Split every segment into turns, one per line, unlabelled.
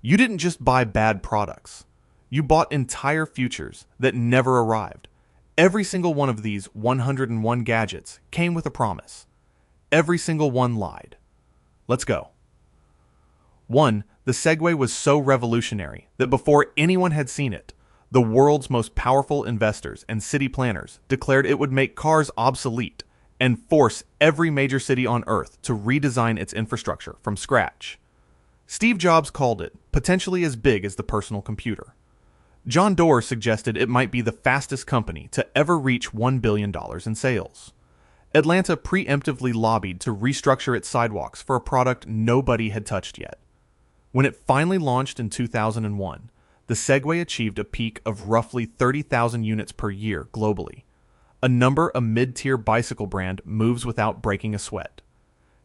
You didn't just buy bad products. You bought entire futures that never arrived. Every single one of these 101 gadgets came with a promise. Every single one lied. Let's go. 1. The Segway was so revolutionary that before anyone had seen it, the world's most powerful investors and city planners declared it would make cars obsolete and force every major city on Earth to redesign its infrastructure from scratch. Steve Jobs called it potentially as big as the personal computer. John Doerr suggested it might be the fastest company to ever reach $1 billion in sales. Atlanta preemptively lobbied to restructure its sidewalks for a product nobody had touched yet. When it finally launched in 2001, the Segway achieved a peak of roughly 30,000 units per year globally, a number a mid-tier bicycle brand moves without breaking a sweat.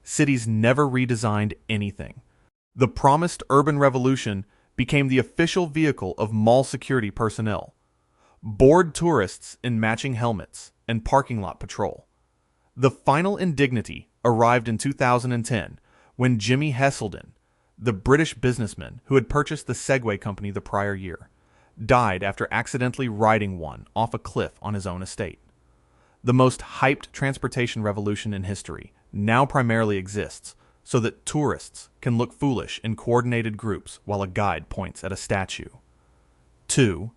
Cities never redesigned anything. The promised urban revolution became the official vehicle of mall security personnel, bored tourists in matching helmets, and parking lot patrol. The final indignity arrived in 2010 when Jimmy Heselden, the British businessman who had purchased the Segway company the prior year, died after accidentally riding one off a cliff on his own estate. The most hyped transportation revolution in history now primarily exists so that tourists can look foolish in coordinated groups while a guide points at a statue. 2.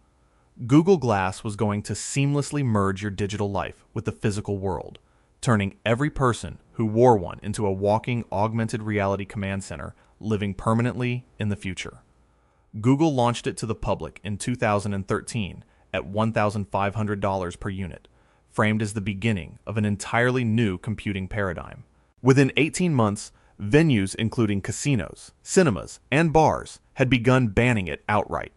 Google Glass was going to seamlessly merge your digital life with the physical world, turning every person who wore one into a walking augmented reality command center living permanently in the future. Google launched it to the public in 2013 at $1,500 per unit, framed as the beginning of an entirely new computing paradigm. Within 18 months, venues including casinos, cinemas, and bars had begun banning it outright.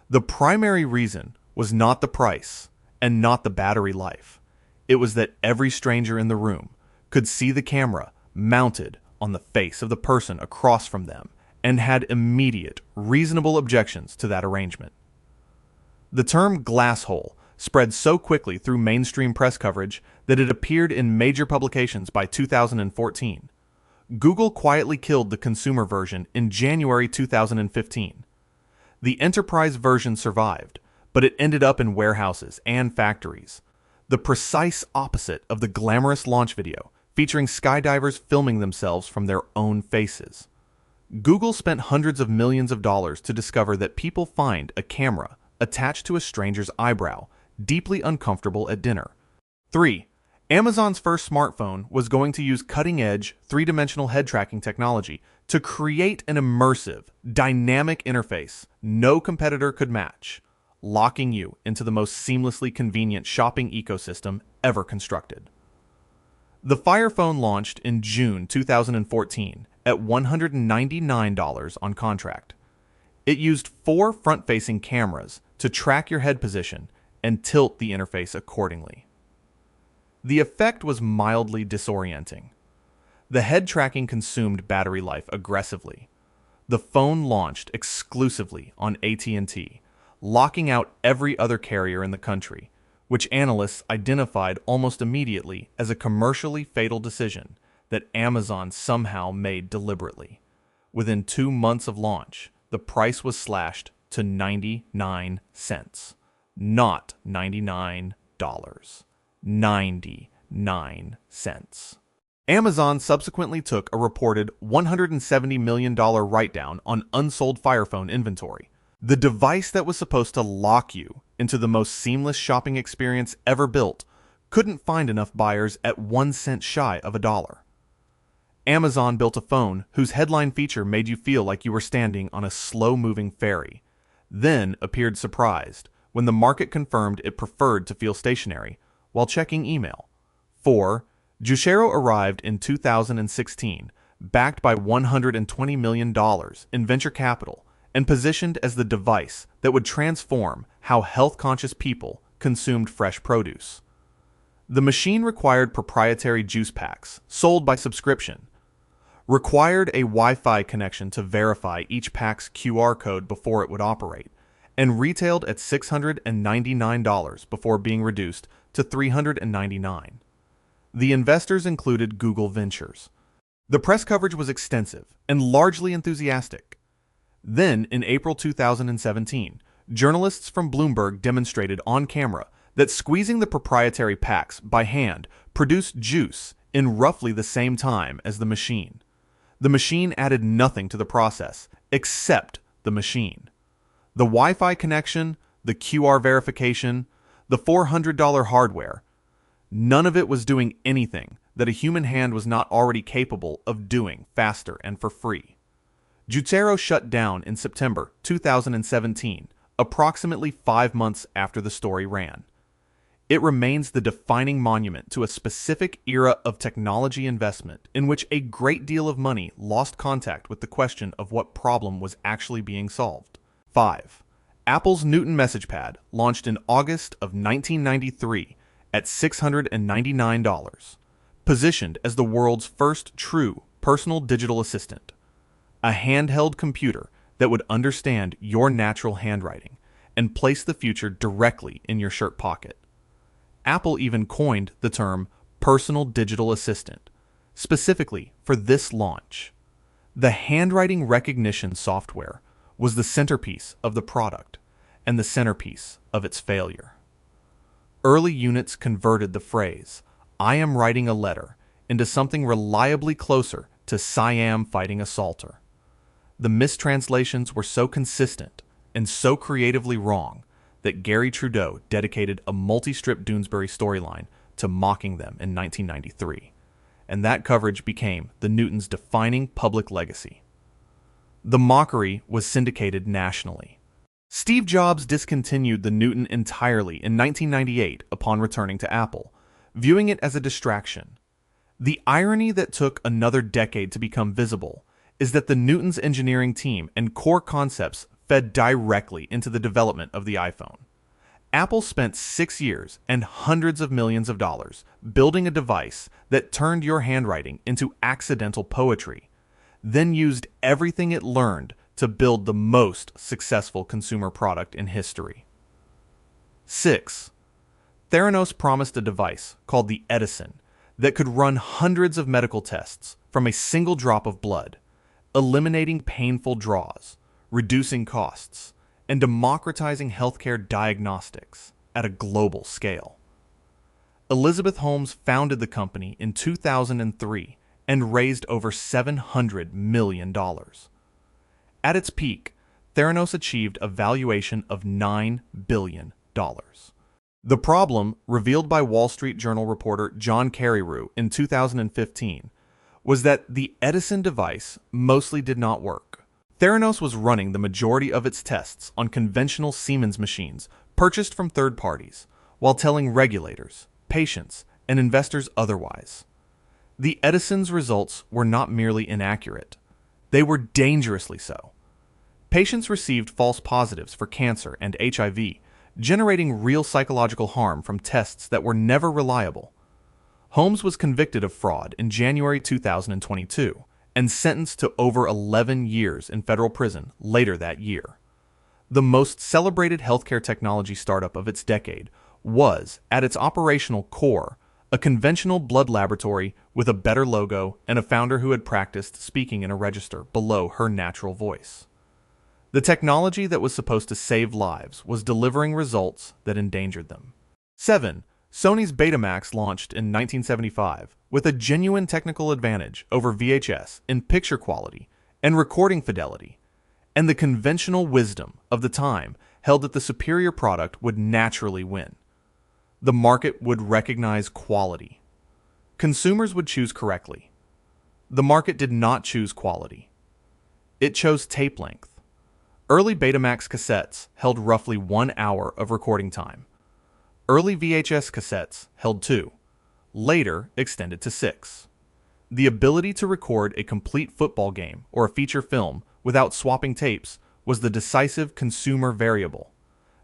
The primary reason was not the price and not the battery life. It was that every stranger in the room could see the camera mounted on the face of the person across from them and had immediate, reasonable objections to that arrangement. The term glass hole spread so quickly through mainstream press coverage that it appeared in major publications by 2014. Google quietly killed the consumer version in January 2015. The enterprise version survived, but it ended up in warehouses and factories. The precise opposite of the glamorous launch video featuring skydivers filming themselves from their own faces. Google spent hundreds of millions of dollars to discover that people find a camera attached to a stranger's eyebrow deeply uncomfortable at dinner. 3. Amazon's first smartphone was going to use cutting-edge, three-dimensional head tracking technology to create an immersive, dynamic interface no competitor could match, locking you into the most seamlessly convenient shopping ecosystem ever constructed. The Fire Phone launched in June 2014 at $199 on contract. It used 4 front-facing cameras to track your head position and tilt the interface accordingly. The effect was mildly disorienting. The head tracking consumed battery life aggressively. The phone launched exclusively on AT&T, locking out every other carrier in the country, which analysts identified almost immediately as a commercially fatal decision that Amazon somehow made deliberately. Within 2 months of launch, the price was slashed to 99 cents, not $99. 99 cents. Amazon subsequently took a reported $170 million write-down on unsold Fire Phone inventory. The device that was supposed to lock you into the most seamless shopping experience ever built couldn't find enough buyers at 1 cent shy of $1. Amazon built a phone whose headline feature made you feel like you were standing on a slow-moving ferry, then appeared surprised when the market confirmed it preferred to feel stationary while checking email. 4. Jushero arrived in 2016, backed by $120 million in venture capital and positioned as the device that would transform how health-conscious people consumed fresh produce. The machine required proprietary juice packs, sold by subscription, required a Wi-Fi connection to verify each pack's QR code before it would operate, and retailed at $699 before being reduced to $399. The investors included Google Ventures. The press coverage was extensive and largely enthusiastic. Then, in April 2017, journalists from Bloomberg demonstrated on camera that squeezing the proprietary packs by hand produced juice in roughly the same time as the machine. The machine added nothing to the process except the machine. The Wi-Fi connection, the QR verification, the $400 hardware, none of it was doing anything that a human hand was not already capable of doing faster and for free. Juicero shut down in September 2017, approximately 5 months after the story ran. It remains the defining monument to a specific era of technology investment in which a great deal of money lost contact with the question of what problem was actually being solved. 5. Apple's Newton Message Pad launched in August of 1993 at $699, positioned as the world's first true personal digital assistant, a handheld computer that would understand your natural handwriting and place the future directly in your shirt pocket. Apple even coined the term personal digital assistant, specifically for this launch. The handwriting recognition software was the centerpiece of the product and the centerpiece of its failure. Early units converted the phrase, "I am writing a letter," into something reliably closer to Siam fighting a Salter. The mistranslations were so consistent and so creatively wrong that Gary Trudeau dedicated a multi-strip Doonesbury storyline to mocking them in 1993, and that coverage became the Newtons' defining public legacy. The mockery was syndicated nationally. Steve Jobs discontinued the Newton entirely in 1998 upon returning to Apple, viewing it as a distraction. The irony that took another decade to become visible is that the Newton's engineering team and core concepts fed directly into the development of the iPhone. Apple spent 6 years and hundreds of millions of dollars building a device that turned your handwriting into accidental poetry, then used everything it learned to build the most successful consumer product in history. 6. Theranos promised a device called the Edison that could run hundreds of medical tests from a single drop of blood, eliminating painful draws, reducing costs, and democratizing healthcare diagnostics at a global scale. Elizabeth Holmes founded the company in 2003 and raised over $700 million. At its peak, Theranos achieved a valuation of $9 billion. The problem, revealed by Wall Street Journal reporter John Carreyrou in 2015, was that the Edison device mostly did not work. Theranos was running the majority of its tests on conventional Siemens machines purchased from third parties, while telling regulators, patients, and investors otherwise. The Edison's results were not merely inaccurate. They were dangerously so. Patients received false positives for cancer and HIV, generating real psychological harm from tests that were never reliable. Holmes was convicted of fraud in January 2022 and sentenced to over 11 years in federal prison later that year. The most celebrated healthcare technology startup of its decade was, at its operational core, a conventional blood laboratory with a better logo and a founder who had practiced speaking in a register below her natural voice. The technology that was supposed to save lives was delivering results that endangered them. 7. Sony's Betamax launched in 1975 with a genuine technical advantage over VHS in picture quality and recording fidelity, and the conventional wisdom of the time held that the superior product would naturally win. The market would recognize quality. Consumers would choose correctly. The market did not choose quality. It chose tape length. Early Betamax cassettes held roughly 1 hour of recording time. Early VHS cassettes held 2, later extended to 6. The ability to record a complete football game or a feature film without swapping tapes was the decisive consumer variable,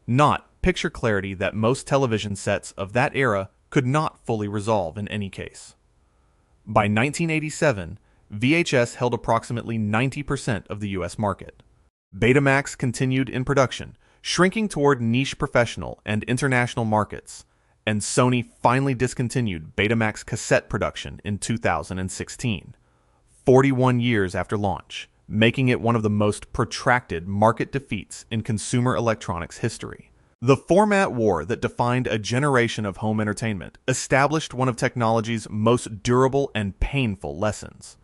not picture clarity that most television sets of that era could not fully resolve in any case. By 1987, VHS held approximately 90% of the US market. Betamax continued in production, shrinking toward niche professional and international markets, and Sony finally discontinued Betamax cassette production in 2016. 41 years after launch, making it one of the most protracted market defeats in consumer electronics history. The format war that defined a generation of home entertainment established one of technology's most durable and painful lessons.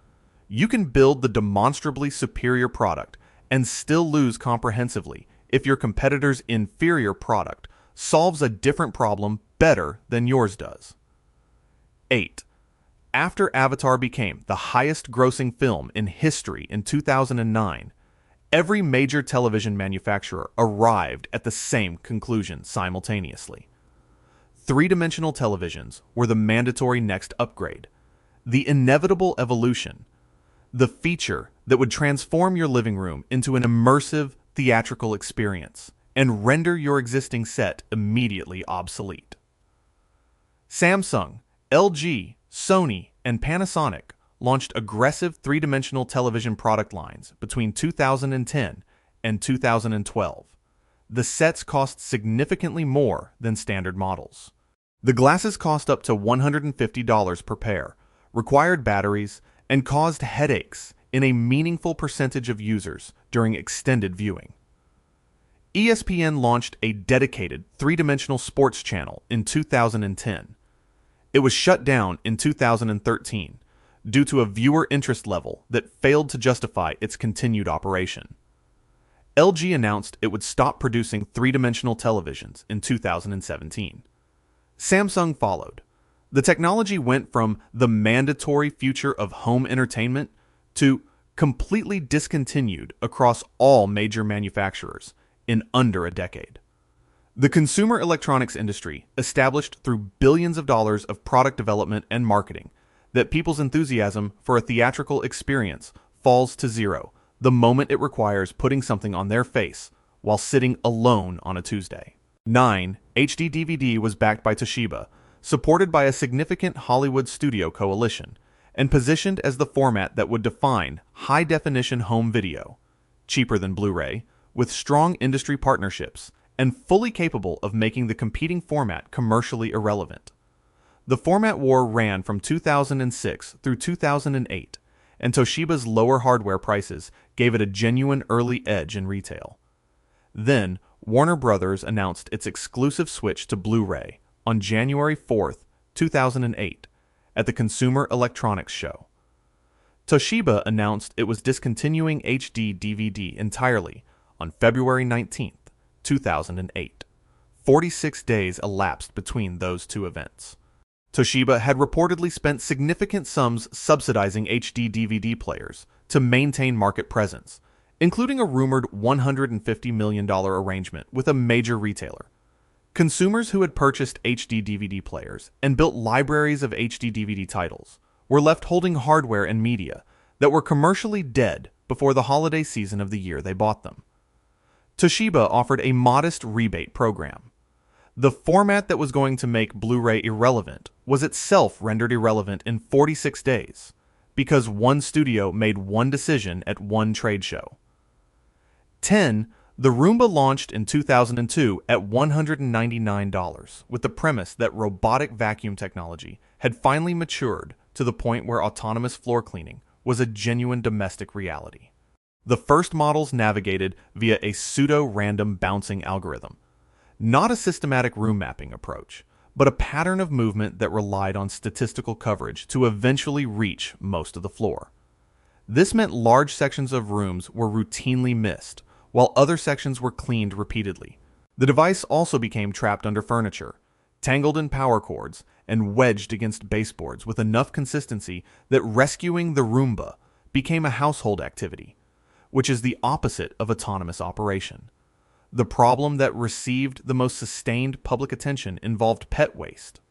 You can build the demonstrably superior product and still lose comprehensively if your competitor's inferior product solves a different problem better than yours does. 8. After Avatar became the highest-grossing film in history in 2009, every major television manufacturer arrived at the same conclusion simultaneously. Three-dimensional televisions were the mandatory next upgrade, the inevitable evolution, the feature that would transform your living room into an immersive theatrical experience and render your existing set immediately obsolete. Samsung, LG, Sony, and Panasonic launched aggressive three-dimensional television product lines between 2010 and 2012. The sets cost significantly more than standard models. The glasses cost up to $150 per pair, required batteries, and caused headaches in a meaningful percentage of users during extended viewing. ESPN launched a dedicated three-dimensional sports channel in 2010. It was shut down in 2013 due to a viewer interest level that failed to justify its continued operation. LG announced it would stop producing three-dimensional televisions in 2017. Samsung followed. The technology went from the mandatory future of home entertainment to completely discontinued across all major manufacturers in under a decade. The consumer electronics industry established through billions of dollars of product development and marketing that people's enthusiasm for a theatrical experience falls to zero the moment it requires putting something on their face while sitting alone on a Tuesday. 9. HD DVD was backed by Toshiba, supported by a significant Hollywood studio coalition, and positioned as the format that would define high-definition home video, cheaper than Blu-ray, with strong industry partnerships, and fully capable of making the competing format commercially irrelevant. The format war ran from 2006 through 2008, and Toshiba's lower hardware prices gave it a genuine early edge in retail. Then, Warner Bros. Announced its exclusive switch to Blu-ray on January 4, 2008, at the Consumer Electronics Show. Toshiba announced it was discontinuing HD DVD entirely on February 19, 2008. 46 days elapsed between those two events. Toshiba had reportedly spent significant sums subsidizing HD DVD players to maintain market presence, including a rumored $150 million arrangement with a major retailer. Consumers who had purchased HD DVD players and built libraries of HD DVD titles were left holding hardware and media that were commercially dead before the holiday season of the year they bought them. Toshiba offered a modest rebate program. The format that was going to make Blu-ray irrelevant was itself rendered irrelevant in 46 days because one studio made one decision at one trade show. 10. The Roomba launched in 2002 at $199 with the premise that robotic vacuum technology had finally matured to the point where autonomous floor cleaning was a genuine domestic reality. The first models navigated via a pseudo-random bouncing algorithm, not a systematic room mapping approach, but a pattern of movement that relied on statistical coverage to eventually reach most of the floor. This meant large sections of rooms were routinely missed, while other sections were cleaned repeatedly. The device also became trapped under furniture, tangled in power cords, and wedged against baseboards with enough consistency that rescuing the Roomba became a household activity, which is the opposite of autonomous operation. The problem that received the most sustained public attention involved pet waste.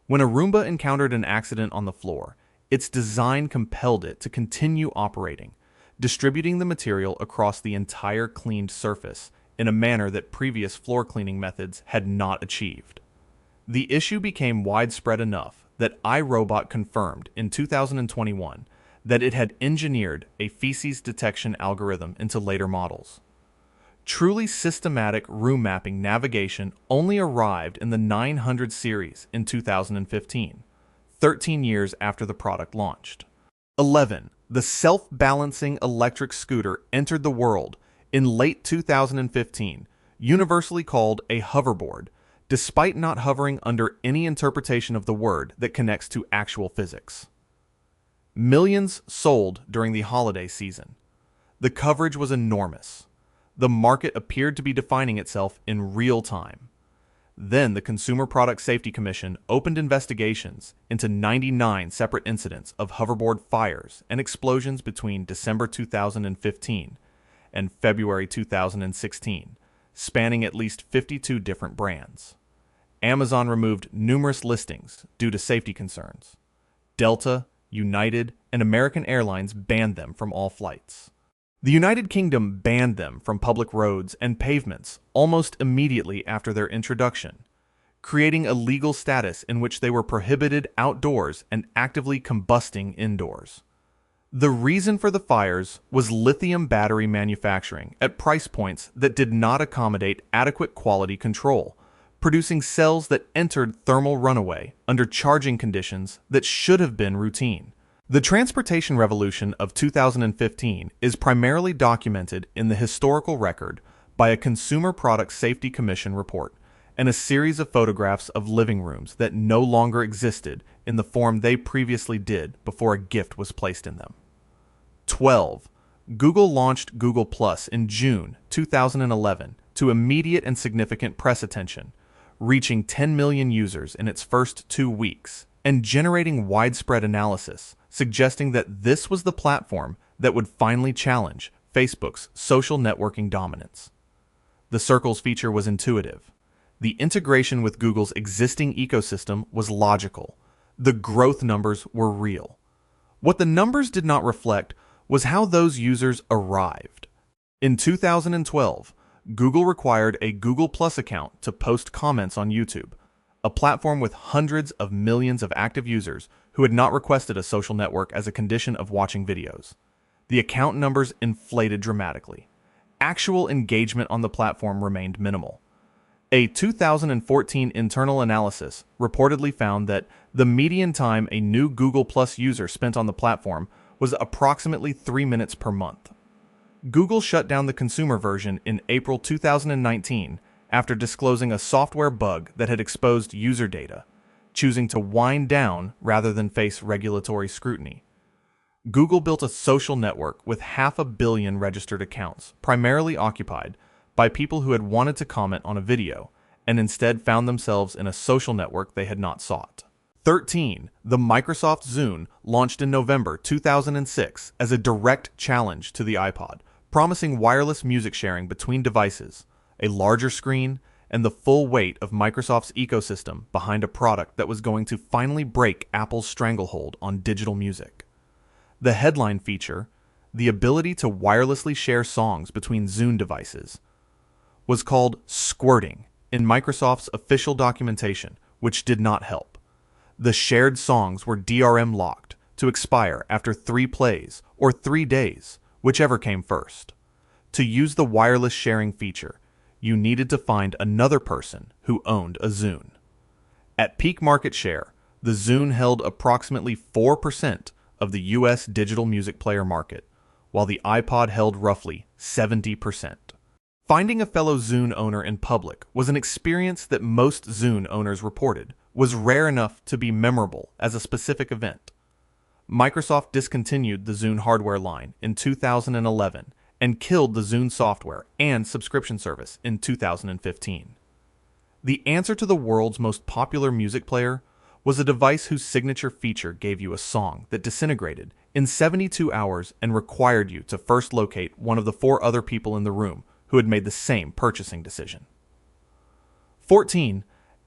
When a Roomba encountered an accident on the floor, its design compelled it to continue operating, distributing the material across the entire cleaned surface in a manner that previous floor cleaning methods had not achieved. The issue became widespread enough that iRobot confirmed in 2021 that it had engineered a feces detection algorithm into later models. Truly systematic room mapping navigation only arrived in the 900 series in 2015, 13 years after the product launched. 11. The self-balancing electric scooter entered the world in late 2015, universally called a hoverboard, despite not hovering under any interpretation of the word that connects to actual physics. Millions sold during the holiday season. The coverage was enormous. The market appeared to be defining itself in real time. Then the Consumer Product Safety Commission opened investigations into 99 separate incidents of hoverboard fires and explosions between December 2015 and February 2016, spanning at least 52 different brands. Amazon removed numerous listings due to safety concerns. Delta, United, and American Airlines banned them from all flights. The United Kingdom banned them from public roads and pavements almost immediately after their introduction, creating a legal status in which they were prohibited outdoors and actively combusting indoors. The reason for the fires was lithium battery manufacturing at price points that did not accommodate adequate quality control, producing cells that entered thermal runaway under charging conditions that should have been routine. The transportation revolution of 2015 is primarily documented in the historical record by a Consumer Product Safety Commission report and a series of photographs of living rooms that no longer existed in the form they previously did before a gift was placed in them. 12. Google launched Google Plus in June 2011 to immediate and significant press attention, reaching 10 million users in its first 2 weeks and generating widespread analysis suggesting that this was the platform that would finally challenge Facebook's social networking dominance. The Circles feature was intuitive. The integration with Google's existing ecosystem was logical. The growth numbers were real. What the numbers did not reflect was how those users arrived. In 2012, Google required a Google Plus account to post comments on YouTube, a platform with hundreds of millions of active users who had not requested a social network as a condition of watching videos. The account numbers inflated dramatically. Actual engagement on the platform remained minimal. A 2014 internal analysis reportedly found that the median time a new Google Plus user spent on the platform was approximately 3 minutes per month. Google shut down the consumer version in April 2019 after disclosing a software bug that had exposed user data, choosing to wind down rather than face regulatory scrutiny. Google built a social network with 500 million registered accounts, primarily occupied by people who had wanted to comment on a video and instead found themselves in a social network they had not sought. 13. The Microsoft Zune launched in November 2006 as a direct challenge to the iPod, promising wireless music sharing between devices, a larger screen, and the full weight of Microsoft's ecosystem behind a product that was going to finally break Apple's stranglehold on digital music. The headline feature, the ability to wirelessly share songs between Zune devices, was called squirting in Microsoft's official documentation, which did not help. The shared songs were DRM locked to expire after 3 plays or 3 days, whichever came first. To use the wireless sharing feature, you needed to find another person who owned a Zune. At peak market share, the Zune held approximately 4% of the US digital music player market, while the iPod held roughly 70%. Finding a fellow Zune owner in public was an experience that most Zune owners reported was rare enough to be memorable as a specific event. Microsoft discontinued the Zune hardware line in 2011 and killed the Zune software and subscription service in 2015. The answer to the world's most popular music player was a device whose signature feature gave you a song that disintegrated in 72 hours and required you to first locate one of the 4 other people in the room who had made the same purchasing decision. 14.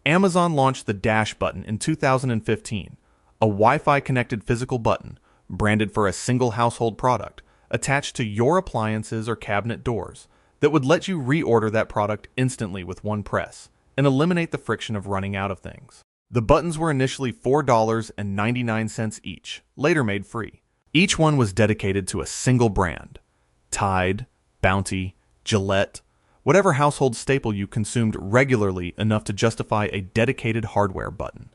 Amazon launched the Dash button in 2015, a Wi-Fi connected physical button branded for a single household product attached to your appliances or cabinet doors that would let you reorder that product instantly with one press and eliminate the friction of running out of things. The buttons were initially $4.99 each, later made free. Each one was dedicated to a single brand: Tide, Bounty, Gillette, whatever household staple you consumed regularly enough to justify a dedicated hardware button.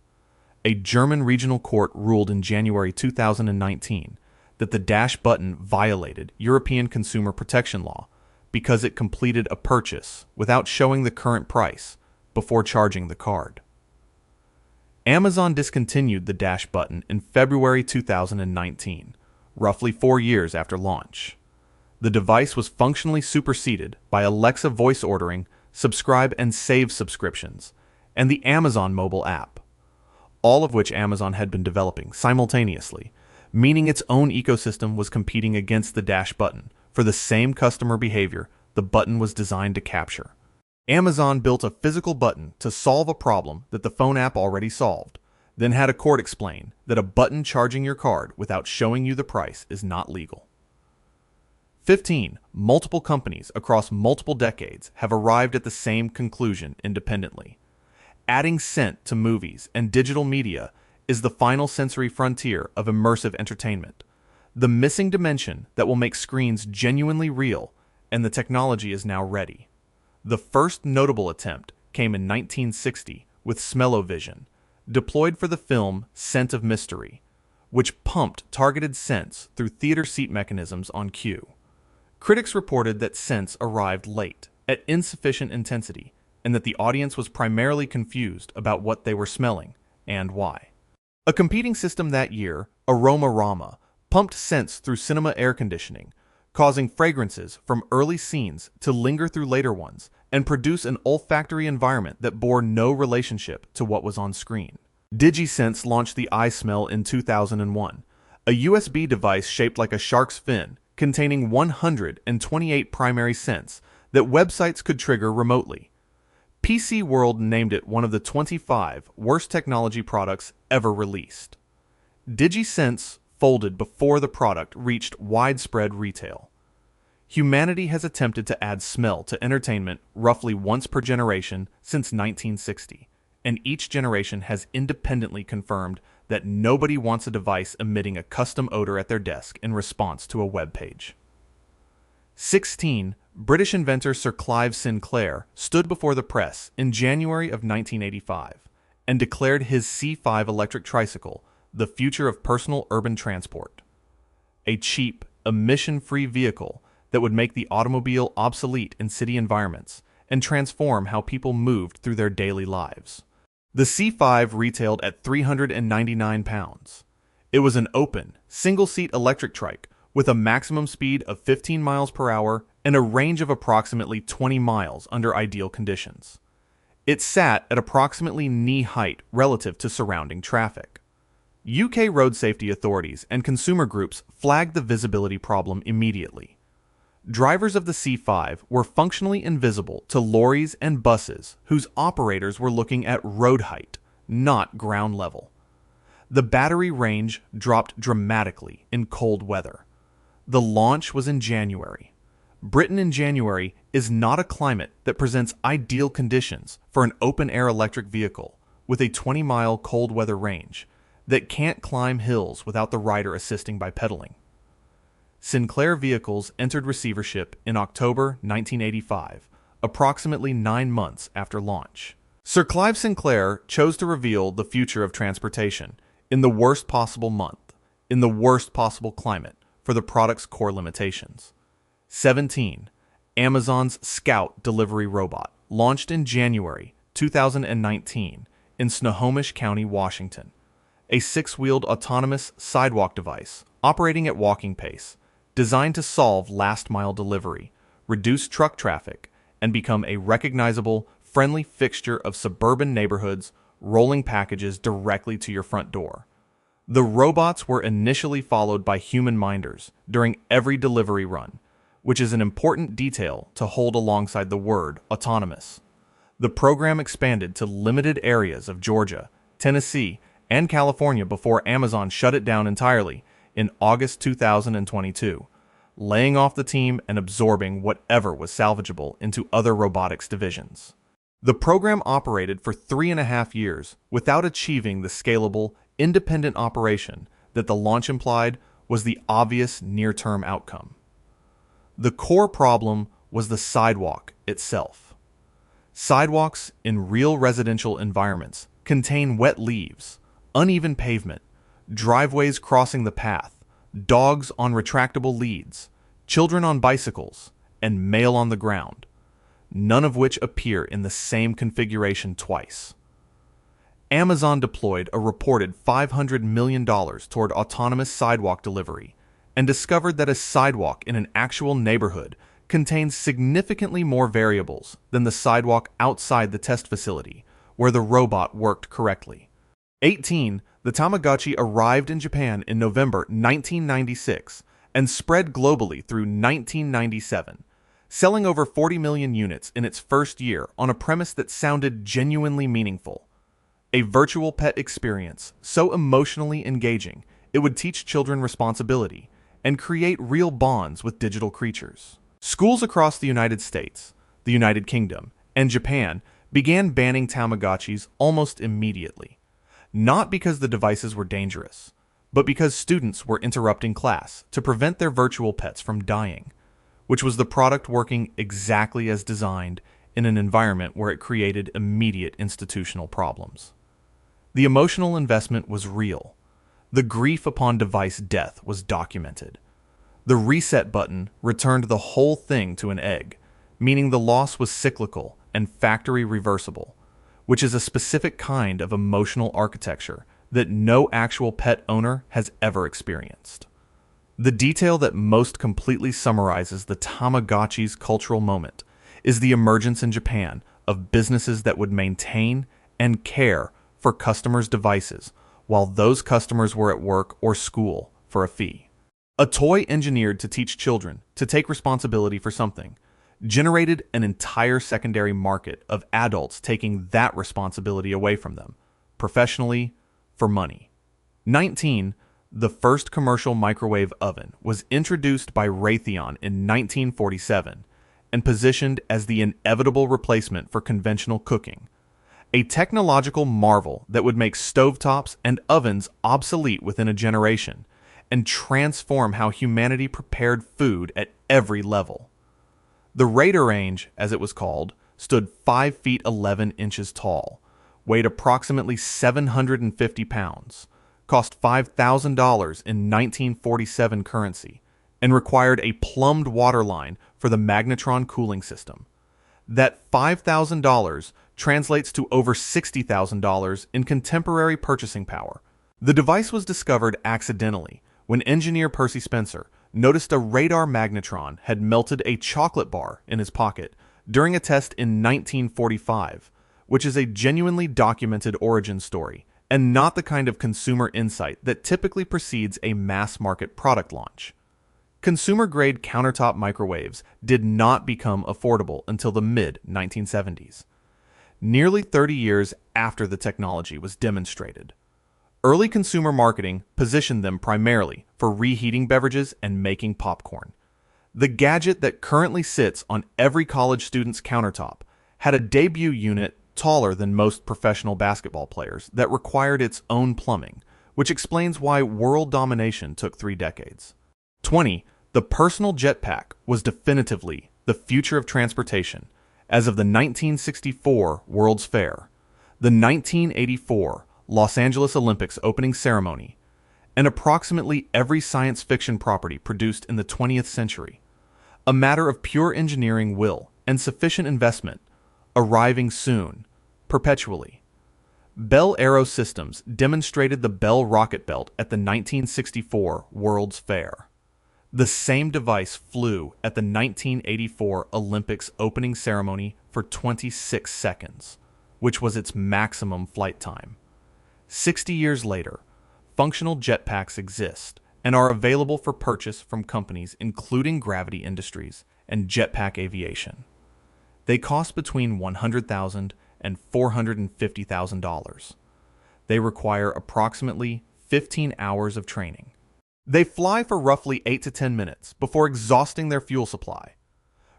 A German regional court ruled in January 2019 that the dash button violated European consumer protection law because it completed a purchase without showing the current price before charging the card. Amazon discontinued the dash button in February 2019, roughly 4 years after launch. The device was functionally superseded by Alexa voice ordering, subscribe and save subscriptions, and the Amazon mobile app, all of which Amazon had been developing simultaneously, meaning its own ecosystem was competing against the dash button for the same customer behavior the button was designed to capture. Amazon built a physical button to solve a problem that the phone app already solved, then had a court explain that a button charging your card without showing you the price is not legal. 15. Multiple companies across multiple decades have arrived at the same conclusion independently. Adding scent to movies and digital media is the final sensory frontier of immersive entertainment, the missing dimension that will make screens genuinely real, and the technology is now ready. The first notable attempt came in 1960 with Smell-O-Vision, deployed for the film Scent of Mystery, which pumped targeted scents through theater seat mechanisms on cue. Critics reported that scents arrived late, at insufficient intensity, and that the audience was primarily confused about what they were smelling and why. A competing system that year, Aromarama, pumped scents through cinema air conditioning, causing fragrances from early scenes to linger through later ones and produce an olfactory environment that bore no relationship to what was on screen. DigiSense launched the iSmell in 2001, a USB device shaped like a shark's fin containing 128 primary scents that websites could trigger remotely. PC World named it one of the 25 worst technology products ever released. DigiSense folded before the product reached widespread retail. Humanity has attempted to add smell to entertainment roughly once per generation since 1960, and each generation has independently confirmed that nobody wants a device emitting a custom odor at their desk in response to a web page. 16. British inventor Sir Clive Sinclair stood before the press in January of 1985 and declared his C5 electric tricycle the future of personal urban transport. A cheap, emission-free vehicle that would make the automobile obsolete in city environments and transform how people moved through their daily lives. The C5 retailed at £399. It was an open, single-seat electric trike with a maximum speed of 15 miles per hour and a range of approximately 20 miles under ideal conditions. It sat at approximately knee height relative to surrounding traffic. UK road safety authorities and consumer groups flagged the visibility problem immediately. Drivers of the C5 were functionally invisible to lorries and buses whose operators were looking at road height, not ground level. The battery range dropped dramatically in cold weather. The launch was in January. Britain in January is not a climate that presents ideal conditions for an open-air electric vehicle with a 20-mile cold weather range that can't climb hills without the rider assisting by pedaling. Sinclair vehicles entered receivership in October 1985, approximately 9 months after launch. Sir Clive Sinclair chose to reveal the future of transportation in the worst possible month, in the worst possible climate for the product's core limitations. 17. Amazon's Scout delivery robot, launched in January 2019 in Snohomish County, Washington. A 6-wheeled autonomous sidewalk device operating at walking pace, designed to solve last-mile delivery, reduce truck traffic, and become a recognizable, friendly fixture of suburban neighborhoods, rolling packages directly to your front door. The robots were initially followed by human minders during every delivery run, which is an important detail to hold alongside the word autonomous. The program expanded to limited areas of Georgia, Tennessee, and California before Amazon shut it down entirely in August 2022, laying off the team and absorbing whatever was salvageable into other robotics divisions. The program operated for 3.5 years without achieving the scalable, independent operation that the launch implied was the obvious near-term outcome. The core problem was the sidewalk itself. Sidewalks in real residential environments contain wet leaves, uneven pavement, driveways crossing the path, dogs on retractable leads, children on bicycles, and mail on the ground, none of which appear in the same configuration twice. Amazon deployed a reported $500 million toward autonomous sidewalk delivery and discovered that a sidewalk in an actual neighborhood contains significantly more variables than the sidewalk outside the test facility, where the robot worked correctly. 18. The Tamagotchi arrived in Japan in November 1996 and spread globally through 1997, selling over 40 million units in its first year on a premise that sounded genuinely meaningful. A virtual pet experience so emotionally engaging it would teach children responsibility and create real bonds with digital creatures. Schools across the United States, the United Kingdom, and Japan began banning Tamagotchis almost immediately, not because the devices were dangerous, but because students were interrupting class to prevent their virtual pets from dying, which was the product working exactly as designed in an environment where it created immediate institutional problems. The emotional investment was real. The grief upon device death was documented. The reset button returned the whole thing to an egg, meaning the loss was cyclical and factory reversible, which is a specific kind of emotional architecture that no actual pet owner has ever experienced. The detail that most completely summarizes the Tamagotchi's cultural moment is the emergence in Japan of businesses that would maintain and care for customers' devices while those customers were at work or school for a fee. A toy engineered to teach children to take responsibility for something generated an entire secondary market of adults taking that responsibility away from them, professionally, for money. 19. The first commercial microwave oven was introduced by Raytheon in 1947 and positioned as the inevitable replacement for conventional cooking, a technological marvel that would make stovetops and ovens obsolete within a generation and transform how humanity prepared food at every level. The Radarange, as it was called, stood 5 feet 11 inches tall, weighed approximately 750 pounds, cost $5,000 in 1947 currency, and required a plumbed water line for the magnetron cooling system. That $5,000 translates to over $60,000 in contemporary purchasing power. The device was discovered accidentally when engineer Percy Spencer noticed a radar magnetron had melted a chocolate bar in his pocket during a test in 1945, which is a genuinely documented origin story and not the kind of consumer insight that typically precedes a mass-market product launch. Consumer-grade countertop microwaves did not become affordable until the mid-1970s, nearly 30 years after the technology was demonstrated. Early consumer marketing positioned them primarily for reheating beverages and making popcorn. The gadget that currently sits on every college student's countertop had a debut unit taller than most professional basketball players that required its own plumbing, which explains why world domination took 3 decades. 20. The personal jetpack was definitively the future of transportation as of the 1964 World's Fair, the 1984 Los Angeles Olympics opening ceremony, and approximately every science fiction property produced in the 20th century. A matter of pure engineering will and sufficient investment, arriving soon, perpetually. Bell Aero Systems demonstrated the Bell rocket belt at the 1964 World's Fair. The same device flew at the 1984 Olympics opening ceremony for 26 seconds, which was its maximum flight time. 60 years later, functional jetpacks exist and are available for purchase from companies including Gravity Industries and Jetpack Aviation. They cost between $100,000 and $450,000. They require approximately 15 hours of training. They fly for roughly 8 to 10 minutes before exhausting their fuel supply.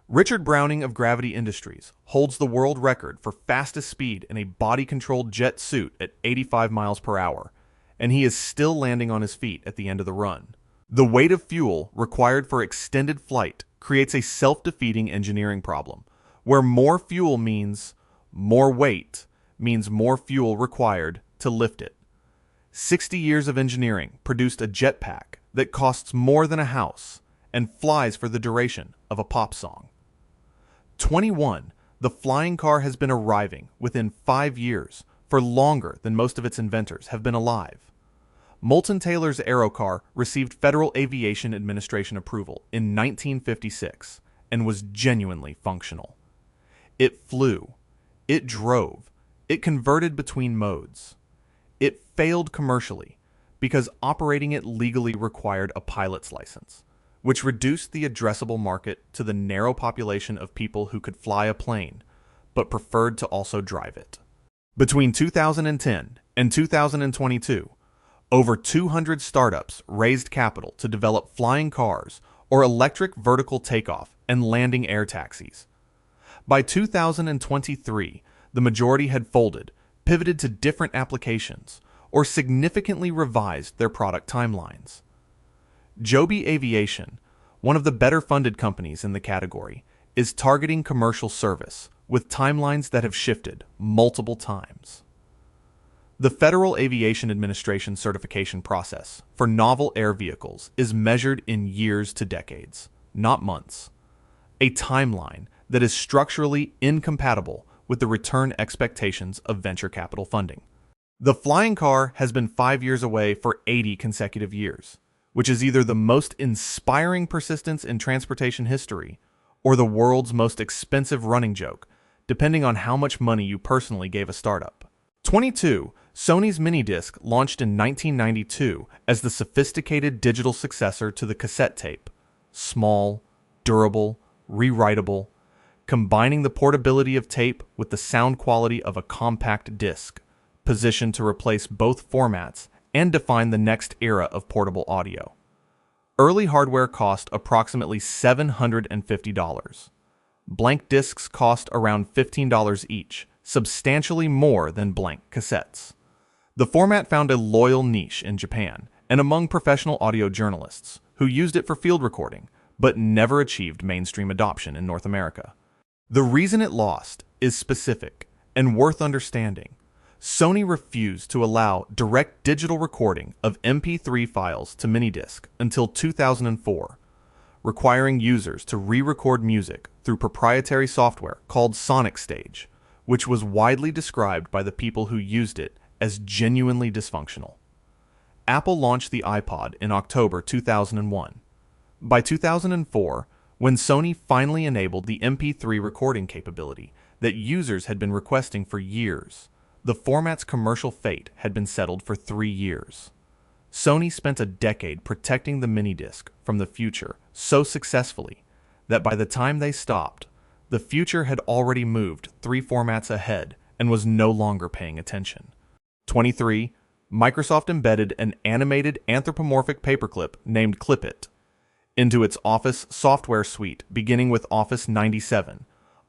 Richard Browning of Gravity Industries holds the world record for fastest speed in a body-controlled jet suit at 85 miles per hour, and he is still landing on his feet at the end of the run. The weight of fuel required for extended flight creates a self-defeating engineering problem, where more fuel means more weight means more fuel required to lift it. 60 years of engineering produced a jetpack that costs more than a house and flies for the duration of a pop song. 21. The flying car has been arriving within 5 years for longer than most of its inventors have been alive. Moulton Taylor's Aerocar received Federal Aviation Administration approval in 1956 and was genuinely functional. It flew, it drove, it converted between modes. It failed commercially because operating it legally required a pilot's license, which reduced the addressable market to the narrow population of people who could fly a plane, but preferred to also drive it. Between 2010 and 2022, over 200 startups raised capital to develop flying cars or electric vertical takeoff and landing air taxis. By 2023, the majority had folded, pivoted to different applications, or significantly revised their product timelines. Joby Aviation, one of the better-funded companies in the category, is targeting commercial service with timelines that have shifted multiple times. The Federal Aviation Administration certification process for novel air vehicles is measured in years to decades, not months, a timeline that is structurally incompatible with the return expectations of venture capital funding. The flying car has been 5 years away for 80 consecutive years, which is either the most inspiring persistence in transportation history or the world's most expensive running joke, depending on how much money you personally gave a startup. 22. Sony's Minidisc launched in 1992 as the sophisticated digital successor to the cassette tape. Small, durable, rewritable, combining the portability of tape with the sound quality of a compact disc, positioned to replace both formats and define the next era of portable audio. Early hardware cost approximately $750. Blank discs cost around $15 each, substantially more than blank cassettes. The format found a loyal niche in Japan and among professional audio journalists who used it for field recording, but never achieved mainstream adoption in North America. The reason it lost is specific and worth understanding. Sony refused to allow direct digital recording of MP3 files to Minidisc until 2004, requiring users to re-record music through proprietary software called Sonic Stage, which was widely described by the people who used it as genuinely dysfunctional. Apple launched the iPod in October 2001. By 2004, when Sony finally enabled the MP3 recording capability that users had been requesting for years, the format's commercial fate had been settled for 3 years. Sony spent a decade protecting the Minidisc from the future so successfully that by the time they stopped, the future had already moved 3 formats ahead and was no longer paying attention. 23. Microsoft embedded an animated anthropomorphic paperclip named Clipit into its Office software suite beginning with Office 97,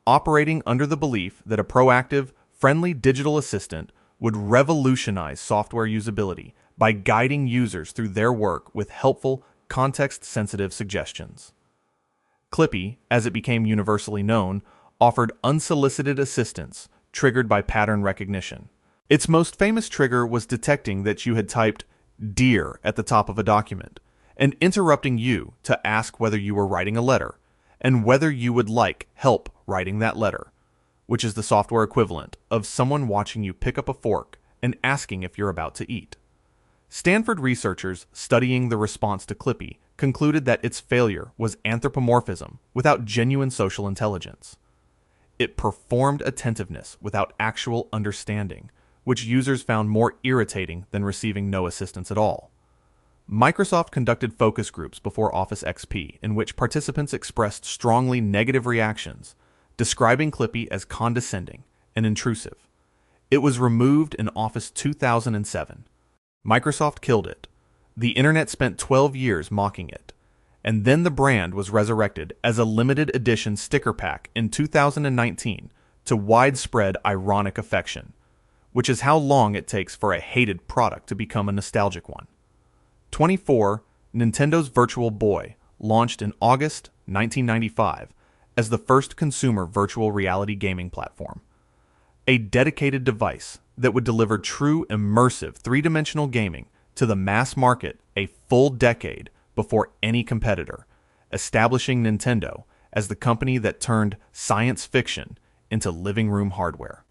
operating under the belief that a proactive, friendly digital assistant would revolutionize software usability by guiding users through their work with helpful, context-sensitive suggestions. Clippy, as it became universally known, offered unsolicited assistance triggered by pattern recognition. Its most famous trigger was detecting that you had typed "Dear" at the top of a document and interrupting you to ask whether you were writing a letter and whether you would like help writing that letter, which is the software equivalent of someone watching you pick up a fork and asking if you're about to eat. Stanford researchers studying the response to Clippy concluded that its failure was anthropomorphism without genuine social intelligence. It performed attentiveness without actual understanding, which users found more irritating than receiving no assistance at all. Microsoft conducted focus groups before Office XP in which participants expressed strongly negative reactions, describing Clippy as condescending and intrusive. It was removed in Office 2007. Microsoft killed it. The internet spent 12 years mocking it, and then the brand was resurrected as a limited edition sticker pack in 2019 to widespread ironic affection, which is how long it takes for a hated product to become a nostalgic one. 24. Nintendo's Virtual Boy launched in August 1995 as the first consumer virtual reality gaming platform. A dedicated device that would deliver true immersive three-dimensional gaming to the mass market a full decade before any competitor, establishing Nintendo as the company that turned science fiction into living room hardware.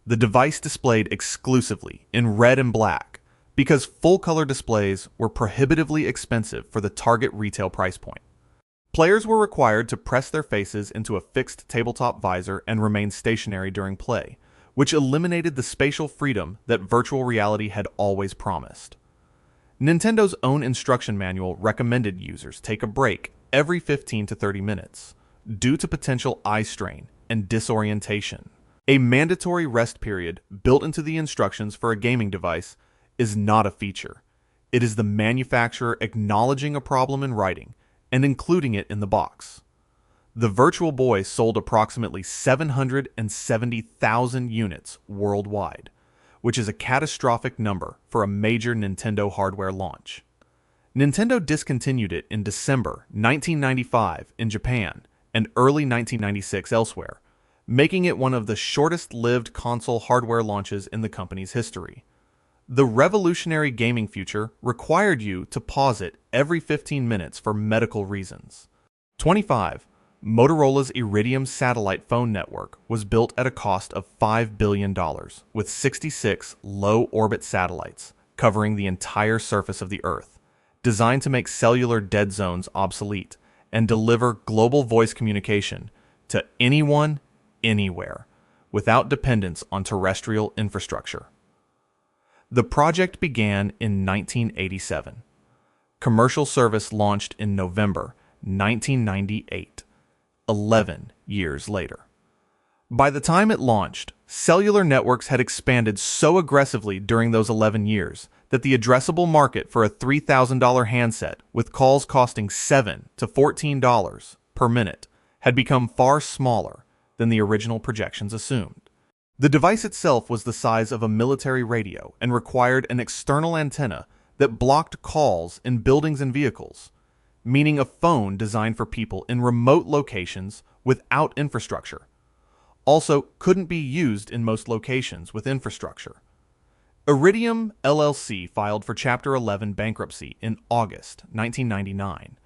The device displayed exclusively in red and black because full-color displays were prohibitively expensive for the target retail price point. Players were required to press their faces into a fixed tabletop visor and remain stationary during play, which eliminated the spatial freedom that virtual reality had always promised. Nintendo's own instruction manual recommended users take a break every 15 to 30 minutes due to potential eye strain and disorientation. A mandatory rest period built into the instructions for a gaming device is not a feature. It is the manufacturer acknowledging a problem in writing and including it in the box. The Virtual Boy sold approximately 770,000 units worldwide, which is a catastrophic number for a major Nintendo hardware launch. Nintendo discontinued it in December 1995 in Japan and early 1996 elsewhere, making it one of the shortest-lived console hardware launches in the company's history. The revolutionary gaming future required you to pause it every 15 minutes for medical reasons. 25. Motorola's Iridium satellite phone network was built at a cost of $5 billion, with 66 low-orbit satellites covering the entire surface of the Earth, designed to make cellular dead zones obsolete and deliver global voice communication to anyone, anywhere, without dependence on terrestrial infrastructure. The project began in 1987. Commercial service launched in November 1998, 11 years later. By the time it launched, cellular networks had expanded so aggressively during those 11 years that the addressable market for a $3,000 handset with calls costing $7 to $14 per minute had become far smaller than the original projections assumed. The device itself was the size of a military radio and required an external antenna that blocked calls in buildings and vehicles, meaning a phone designed for people in remote locations without infrastructure. Also, couldn't be used in most locations with infrastructure. Iridium LLC filed for Chapter 11 bankruptcy in August 1999,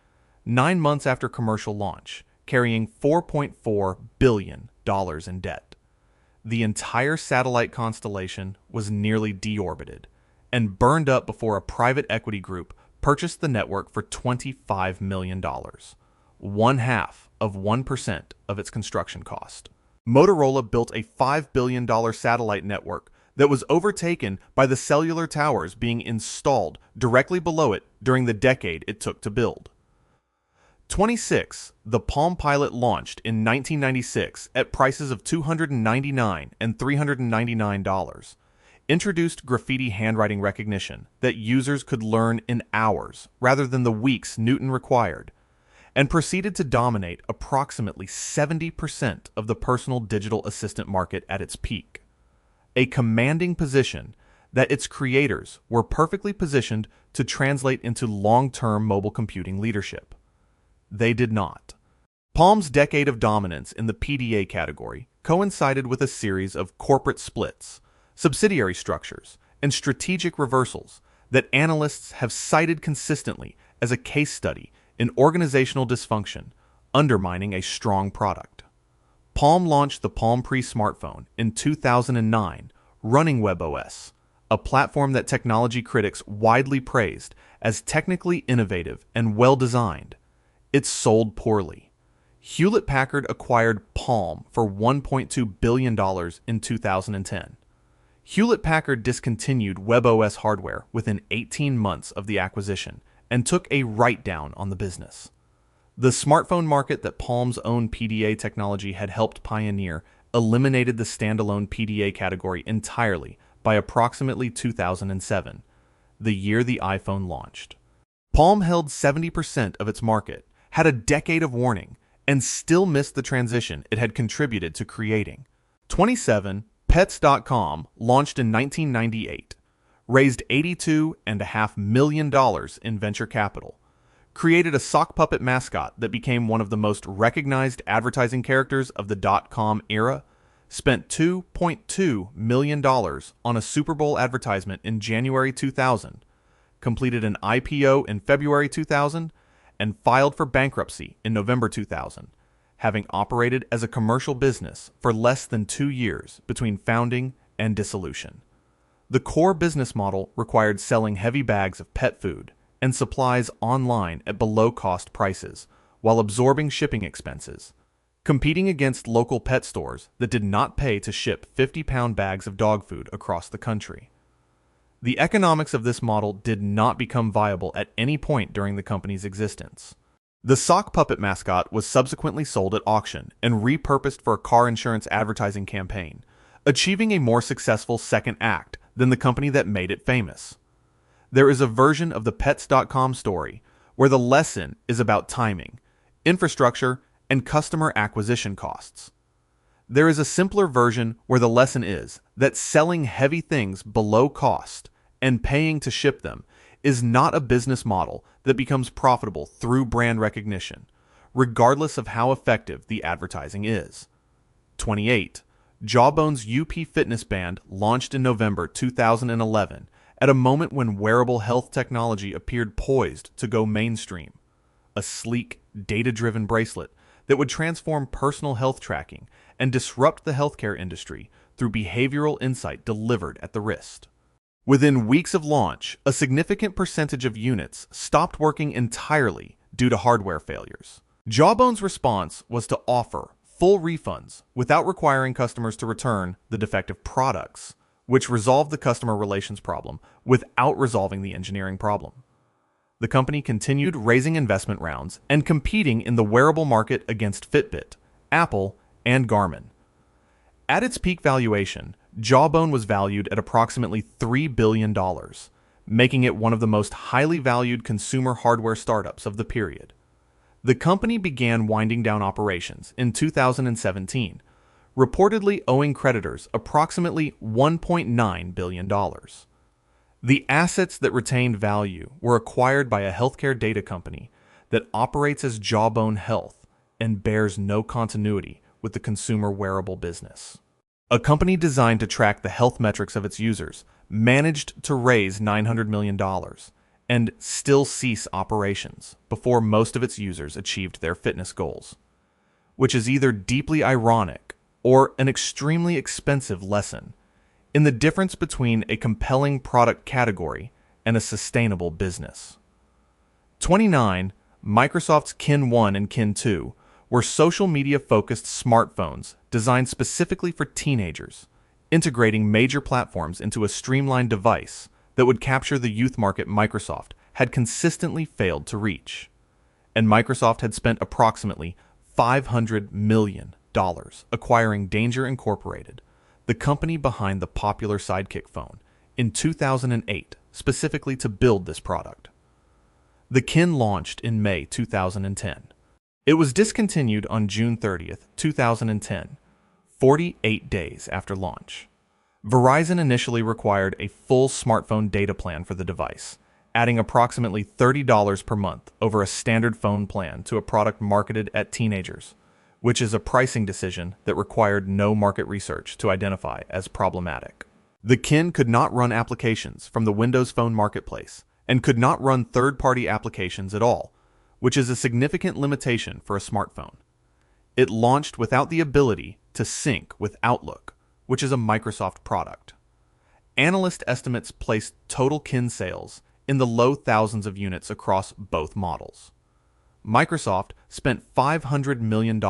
9 months after commercial launch, carrying $4.4 billion in debt. The entire satellite constellation was nearly deorbited and burned up before a private equity group purchased the network for $25 million, 0.5% of its construction cost. Motorola built a $5 billion satellite network that was overtaken by the cellular towers being installed directly below it during the decade it took to build. 26. The Palm Pilot launched in 1996 at prices of $299 and $399, introduced graffiti handwriting recognition that users could learn in hours rather than the weeks Newton required, and proceeded to dominate approximately 70% of the personal digital assistant market at its peak, a commanding position that its creators were perfectly positioned to translate into long-term mobile computing leadership. They did not. Palm's decade of dominance in the PDA category coincided with a series of corporate splits, subsidiary structures, and strategic reversals that analysts have cited consistently as a case study in organizational dysfunction, undermining a strong product. Palm launched the Palm Pre smartphone in 2009, running WebOS, a platform that technology critics widely praised as technically innovative and well-designed. It sold poorly. Hewlett-Packard acquired Palm for $1.2 billion in 2010. Hewlett-Packard discontinued WebOS hardware within 18 months of the acquisition and took a write-down on the business. The smartphone market that Palm's own PDA technology had helped pioneer eliminated the standalone PDA category entirely by approximately 2007, the year the iPhone launched. Palm held 70% of its market, had a decade of warning, and still missed the transition it had contributed to creating. 27. Pets.com launched in 1998, raised $82.5 million in venture capital, created a sock puppet mascot that became one of the most recognized advertising characters of the .com era, spent $2.2 million on a Super Bowl advertisement in January 2000, completed an IPO in February 2000, and filed for bankruptcy in November 2000, having operated as a commercial business for less than 2 years between founding and dissolution. The core business model required selling heavy bags of pet food and supplies online at below-cost prices while absorbing shipping expenses, competing against local pet stores that did not pay to ship 50-pound bags of dog food across the country. The economics of this model did not become viable at any point during the company's existence. The sock puppet mascot was subsequently sold at auction and repurposed for a car insurance advertising campaign, achieving a more successful second act than the company that made it famous. There is a version of the Pets.com story where the lesson is about timing, infrastructure, and customer acquisition costs. There is a simpler version where the lesson is that selling heavy things below cost and paying to ship them is not a business model that becomes profitable through brand recognition, regardless of how effective the advertising is. 28. Jawbone's UP Fitness Band launched in November 2011 at a moment when wearable health technology appeared poised to go mainstream. A sleek, data-driven bracelet that would transform personal health tracking and disrupt the healthcare industry through behavioral insight delivered at the wrist. Within weeks of launch, a significant percentage of units stopped working entirely due to hardware failures. Jawbone's response was to offer full refunds without requiring customers to return the defective products, which resolved the customer relations problem without resolving the engineering problem. The company continued raising investment rounds and competing in the wearable market against Fitbit, Apple, and Garmin. At its peak valuation, Jawbone was valued at approximately $3 billion, making it one of the most highly valued consumer hardware startups of the period. The company began winding down operations in 2017, reportedly owing creditors approximately $1.9 billion. The assets that retained value were acquired by a healthcare data company that operates as Jawbone Health and bears no continuity with the consumer wearable business. A company designed to track the health metrics of its users managed to raise $900 million and still cease operations before most of its users achieved their fitness goals, which is either deeply ironic or an extremely expensive lesson in the difference between a compelling product category and a sustainable business. 29. Microsoft's Kin 1 and Kin 2 were social media-focused smartphones designed specifically for teenagers, integrating major platforms into a streamlined device that would capture the youth market Microsoft had consistently failed to reach. And Microsoft had spent approximately $500 million acquiring Danger Incorporated, the company behind the popular Sidekick phone, in 2008 specifically to build this product. The Kin launched in May 2010. It was discontinued on June 30th, 2010, 48 days after launch. Verizon initially required a full smartphone data plan for the device, adding approximately $30 per month over a standard phone plan to a product marketed at teenagers, which is a pricing decision that required no market research to identify as problematic. The Kin could not run applications from the Windows Phone marketplace and could not run third-party applications at all, which is a significant limitation for a smartphone. It launched without the ability to sync with Outlook, which is a Microsoft product. Analyst estimates placed total Kin sales in the low thousands of units across both models. Microsoft spent $500 million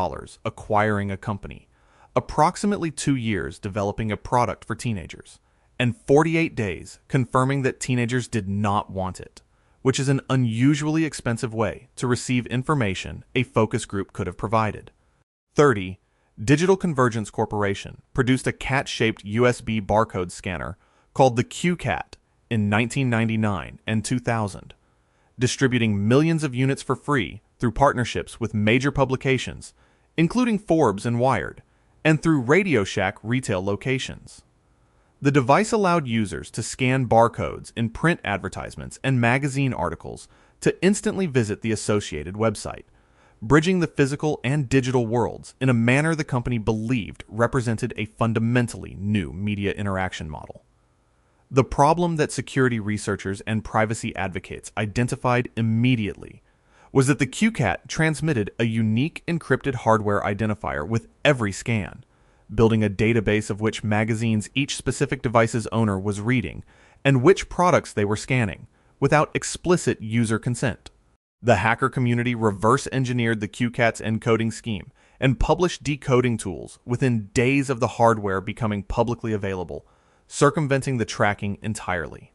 acquiring a company, approximately 2 years developing a product for teenagers, and 48 days confirming that teenagers did not want it, which is an unusually expensive way to receive information a focus group could have provided. 30. Digital Convergence Corporation produced a cat-shaped USB barcode scanner called the QCat in 1999 and 2000, distributing millions of units for free through partnerships with major publications, including Forbes and Wired, and through Radio Shack retail locations. The device allowed users to scan barcodes in print advertisements and magazine articles to instantly visit the associated website, bridging the physical and digital worlds in a manner the company believed represented a fundamentally new media interaction model. The problem that security researchers and privacy advocates identified immediately was that the QCAT transmitted a unique encrypted hardware identifier with every scan, building a database of which magazines each specific device's owner was reading and which products they were scanning, without explicit user consent. The hacker community reverse engineered the QCAT's encoding scheme and published decoding tools within days of the hardware becoming publicly available, circumventing the tracking entirely.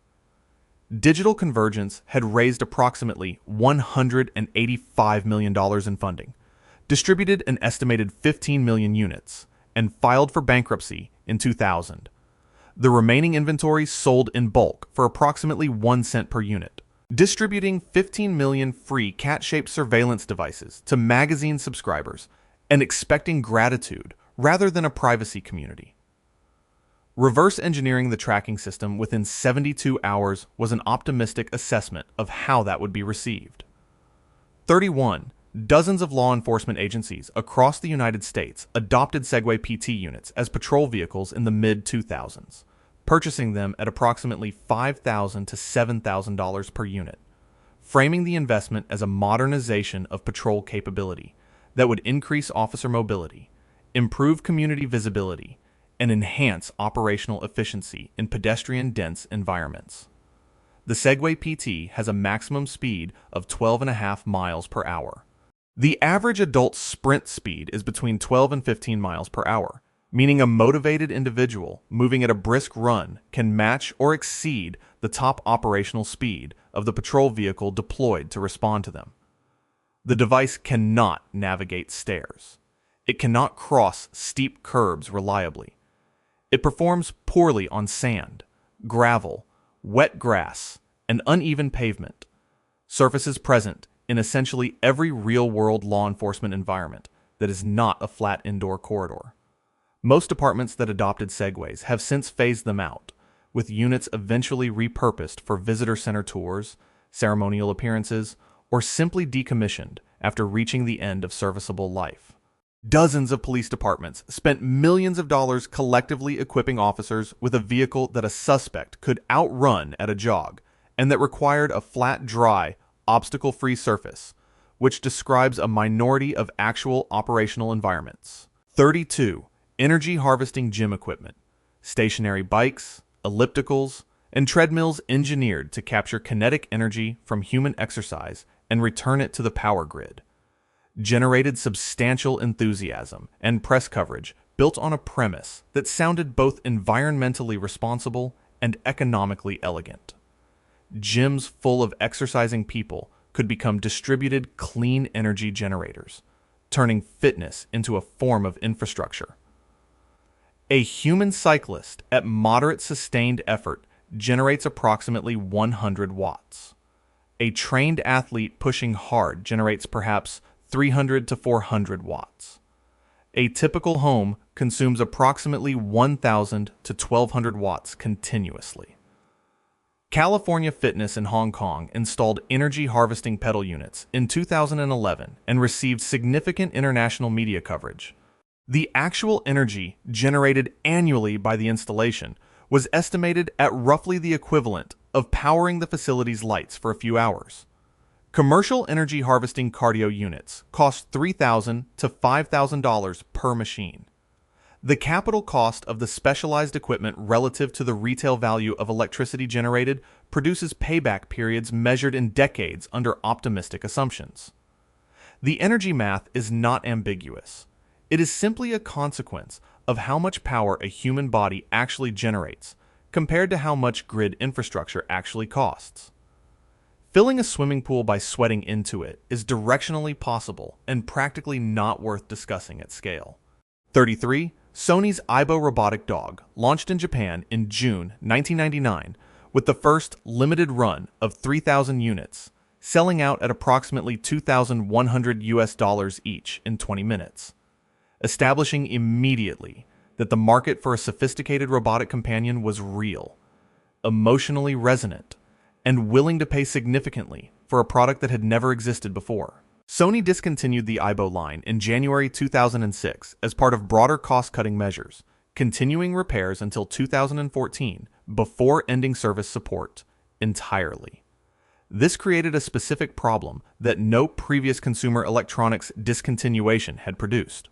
Digital Convergence had raised approximately $185 million in funding, distributed an estimated 15 million units, and filed for bankruptcy in 2000. The remaining inventory sold in bulk for approximately 1 cent per unit, distributing 15 million free cat-shaped surveillance devices to magazine subscribers and expecting gratitude rather than a privacy community. Reverse engineering the tracking system within 72 hours was an optimistic assessment of how that would be received. 31. Dozens of law enforcement agencies across the United States adopted Segway PT units as patrol vehicles in the mid-2000s, purchasing them at approximately $5,000 to $7,000 per unit, framing the investment as a modernization of patrol capability that would increase officer mobility, improve community visibility, and enhance operational efficiency in pedestrian-dense environments. The Segway PT has a maximum speed of 12.5 miles per hour. The average adult sprint speed is between 12 and 15 miles per hour, meaning a motivated individual moving at a brisk run can match or exceed the top operational speed of the patrol vehicle deployed to respond to them. The device cannot navigate stairs. It cannot cross steep curbs reliably. It performs poorly on sand, gravel, wet grass, and uneven pavement, surfaces present in essentially every real-world law enforcement environment that is not a flat indoor corridor. Most departments that adopted Segways have since phased them out, with units eventually repurposed for visitor center tours, ceremonial appearances, or simply decommissioned after reaching the end of serviceable life. Dozens of police departments spent millions of dollars collectively equipping officers with a vehicle that a suspect could outrun at a jog and that required a flat, dry, obstacle-free surface, which describes a minority of actual operational environments. 32. Energy harvesting gym equipment, stationary bikes, ellipticals, and treadmills engineered to capture kinetic energy from human exercise and return it to the power grid, generated substantial enthusiasm and press coverage built on a premise that sounded both environmentally responsible and economically elegant. Gyms full of exercising people could become distributed clean energy generators, turning fitness into a form of infrastructure. A human cyclist at moderate sustained effort generates approximately 100 watts. A trained athlete pushing hard generates perhaps 300 to 400 watts. A typical home consumes approximately 1,000 to 1,200 watts continuously. California Fitness in Hong Kong installed energy harvesting pedal units in 2011 and received significant international media coverage. The actual energy generated annually by the installation was estimated at roughly the equivalent of powering the facility's lights for a few hours. Commercial energy harvesting cardio units cost $3,000 to $5,000 per machine. The capital cost of the specialized equipment relative to the retail value of electricity generated produces payback periods measured in decades under optimistic assumptions. The energy math is not ambiguous. It is simply a consequence of how much power a human body actually generates compared to how much grid infrastructure actually costs. Filling a swimming pool by sweating into it is directionally possible and practically not worth discussing at scale. 33. Sony's Aibo robotic dog launched in Japan in June 1999 with the first limited run of 3,000 units, selling out at approximately $2,100 each in 20 minutes, establishing immediately that the market for a sophisticated robotic companion was real, emotionally resonant, and willing to pay significantly for a product that had never existed before. Sony discontinued the Aibo line in January 2006 as part of broader cost-cutting measures, continuing repairs until 2014 before ending service support entirely. This created a specific problem that no previous consumer electronics discontinuation had produced.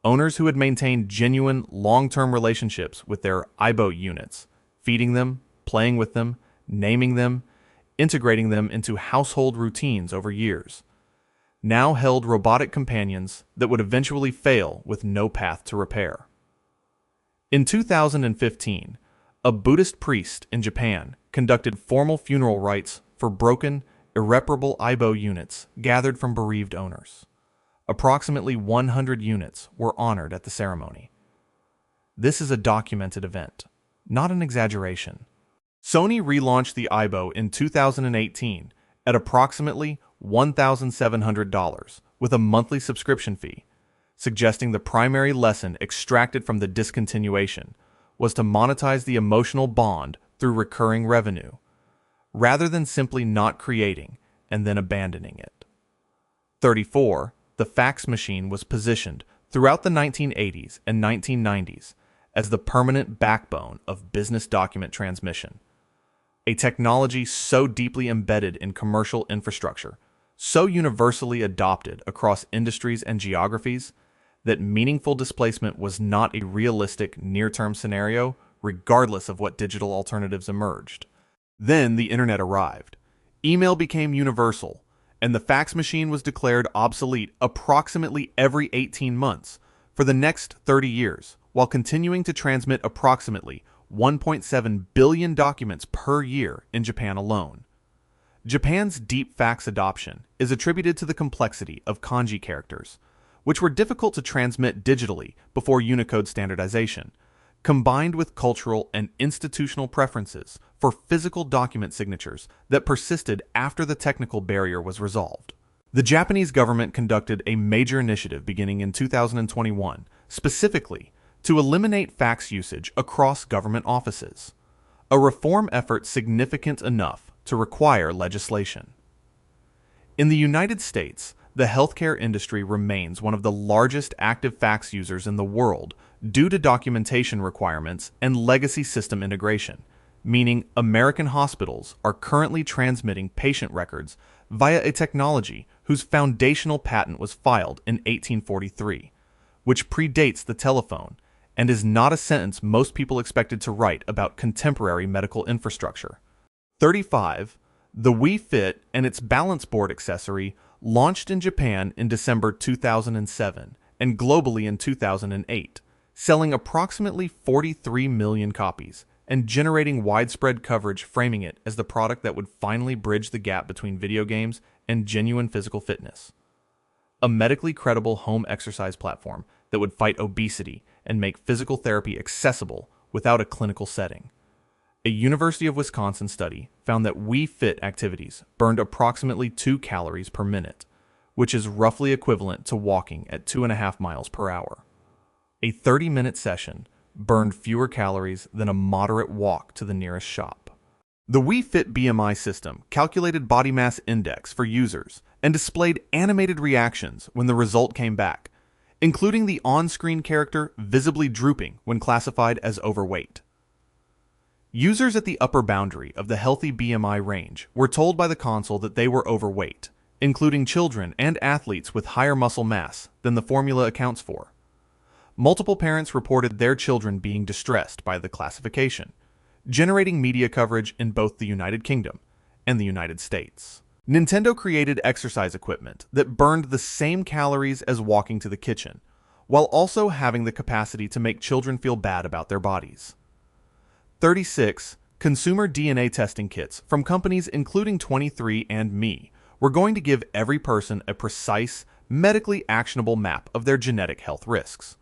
Owners who had maintained genuine long-term relationships with their Aibo units, feeding them, playing with them, naming them, integrating them into household routines over years, now held robotic companions that would eventually fail with no path to repair. In 2015, a Buddhist priest in Japan conducted formal funeral rites for broken, irreparable Aibo units gathered from bereaved owners. Approximately 100 units were honored at the ceremony. This is a documented event, not an exaggeration. Sony relaunched the Aibo in 2018 at approximately $1,700 with a monthly subscription fee, suggesting the primary lesson extracted from the discontinuation was to monetize the emotional bond through recurring revenue, rather than simply not creating and then abandoning it. 34. The fax machine was positioned throughout the 1980s and 1990s as the permanent backbone of business document transmission, a technology so deeply embedded in commercial infrastructure, so universally adopted across industries and geographies, that meaningful displacement was not a realistic near-term scenario regardless of what digital alternatives emerged. Then the internet arrived. Email became universal, and the fax machine was declared obsolete approximately every 18 months for the next 30 years, while continuing to transmit approximately 1.7 billion documents per year in Japan alone. Japan's deep fax adoption is attributed to the complexity of kanji characters, which were difficult to transmit digitally before Unicode standardization, combined with cultural and institutional preferences for physical document signatures that persisted after the technical barrier was resolved. The Japanese government conducted a major initiative beginning in 2021, specifically to eliminate fax usage across government offices, a reform effort significant enough to require legislation. In the United States, the healthcare industry remains one of the largest active fax users in the world due to documentation requirements and legacy system integration, meaning American hospitals are currently transmitting patient records via a technology whose foundational patent was filed in 1843, which predates the telephone and is not a sentence most people expected to write about contemporary medical infrastructure. 35. The Wii Fit and its balance board accessory launched in Japan in December 2007 and globally in 2008, selling approximately 43 million copies and generating widespread coverage, framing it as the product that would finally bridge the gap between video games and genuine physical fitness. A medically credible home exercise platform that would fight obesity and make physical therapy accessible without a clinical setting. A University of Wisconsin study found that Wii Fit activities burned approximately 2 calories per minute, which is roughly equivalent to walking at 2.5 miles per hour. A 30-minute session burned fewer calories than a moderate walk to the nearest shop. The Wii Fit BMI system calculated body mass index for users and displayed animated reactions when the result came back, including the on-screen character visibly drooping when classified as overweight. Users at the upper boundary of the healthy BMI range were told by the console that they were overweight, including children and athletes with higher muscle mass than the formula accounts for. Multiple parents reported their children being distressed by the classification, generating media coverage in both the United Kingdom and the United States. Nintendo created exercise equipment that burned the same calories as walking to the kitchen, while also having the capacity to make children feel bad about their bodies. 36. Consumer DNA testing kits from companies including 23andMe were going to give every person a precise, medically actionable map of their genetic health risks.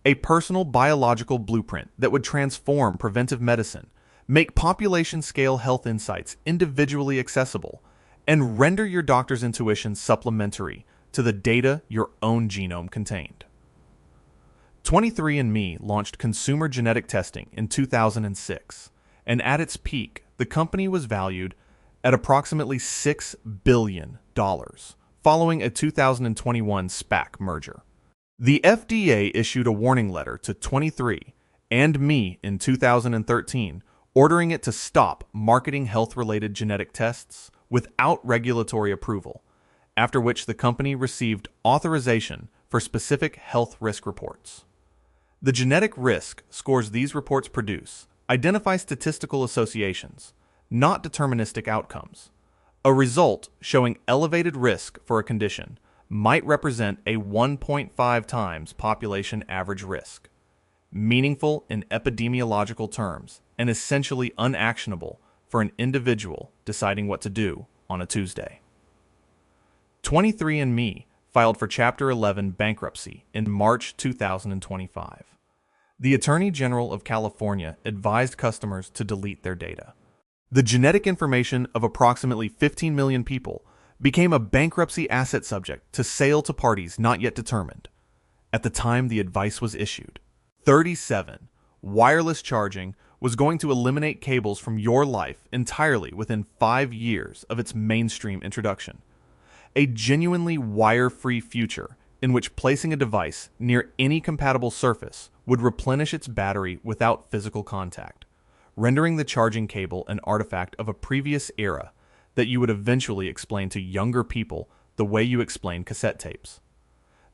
A personal biological blueprint that would transform preventive medicine, make population-scale health insights individually accessible, and render your doctor's intuition supplementary to the data your own genome contained. 23andMe launched consumer genetic testing in 2006, and at its peak, the company was valued at approximately $6 billion, following a 2021 SPAC merger. The FDA issued a warning letter to 23andMe in 2013, ordering it to stop marketing health-related genetic tests without regulatory approval, after which the company received authorization for specific health risk reports. The genetic risk scores these reports produce identify statistical associations, not deterministic outcomes. A result showing elevated risk for a condition might represent a 1.5 times population average risk, meaningful in epidemiological terms and essentially unactionable for an individual deciding what to do on a Tuesday. 23andMe filed for Chapter 11 bankruptcy in March 2025. The Attorney General of California advised customers to delete their data. The genetic information of approximately 15 million people became a bankruptcy asset subject to sale to parties not yet determined at the time the advice was issued. 37. Wireless charging was going to eliminate cables from your life entirely within 5 years of its mainstream introduction. A genuinely wire-free future in which placing a device near any compatible surface would replenish its battery without physical contact, rendering the charging cable an artifact of a previous era that you would eventually explain to younger people the way you explain cassette tapes.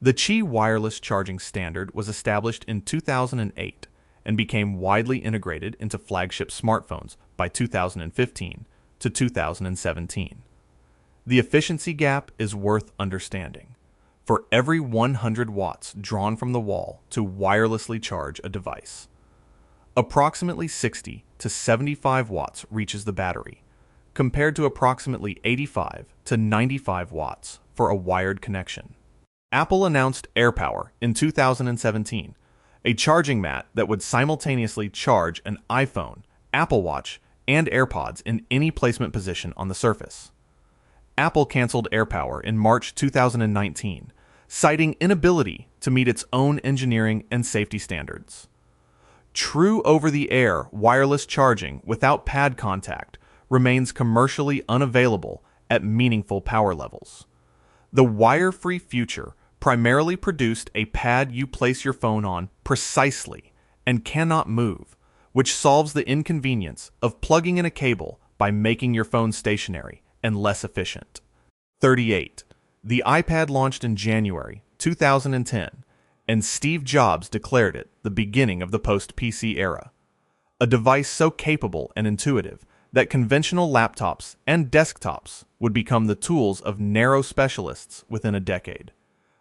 The Qi wireless charging standard was established in 2008 and became widely integrated into flagship smartphones by 2015 to 2017. The efficiency gap is worth understanding. For every 100 watts drawn from the wall to wirelessly charge a device, approximately 60 to 75 watts reaches the battery, compared to approximately 85 to 95 watts for a wired connection. Apple announced AirPower in 2017, a charging mat that would simultaneously charge an iPhone, Apple Watch, and AirPods in any placement position on the surface. Apple canceled AirPower in March 2019, citing inability to meet its own engineering and safety standards. True over-the-air wireless charging without pad contact remains commercially unavailable at meaningful power levels. The wire-free future primarily produced a pad you place your phone on precisely and cannot move, which solves the inconvenience of plugging in a cable by making your phone stationary and less efficient. 38. The iPad launched in January 2010, and Steve Jobs declared it the beginning of the post-PC era. A device so capable and intuitive that conventional laptops and desktops would become the tools of narrow specialists within a decade,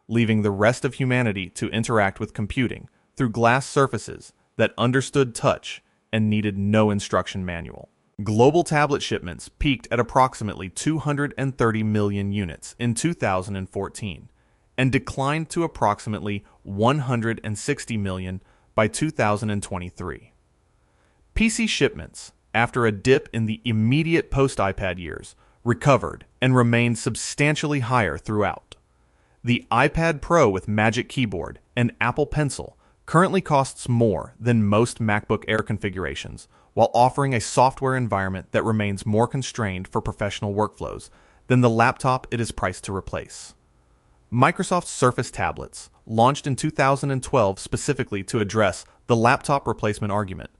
leaving the rest of humanity to interact with computing through glass surfaces that understood touch and needed no instruction manual. Global tablet shipments peaked at approximately 230 million units in 2014 and declined to approximately 160 million by 2023. PC shipments, after a dip in the immediate post-iPad years, recovered and remained substantially higher throughout. The iPad Pro with Magic Keyboard and Apple Pencil currently costs more than most MacBook Air configurations, while offering a software environment that remains more constrained for professional workflows than the laptop it is priced to replace. Microsoft's Surface tablets, launched in 2012 specifically to address the laptop replacement argument,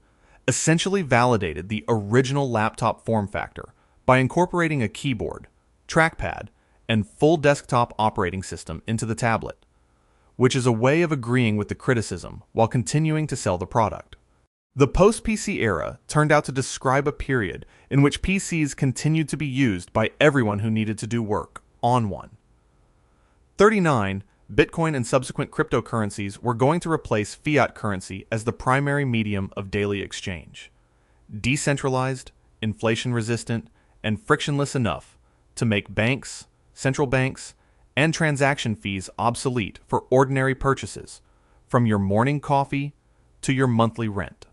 essentially validated the original laptop form factor by incorporating a keyboard, trackpad, and full desktop operating system into the tablet, which is a way of agreeing with the criticism while continuing to sell the product. The post-PC era turned out to describe a period in which PCs continued to be used by everyone who needed to do work on one. 39. Bitcoin and subsequent cryptocurrencies were going to replace fiat currency as the primary medium of daily exchange. Decentralized, inflation-resistant, and frictionless enough to make banks, central banks, and transaction fees obsolete for ordinary purchases, from your morning coffee to your monthly rent.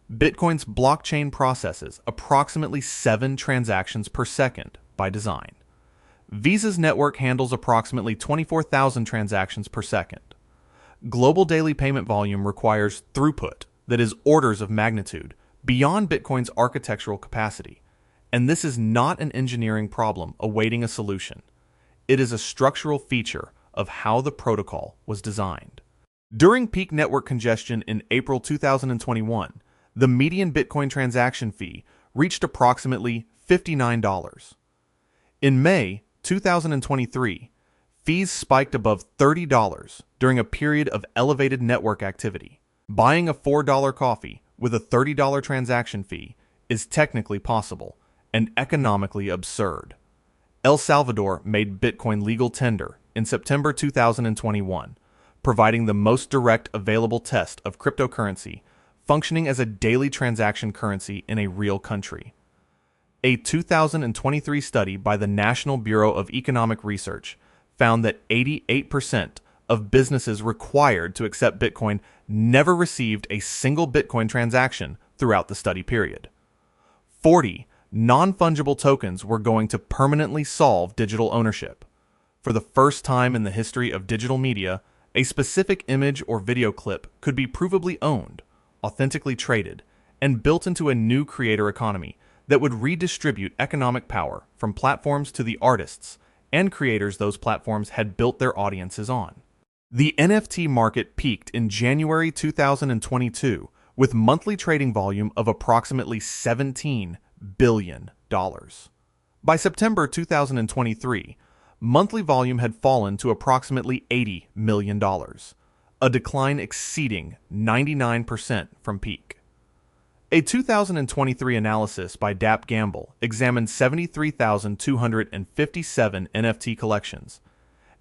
Bitcoin's blockchain processes approximately 7 transactions per second by design. Visa's network handles approximately 24,000 transactions per second. Global daily payment volume requires throughput that is orders of magnitude beyond Bitcoin's architectural capacity, and this is not an engineering problem awaiting a solution. It is a structural feature of how the protocol was designed. During peak network congestion in April 2021, the median Bitcoin transaction fee reached approximately $59. In May 2023, fees spiked above $30 during a period of elevated network activity. Buying a $4 coffee with a $30 transaction fee is technically possible and economically absurd. El Salvador made Bitcoin legal tender in September 2021, providing the most direct available test of cryptocurrency functioning as a daily transaction currency in a real country. A 2023 study by the National Bureau of Economic Research found that 88% of businesses required to accept Bitcoin never received a single Bitcoin transaction throughout the study period. 40 non-fungible tokens were going to permanently solve digital ownership. For the first time in the history of digital media, a specific image or video clip could be provably owned, authentically traded, and built into a new creator economy that would redistribute economic power from platforms to the artists and creators those platforms had built their audiences on. The NFT market peaked in January 2022 with monthly trading volume of approximately $17 billion. By September 2023, monthly volume had fallen to approximately $80 million, a decline exceeding 99% from peak. A 2023 analysis by Dapp Gamble examined 73,257 NFT collections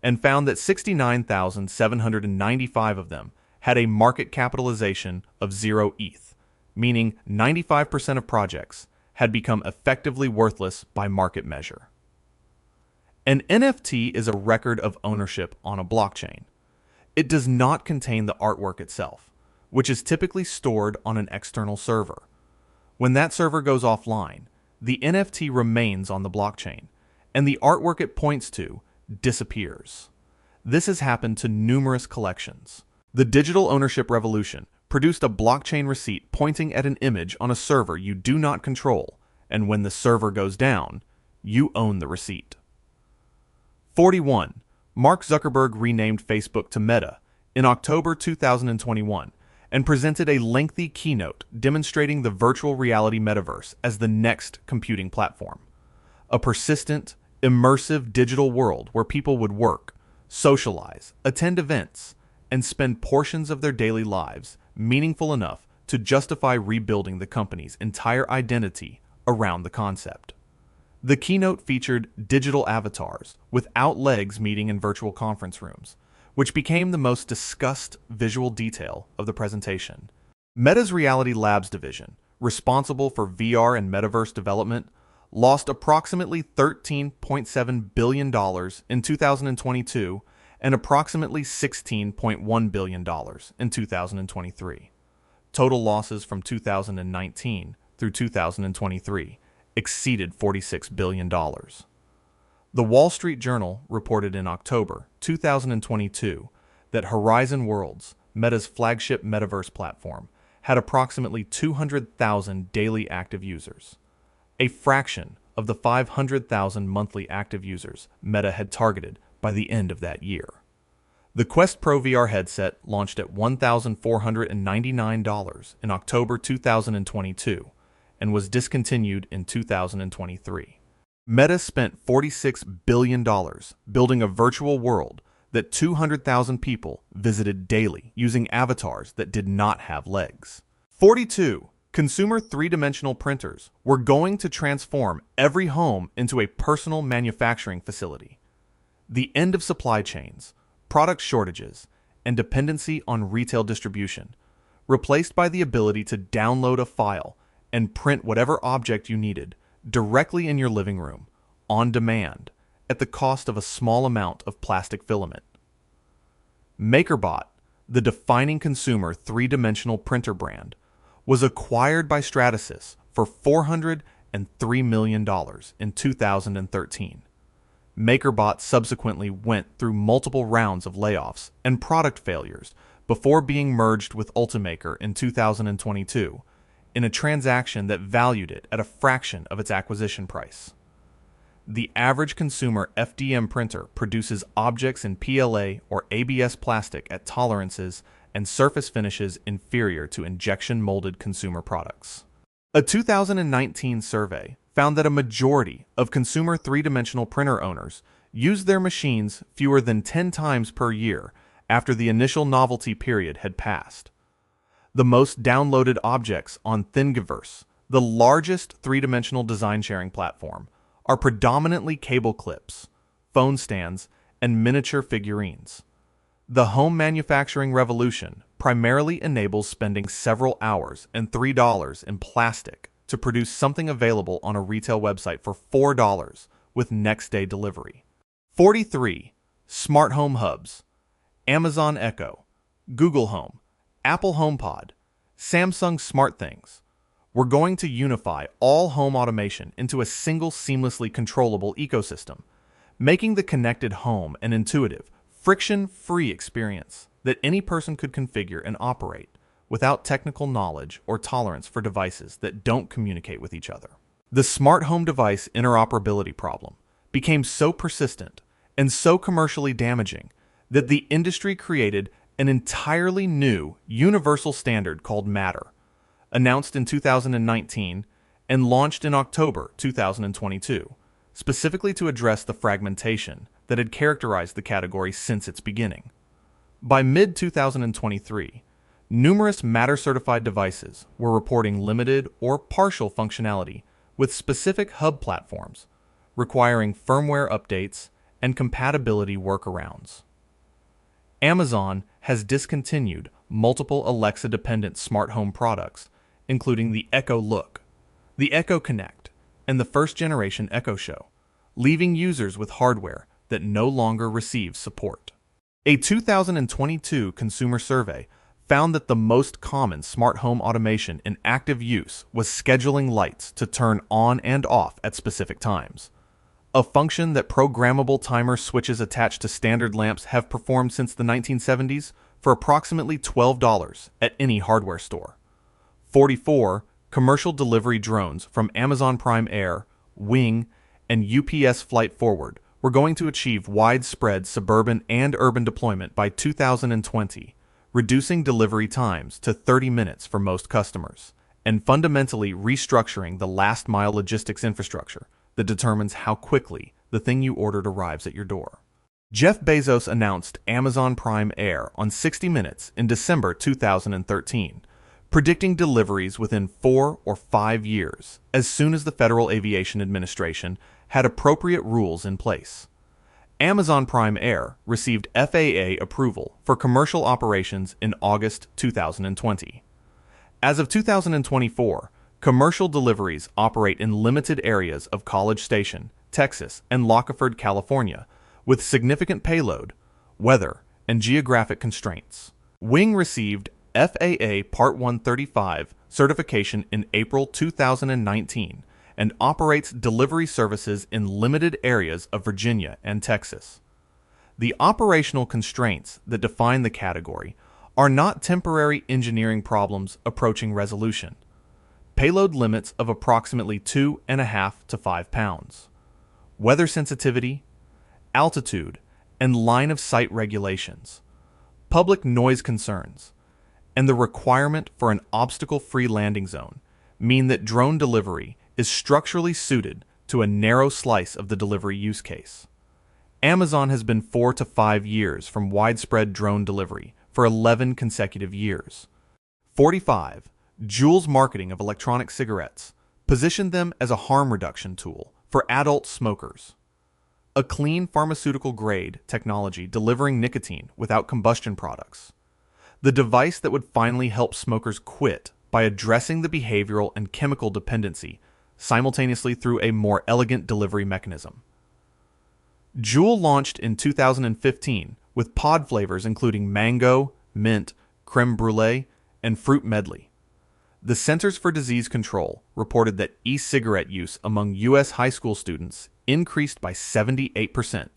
and found that 69,795 of them had a market capitalization of 0 ETH, meaning 95% of projects had become effectively worthless by market measure. An NFT is a record of ownership on a blockchain. It does not contain the artwork itself, which is typically stored on an external server. When that server goes offline, the NFT remains on the blockchain, and the artwork it points to disappears. This has happened to numerous collections. The digital ownership revolution produced a blockchain receipt pointing at an image on a server you do not control, and when the server goes down, you own the receipt. 41. Mark Zuckerberg renamed Facebook to Meta in October 2021 and presented a lengthy keynote demonstrating the virtual reality metaverse as the next computing platform. A persistent, immersive digital world where people would work, socialize, attend events, and spend portions of their daily lives meaningful enough to justify rebuilding the company's entire identity around the concept. The keynote featured digital avatars without legs meeting in virtual conference rooms, which became the most discussed visual detail of the presentation. Meta's Reality Labs division, responsible for VR and metaverse development, lost approximately $13.7 billion in 2022 and approximately $16.1 billion in 2023. Total losses from 2019 through 2023 exceeded $46 billion. The Wall Street Journal reported in October 2022 that Horizon Worlds, Meta's flagship metaverse platform, had approximately 200,000 daily active users, a fraction of the 500,000 monthly active users Meta had targeted by the end of that year. The Quest Pro VR headset launched at $1,499 in October 2022 and was discontinued in 2023. Meta spent $46 billion building a virtual world that 200,000 people visited daily using avatars that did not have legs. 42. Consumer three-dimensional printers were going to transform every home into a personal manufacturing facility. The end of supply chains, product shortages, and dependency on retail distribution, replaced by the ability to download a file and print whatever object you needed directly in your living room, on demand, at the cost of a small amount of plastic filament. MakerBot, the defining consumer three-dimensional printer brand, was acquired by Stratasys for $403 million in 2013. MakerBot subsequently went through multiple rounds of layoffs and product failures before being merged with Ultimaker in 2022 in a transaction that valued it at a fraction of its acquisition price. The average consumer FDM printer produces objects in PLA or ABS plastic at tolerances and surface finishes inferior to injection molded consumer products. A 2019 survey found that a majority of consumer three-dimensional printer owners use their machines fewer than 10 times per year after the initial novelty period had passed. The most downloaded objects on Thingiverse, the largest three-dimensional design sharing platform, are predominantly cable clips, phone stands, and miniature figurines. The home manufacturing revolution primarily enables spending several hours and $3 in plastic to produce something available on a retail website for $4 with next-day delivery. 43. Smart home hubs. Amazon Echo, Google Home, Apple HomePod, Samsung SmartThings. We're going to unify all home automation into a single seamlessly controllable ecosystem, making the connected home an intuitive, friction-free experience that any person could configure and operate without technical knowledge or tolerance for devices that don't communicate with each other. The smart home device interoperability problem became so persistent and so commercially damaging that the industry created an entirely new universal standard called Matter, announced in 2019 and launched in October 2022, specifically to address the fragmentation that had characterized the category since its beginning. By mid-2023, numerous Matter-certified devices were reporting limited or partial functionality with specific hub platforms, requiring firmware updates and compatibility workarounds. Amazon has discontinued multiple Alexa-dependent smart home products, including the Echo Look, the Echo Connect, and the first-generation Echo Show, leaving users with hardware that no longer receives support. A 2022 consumer survey found that the most common smart home automation in active use was scheduling lights to turn on and off at specific times, a function that programmable timer switches attached to standard lamps have performed since the 1970s for approximately $12 at any hardware store. 44. Commercial delivery drones from Amazon Prime Air, Wing, and UPS Flight Forward were going to achieve widespread suburban and urban deployment by 2020, reducing delivery times to 30 minutes for most customers, and fundamentally restructuring the last-mile logistics infrastructure that determines how quickly the thing you ordered arrives at your door. Jeff Bezos announced Amazon Prime Air on 60 Minutes in December 2013, predicting deliveries within 4 or 5 years as soon as the Federal Aviation Administration had appropriate rules in place. Amazon Prime Air received FAA approval for commercial operations in August 2020. As of 2024, commercial deliveries operate in limited areas of College Station, Texas, and Lockeford, California, with significant payload, weather, and geographic constraints. Wing received FAA Part 135 certification in April 2019 and operates delivery services in limited areas of Virginia and Texas. The operational constraints that define the category are not temporary engineering problems approaching resolution. Payload limits of approximately 2.5 to 5 pounds, weather sensitivity, altitude, and line-of-sight regulations, public noise concerns, and the requirement for an obstacle-free landing zone mean that drone delivery is structurally suited to a narrow slice of the delivery use case. Amazon has been 4 to 5 years from widespread drone delivery for 11 consecutive years. 45. Juul's marketing of electronic cigarettes positioned them as a harm reduction tool for adult smokers. A clean pharmaceutical-grade technology delivering nicotine without combustion products. The device that would finally help smokers quit by addressing the behavioral and chemical dependency simultaneously through a more elegant delivery mechanism. Juul launched in 2015 with pod flavors including mango, mint, creme brulee, and fruit medley. The Centers for Disease Control reported that e-cigarette use among U.S. high school students increased by 78%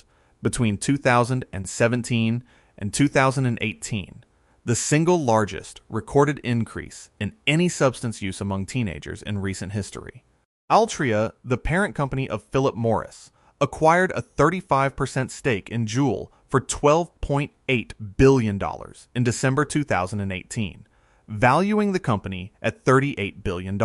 between 2017 and 2018, the single largest recorded increase in any substance use among teenagers in recent history. Altria, the parent company of Philip Morris, acquired a 35% stake in Juul for $12.8 billion in December 2018, valuing the company at $38 billion.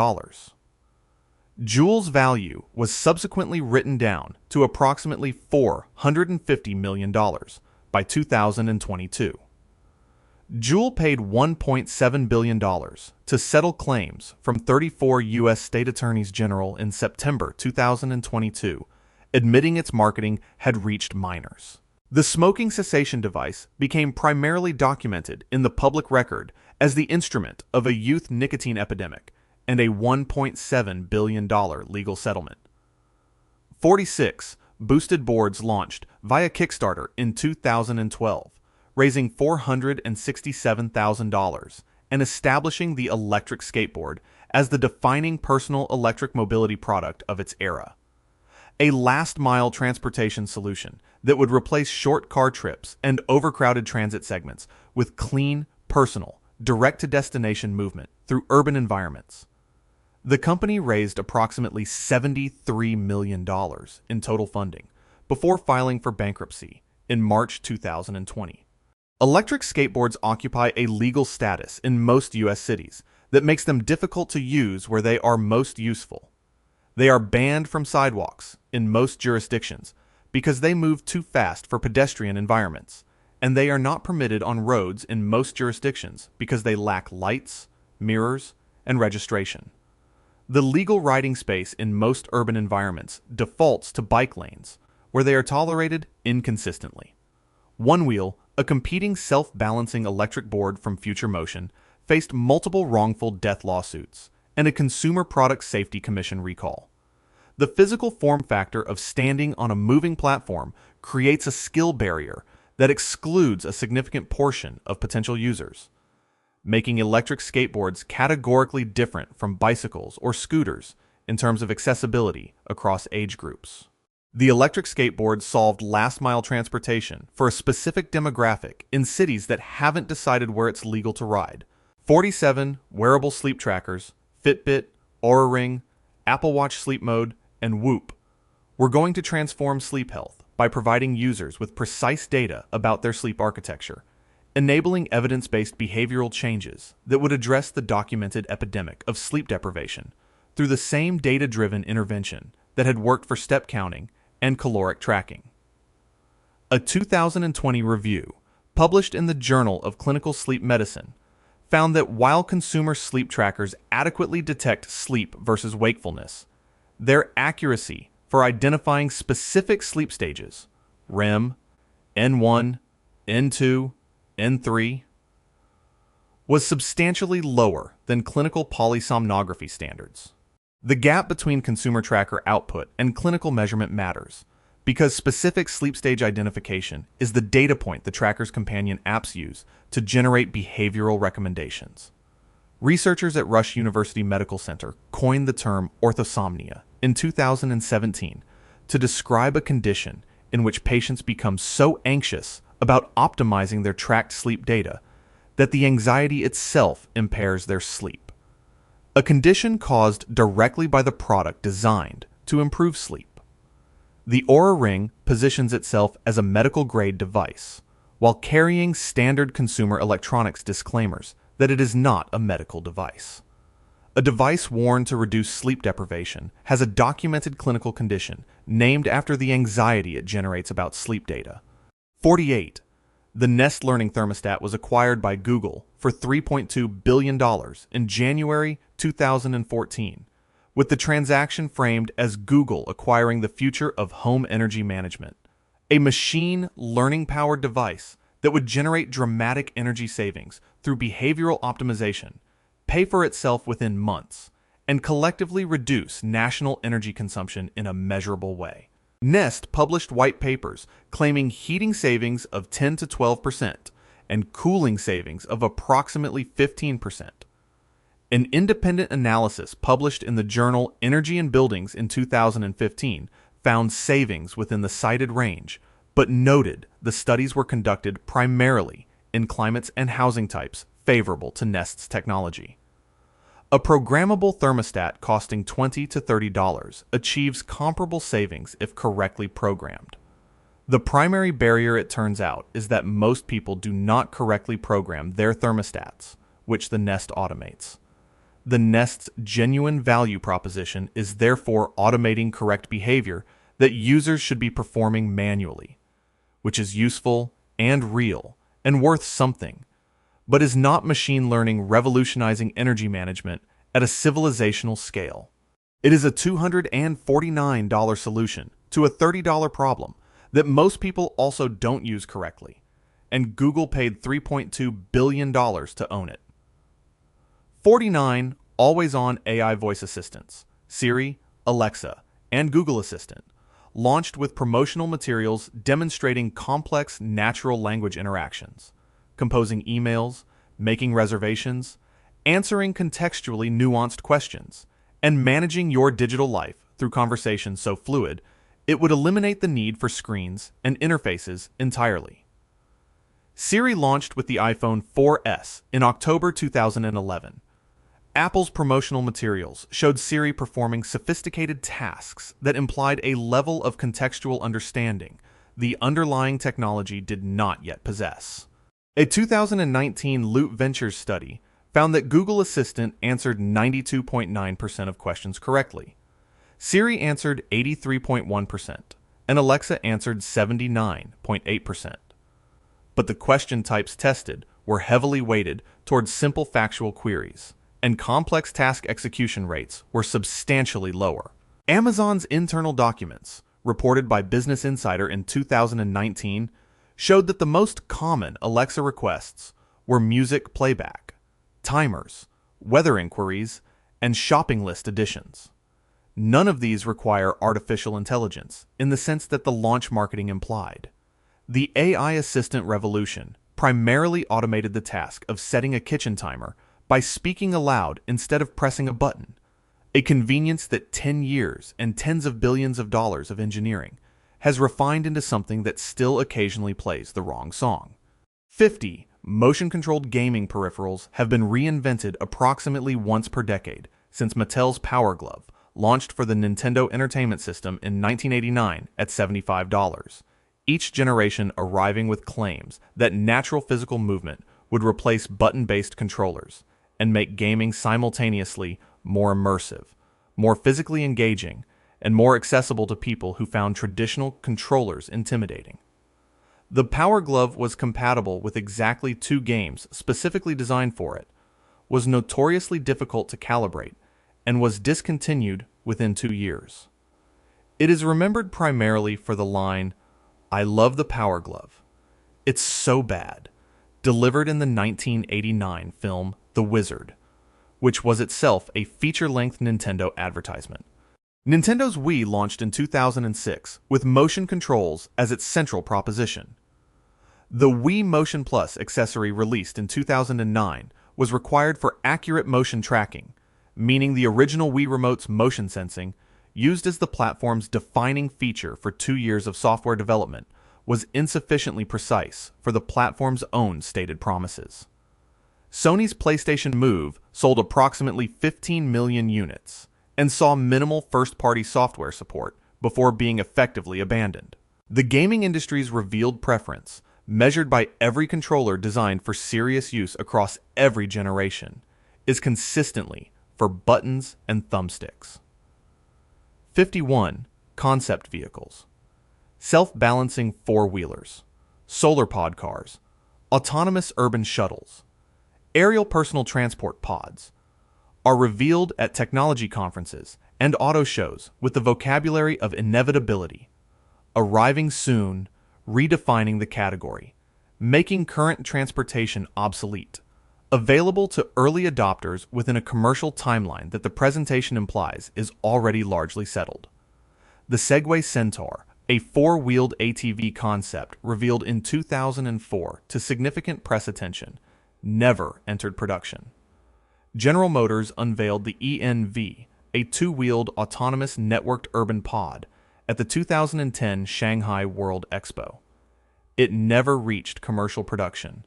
Juul's value was subsequently written down to approximately $450 million by 2022. Juul paid $1.7 billion to settle claims from 34 U.S. state attorneys general in September 2022, admitting its marketing had reached minors. The smoking cessation device became primarily documented in the public record as the instrument of a youth nicotine epidemic and a $1.7 billion legal settlement. 46 boosted boards launched via Kickstarter in 2012, raising $467,000 and establishing the electric skateboard as the defining personal electric mobility product of its era. A last-mile transportation solution that would replace short car trips and overcrowded transit segments with clean, personal, direct-to-destination movement through urban environments. The company raised approximately $73 million in total funding before filing for bankruptcy in March 2020. Electric skateboards occupy a legal status in most U.S. cities that makes them difficult to use where they are most useful. They are banned from sidewalks in most jurisdictions because they move too fast for pedestrian environments, and they are not permitted on roads in most jurisdictions because they lack lights, mirrors, and registration. The legal riding space in most urban environments defaults to bike lanes, where they are tolerated inconsistently. Onewheel, a competing self-balancing electric board from Future Motion, faced multiple wrongful death lawsuits and a Consumer Product Safety Commission recall. The physical form factor of standing on a moving platform creates a skill barrier that excludes a significant portion of potential users, making electric skateboards categorically different from bicycles or scooters in terms of accessibility across age groups. The electric skateboard solved last-mile transportation for a specific demographic in cities that haven't decided where it's legal to ride. 47 wearable sleep trackers, Fitbit, Oura Ring, Apple Watch Sleep Mode, and Whoop were going to transform sleep health by providing users with precise data about their sleep architecture, enabling evidence-based behavioral changes that would address the documented epidemic of sleep deprivation through the same data-driven intervention that had worked for step counting and caloric tracking. A 2020 review published in the Journal of Clinical Sleep Medicine found that while consumer sleep trackers adequately detect sleep versus wakefulness, their accuracy for identifying specific sleep stages, REM, N1, N2, N3, was substantially lower than clinical polysomnography standards. The gap between consumer tracker output and clinical measurement matters because specific sleep stage identification is the data point the tracker's companion apps use to generate behavioral recommendations. Researchers at Rush University Medical Center coined the term orthosomnia in 2017 to describe a condition in which patients become so anxious about optimizing their tracked sleep data that the anxiety itself impairs their sleep. A condition caused directly by the product designed to improve sleep. The Oura Ring positions itself as a medical-grade device, while carrying standard consumer electronics disclaimers that it is not a medical device. A device worn to reduce sleep deprivation has a documented clinical condition named after the anxiety it generates about sleep data. 48. The Nest Learning thermostat was acquired by Google for $3.2 billion in January 2014, with the transaction framed as Google acquiring the future of home energy management, a machine learning-powered device that would generate dramatic energy savings through behavioral optimization, pay for itself within months, and collectively reduce national energy consumption in a measurable way. Nest published white papers claiming heating savings of 10 to 12% and cooling savings of approximately 15%. An independent analysis published in the journal Energy and Buildings in 2015 found savings within the cited range, but noted the studies were conducted primarily in climates and housing types favorable to Nest's technology. A programmable thermostat costing $20 to $30 achieves comparable savings if correctly programmed. The primary barrier, it turns out, is that most people do not correctly program their thermostats, which the Nest automates. The Nest's genuine value proposition is therefore automating correct behavior that users should be performing manually, which is useful and real and worth something, but is not machine learning revolutionizing energy management at a civilizational scale. It is a $249 solution to a $30 problem that most people also don't use correctly, and Google paid $3.2 billion to own it. 49 always-on AI voice assistants, Siri, Alexa, and Google Assistant, launched with promotional materials demonstrating complex natural language interactions, composing emails, making reservations, answering contextually nuanced questions, and managing your digital life through conversations so fluid, it would eliminate the need for screens and interfaces entirely. Siri launched with the iPhone 4S in October 2011. Apple's promotional materials showed Siri performing sophisticated tasks that implied a level of contextual understanding the underlying technology did not yet possess. A 2019 Loop Ventures study found that Google Assistant answered 92.9% of questions correctly. Siri answered 83.1%, and Alexa answered 79.8%. But the question types tested were heavily weighted towards simple factual queries, and complex task execution rates were substantially lower. Amazon's internal documents, reported by Business Insider in 2019, showed that the most common Alexa requests were music playback, timers, weather inquiries, and shopping list additions. None of these require artificial intelligence in the sense that the launch marketing implied. The AI assistant revolution primarily automated the task of setting a kitchen timer by speaking aloud instead of pressing a button, a convenience that 10 years and tens of billions of dollars of engineering has refined into something that still occasionally plays the wrong song. 50 motion-controlled gaming peripherals have been reinvented approximately once per decade since Mattel's Power Glove launched for the Nintendo Entertainment System in 1989 at $75, each generation arriving with claims that natural physical movement would replace button-based controllers and make gaming simultaneously more immersive, more physically engaging, and more accessible to people who found traditional controllers intimidating. The Power Glove was compatible with exactly 2 games specifically designed for it, was notoriously difficult to calibrate, and was discontinued within 2 years. It is remembered primarily for the line, "I love the Power Glove. It's so bad," delivered in the 1989 film The Wizard, which was itself a feature-length Nintendo advertisement. Nintendo's Wii launched in 2006 with motion controls as its central proposition. The Wii Motion Plus accessory released in 2009 was required for accurate motion tracking, meaning the original Wii Remote's motion sensing, used as the platform's defining feature for 2 years of software development, was insufficiently precise for the platform's own stated promises. Sony's PlayStation Move sold approximately 15 million units and saw minimal first-party software support before being effectively abandoned. The gaming industry's revealed preference, measured by every controller designed for serious use across every generation, is consistently for buttons and thumbsticks. 51. Concept vehicles. Self-balancing four-wheelers, solar pod cars, autonomous urban shuttles, aerial personal transport pods are revealed at technology conferences and auto shows with the vocabulary of inevitability, arriving soon, redefining the category, making current transportation obsolete, available to early adopters within a commercial timeline that the presentation implies is already largely settled. The Segway Centaur, a four-wheeled ATV concept revealed in 2004 to significant press attention, never entered production. General Motors unveiled the ENV, a two-wheeled autonomous networked urban pod, at the 2010 Shanghai World Expo. It never reached commercial production,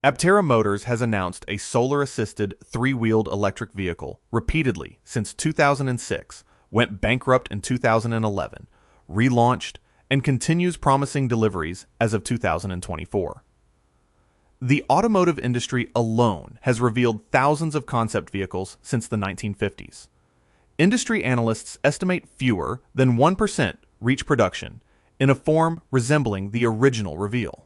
Aptera Motors has announced a solar-assisted three-wheeled electric vehicle repeatedly since 2006, went bankrupt in 2011, relaunched, and continues promising deliveries as of 2024. The automotive industry alone has revealed thousands of concept vehicles since the 1950s. Industry analysts estimate fewer than 1% reach production in a form resembling the original reveal.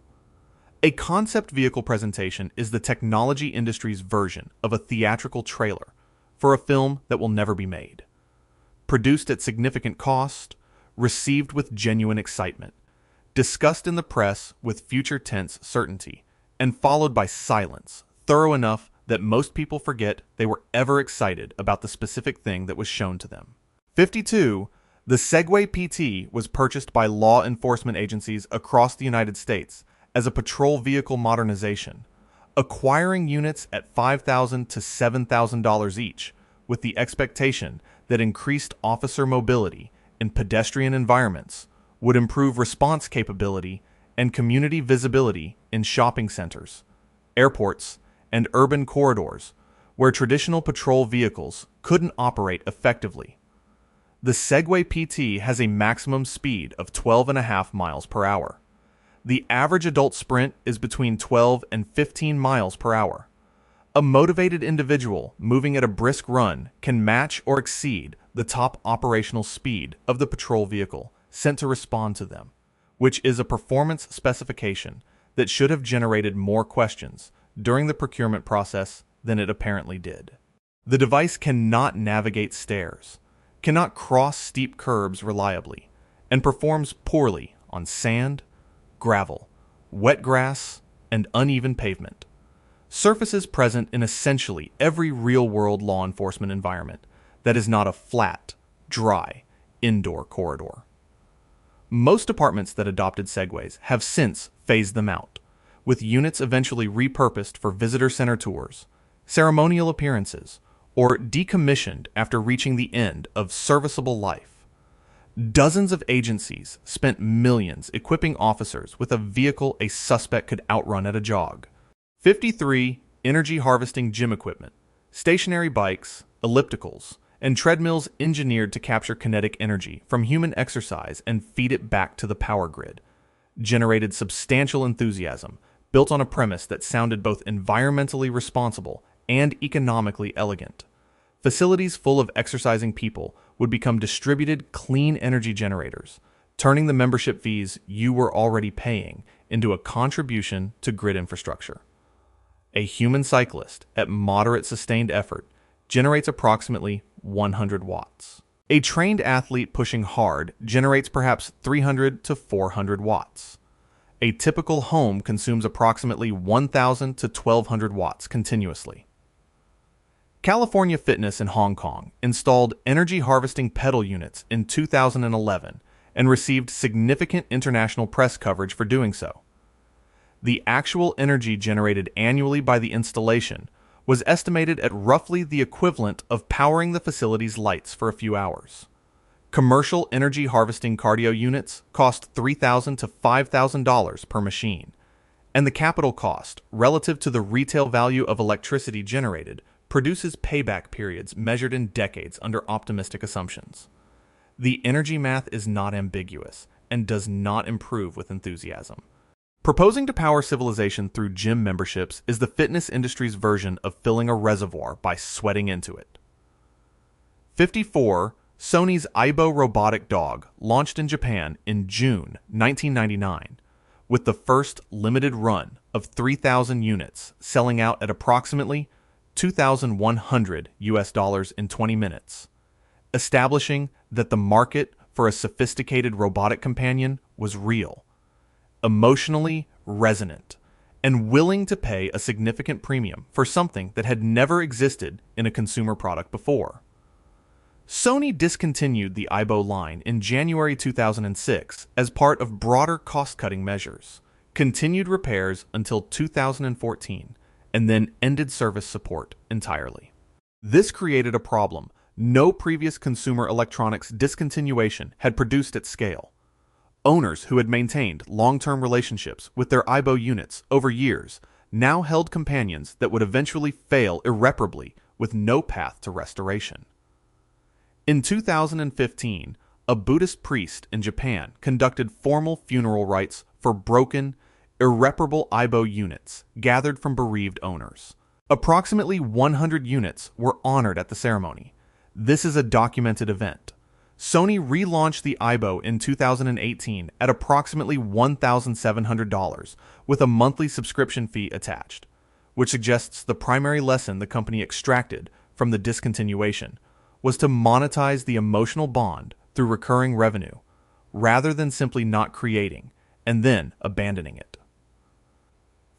A concept vehicle presentation is the technology industry's version of a theatrical trailer for a film that will never be made. Produced at significant cost, received with genuine excitement, discussed in the press with future tense certainty, and followed by silence thorough enough that most people forget they were ever excited about the specific thing that was shown to them. 52. The Segway PT was purchased by law enforcement agencies across the United States as a patrol vehicle modernization, acquiring units at $5,000 to $7,000 each, with the expectation that increased officer mobility in pedestrian environments would improve response capability and community visibility in shopping centers, airports, and urban corridors where traditional patrol vehicles couldn't operate effectively. The Segway PT has a maximum speed of 12.5 miles per hour. The average adult sprint is between 12 and 15 miles per hour. A motivated individual moving at a brisk run can match or exceed the top operational speed of the patrol vehicle sent to respond to them, which is a performance specification that should have generated more questions during the procurement process than it apparently did. The device cannot navigate stairs, cannot cross steep curbs reliably, and performs poorly on sand, gravel, wet grass, and uneven pavement. Surfaces present in essentially every real-world law enforcement environment that is not a flat, dry, indoor corridor. Most departments that adopted Segways have since phased them out, with units eventually repurposed for visitor center tours, ceremonial appearances, or decommissioned after reaching the end of serviceable life. Dozens of agencies spent millions equipping officers with a vehicle a suspect could outrun at a jog. 53. Energy harvesting gym equipment, stationary bikes, ellipticals, and treadmills engineered to capture kinetic energy from human exercise and feed it back to the power grid, generated substantial enthusiasm built on a premise that sounded both environmentally responsible and economically elegant. Facilities full of exercising people would become distributed clean energy generators, turning the membership fees you were already paying into a contribution to grid infrastructure. A human cyclist at moderate sustained effort generates approximately 100 watts. A trained athlete pushing hard generates perhaps 300 to 400 watts. A typical home consumes approximately 1,000 to 1,200 watts continuously. California Fitness in Hong Kong installed energy harvesting pedal units in 2011 and received significant international press coverage for doing so. The actual energy generated annually by the installation was estimated at roughly the equivalent of powering the facility's lights for a few hours. Commercial energy harvesting cardio units cost $3,000 to $5,000 per machine, and the capital cost relative to the retail value of electricity generated produces payback periods measured in decades under optimistic assumptions. The energy math is not ambiguous and does not improve with enthusiasm. Proposing to power civilization through gym memberships is the fitness industry's version of filling a reservoir by sweating into it. 54. Sony's Aibo robotic dog launched in Japan in June 1999, with the first limited run of 3,000 units selling out at approximately $2,100 in 20 minutes, establishing that the market for a sophisticated robotic companion was real, emotionally resonant, and willing to pay a significant premium for something that had never existed in a consumer product before. Sony discontinued the Aibo line in January 2006 as part of broader cost-cutting measures, continued repairs until 2014, and then ended service support entirely. This created a problem no previous consumer electronics discontinuation had produced at scale. Owners who had maintained long-term relationships with their Aibo units over years now held companions that would eventually fail irreparably with no path to restoration. In 2015, a Buddhist priest in Japan conducted formal funeral rites for broken, irreparable Aibo units gathered from bereaved owners. Approximately 100 units were honored at the ceremony. This is a documented event. Sony relaunched the Aibo in 2018 at approximately $1,700 with a monthly subscription fee attached, which suggests the primary lesson the company extracted from the discontinuation was to monetize the emotional bond through recurring revenue, rather than simply not creating and then abandoning it.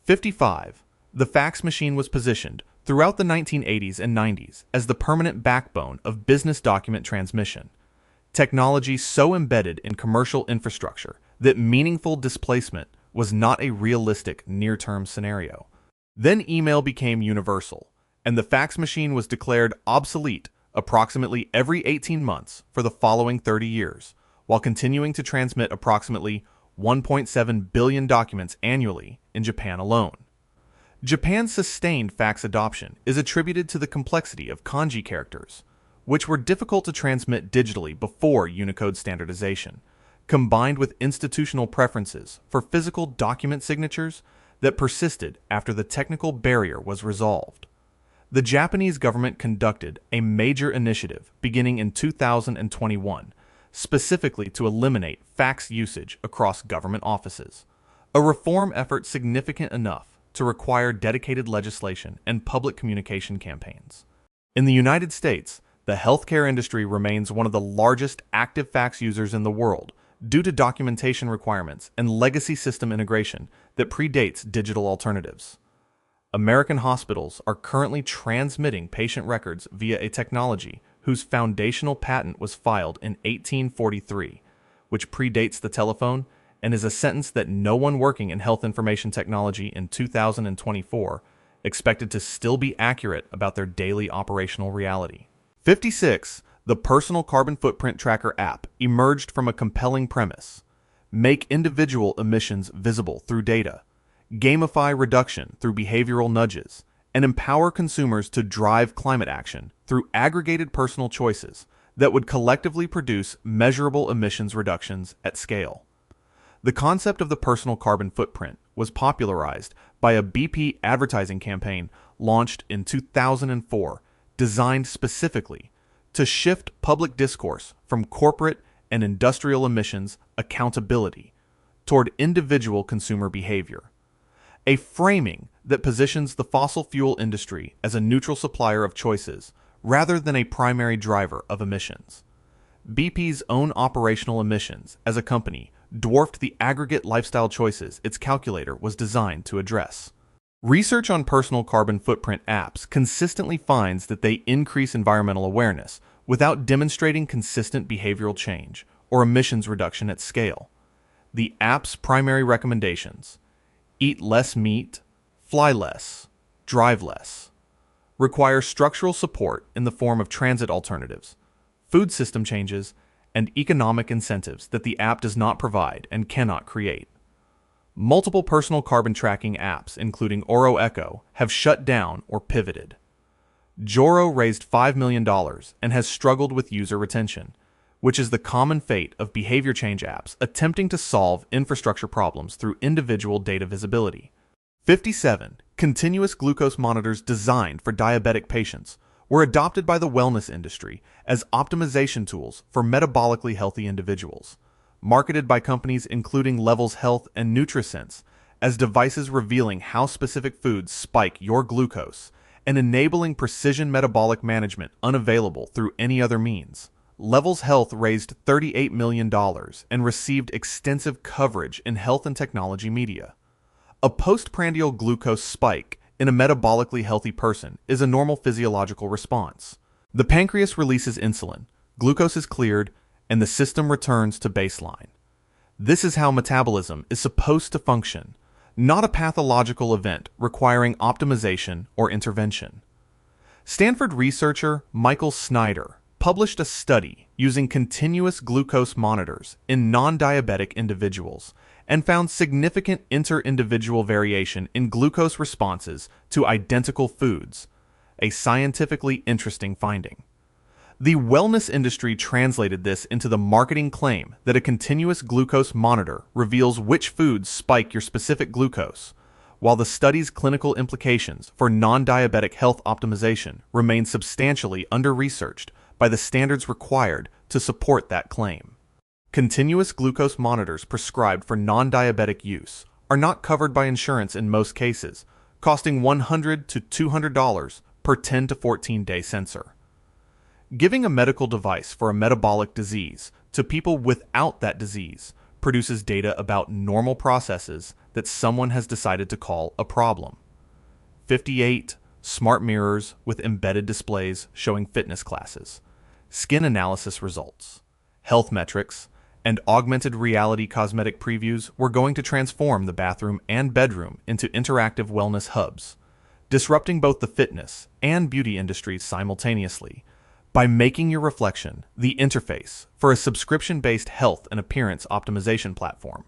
55. The fax machine was positioned throughout the 1980s and 90s as the permanent backbone of business document transmission, technology so embedded in commercial infrastructure that meaningful displacement was not a realistic near-term scenario. Then email became universal, and the fax machine was declared obsolete approximately every 18 months for the following 30 years, while continuing to transmit approximately 1.7 billion documents annually in Japan alone. Japan's sustained fax adoption is attributed to the complexity of kanji characters, which were difficult to transmit digitally before Unicode standardization, combined with institutional preferences for physical document signatures that persisted after the technical barrier was resolved. The Japanese government conducted a major initiative beginning in 2021, specifically to eliminate fax usage across government offices, a reform effort significant enough to require dedicated legislation and public communication campaigns. In the United States, the healthcare industry remains one of the largest active fax users in the world due to documentation requirements and legacy system integration that predates digital alternatives. American hospitals are currently transmitting patient records via a technology whose foundational patent was filed in 1843, which predates the telephone and is a sentence that no one working in health information technology in 2024 expected to still be accurate about their daily operational reality. 56. The Personal Carbon Footprint Tracker app emerged from a compelling premise: make individual emissions visible through data, gamify reduction through behavioral nudges, and empower consumers to drive climate action through aggregated personal choices that would collectively produce measurable emissions reductions at scale. The concept of the personal carbon footprint was popularized by a BP advertising campaign launched in 2004, designed specifically to shift public discourse from corporate and industrial emissions accountability toward individual consumer behavior, a framing that positions the fossil fuel industry as a neutral supplier of choices rather than a primary driver of emissions. BP's own operational emissions as a company dwarfed the aggregate lifestyle choices its calculator was designed to address. Research on personal carbon footprint apps consistently finds that they increase environmental awareness without demonstrating consistent behavioral change or emissions reduction at scale. The app's primary recommendations: eat less meat, fly less, drive less, require structural support in the form of transit alternatives, food system changes, and economic incentives that the app does not provide and cannot create. Multiple personal carbon tracking apps, including Oro Echo, have shut down or pivoted. Joro raised $5 million and has struggled with user retention, which is the common fate of behavior change apps attempting to solve infrastructure problems through individual data visibility. 57. Continuous glucose monitors designed for diabetic patients were adopted by the wellness industry as optimization tools for metabolically healthy individuals, marketed by companies including Levels Health and NutriSense as devices revealing how specific foods spike your glucose and enabling precision metabolic management unavailable through any other means. Levels Health raised $38 million and received extensive coverage in health and technology media. A postprandial glucose spike in a metabolically healthy person is a normal physiological response. The pancreas releases insulin, glucose is cleared, and the system returns to baseline. This is how metabolism is supposed to function, not a pathological event requiring optimization or intervention. Stanford researcher Michael Snyder published a study using continuous glucose monitors in non-diabetic individuals and found significant inter-individual variation in glucose responses to identical foods, a scientifically interesting finding. The wellness industry translated this into the marketing claim that a continuous glucose monitor reveals which foods spike your specific glucose, while the study's clinical implications for non-diabetic health optimization remain substantially under-researched by the standards required to support that claim. Continuous glucose monitors prescribed for non-diabetic use are not covered by insurance in most cases, costing $100 to $200 per 10 to 14-day sensor. Giving a medical device for a metabolic disease to people without that disease produces data about normal processes that someone has decided to call a problem. 58 smart mirrors with embedded displays showing fitness classes, skin analysis results, health metrics, and augmented reality cosmetic previews were going to transform the bathroom and bedroom into interactive wellness hubs, disrupting both the fitness and beauty industries simultaneously by making your reflection the interface for a subscription-based health and appearance optimization platform.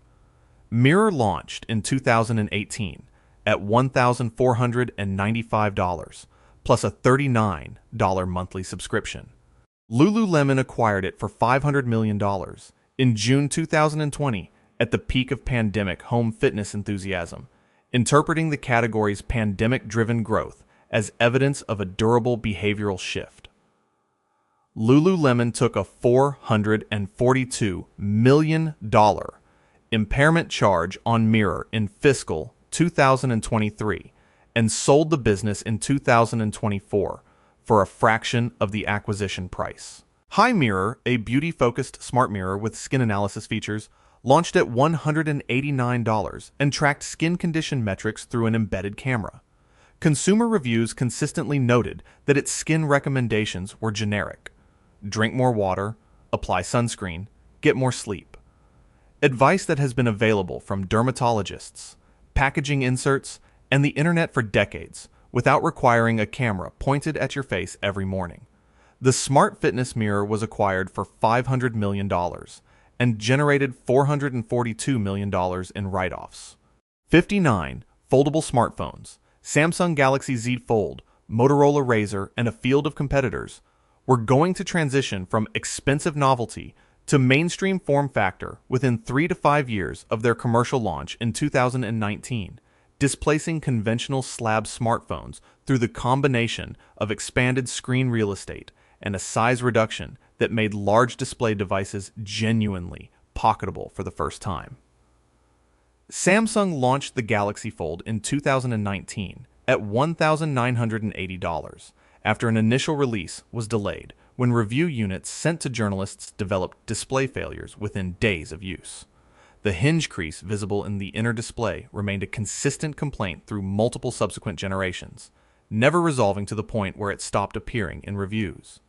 Mirror launched in 2018 at $1,495 plus a $39 monthly subscription. Lululemon acquired it for $500 million in June 2020 at the peak of pandemic home fitness enthusiasm, interpreting the category's pandemic-driven growth as evidence of a durable behavioral shift. Lululemon took a $442 million impairment charge on Mirror in fiscal 2023 and sold the business in 2024 for a fraction of the acquisition price. Hi Mirror, a beauty-focused smart mirror with skin analysis features, launched at $189 and tracked skin condition metrics through an embedded camera. Consumer reviews consistently noted that its skin recommendations were generic. Drink more water, apply sunscreen, get more sleep. Advice that has been available from dermatologists, packaging inserts, and the internet for decades without requiring a camera pointed at your face every morning. The smart fitness mirror was acquired for $500 million and generated $442 million in write-offs. 59 foldable smartphones, Samsung Galaxy Z Fold, Motorola Razr, and a field of competitors were going to transition from expensive novelty to mainstream form factor within 3 to 5 years of their commercial launch in 2019, displacing conventional slab smartphones through the combination of expanded screen real estate and a size reduction that made large display devices genuinely pocketable for the first time. Samsung launched the Galaxy Fold in 2019 at $1,980 after an initial release was delayed when review units sent to journalists developed display failures within days of use. The hinge crease visible in the inner display remained a consistent complaint through multiple subsequent generations, never resolving to the point where it stopped appearing in reviews.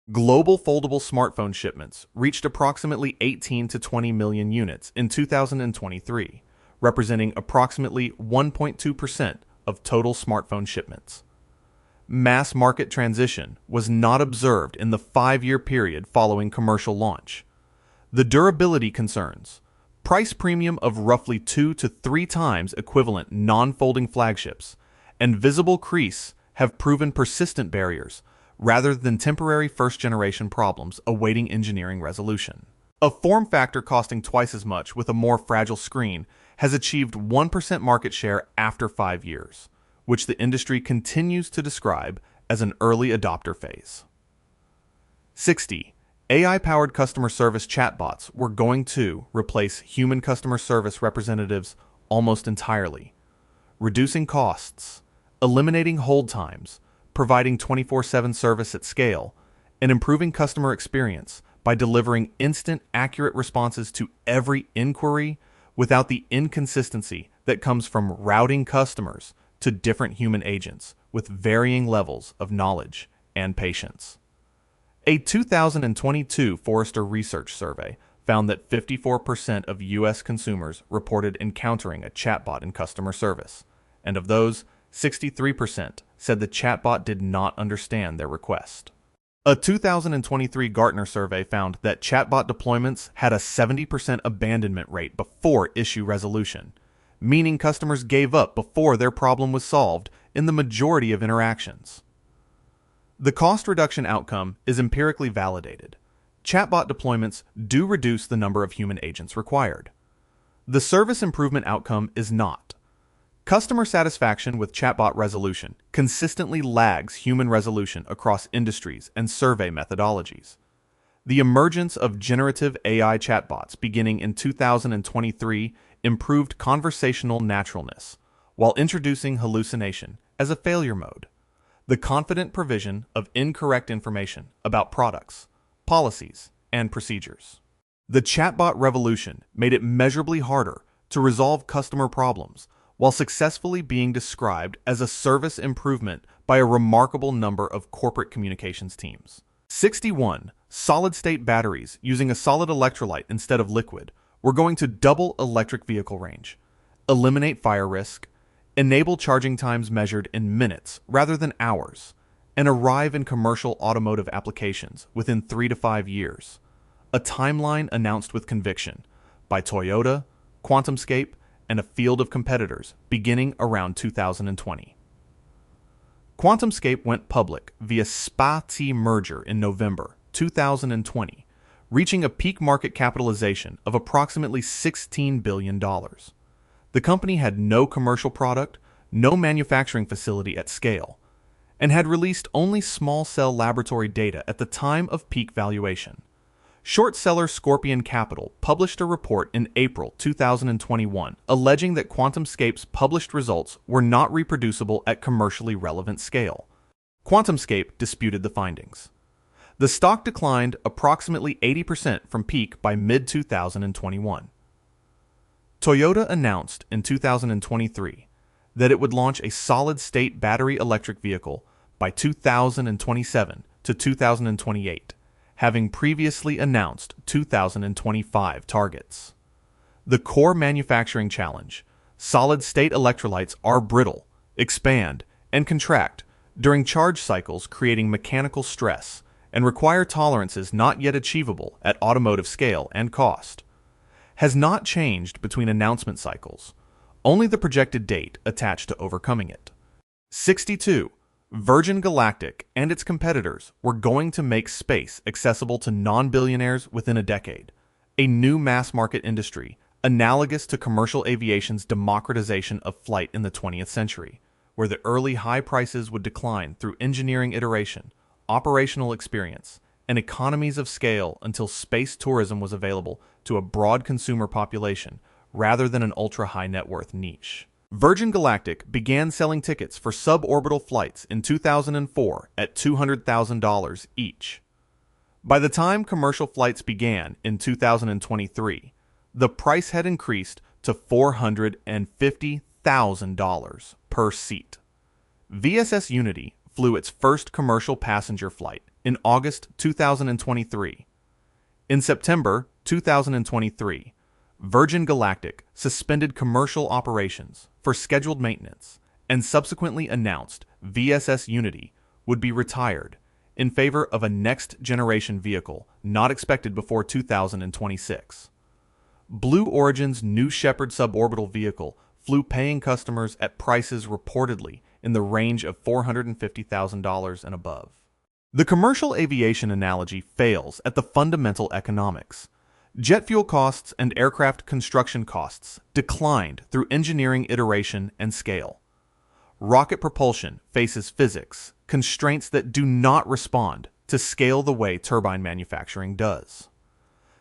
Global foldable smartphone shipments reached approximately 18 to 20 million units in 2023, representing approximately 1.2% of total smartphone shipments. Mass market transition was not observed in the 5-year period following commercial launch. The durability concerns, price premium of roughly 2 to 3 times equivalent non-folding flagships, and visible crease have proven persistent barriers rather than temporary first-generation problems awaiting engineering resolution. A form factor costing twice as much with a more fragile screen has achieved 1% market share after 5 years, which the industry continues to describe as an early adopter phase. 60. AI-powered customer service chatbots were going to replace human customer service representatives almost entirely, reducing costs, eliminating hold times, providing 24/7 service at scale, and improving customer experience by delivering instant, accurate responses to every inquiry without the inconsistency that comes from routing customers to different human agents with varying levels of knowledge and patience. A 2022 Forrester Research survey found that 54% of U.S. consumers reported encountering a chatbot in customer service, and of those, 63% said the chatbot did not understand their request. A 2023 Gartner survey found that chatbot deployments had a 70% abandonment rate before issue resolution, meaning customers gave up before their problem was solved in the majority of interactions. The cost reduction outcome is empirically validated. Chatbot deployments do reduce the number of human agents required. The service improvement outcome is not. Customer satisfaction with chatbot resolution consistently lags human resolution across industries and survey methodologies. The emergence of generative AI chatbots beginning in 2023 improved conversational naturalness, while introducing hallucination as a failure mode. The confident provision of incorrect information about products, policies, and procedures. The chatbot revolution made it measurably harder to resolve customer problems, while successfully being described as a service improvement by a remarkable number of corporate communications teams. 61 solid-state batteries using a solid electrolyte instead of liquid were going to double electric vehicle range, eliminate fire risk, enable charging times measured in minutes rather than hours, and arrive in commercial automotive applications within 3 to 5 years. A timeline announced with conviction by Toyota, QuantumScape, and a field of competitors beginning around 2020. QuantumScape went public via SPA-T merger in November 2020, reaching a peak market capitalization of approximately $16 billion. The company had no commercial product, no manufacturing facility at scale, and had released only small cell laboratory data at the time of peak valuation. Short seller Scorpion Capital published a report in April 2021 alleging that QuantumScape's published results were not reproducible at commercially relevant scale. QuantumScape disputed the findings. The stock declined approximately 80% from peak by mid-2021. Toyota announced in 2023 that it would launch a solid-state battery electric vehicle by 2027 to 2028. Having previously announced 2025 targets. The core manufacturing challenge: solid-state electrolytes are brittle, expand, and contract during charge cycles, creating mechanical stress, and require tolerances not yet achievable at automotive scale and cost. Has not changed between announcement cycles, only the projected date attached to overcoming it. 62. Virgin Galactic and its competitors were going to make space accessible to non-billionaires within a decade, a new mass-market industry analogous to commercial aviation's democratization of flight in the 20th century, where the early high prices would decline through engineering iteration, operational experience, and economies of scale until space tourism was available to a broad consumer population rather than an ultra-high net worth niche. Virgin Galactic began selling tickets for suborbital flights in 2004 at $200,000 each. By the time commercial flights began in 2023, the price had increased to $450,000 per seat. VSS Unity flew its first commercial passenger flight in August 2023. In September 2023, Virgin Galactic suspended commercial operations for scheduled maintenance and subsequently announced VSS Unity would be retired in favor of a next-generation vehicle not expected before 2026. Blue Origin's New Shepard suborbital vehicle flew paying customers at prices reportedly in the range of $450,000 and above. The commercial aviation analogy fails at the fundamental economics. Jet fuel costs and aircraft construction costs declined through engineering iteration and scale. Rocket propulsion faces physics constraints that do not respond to scale the way turbine manufacturing does.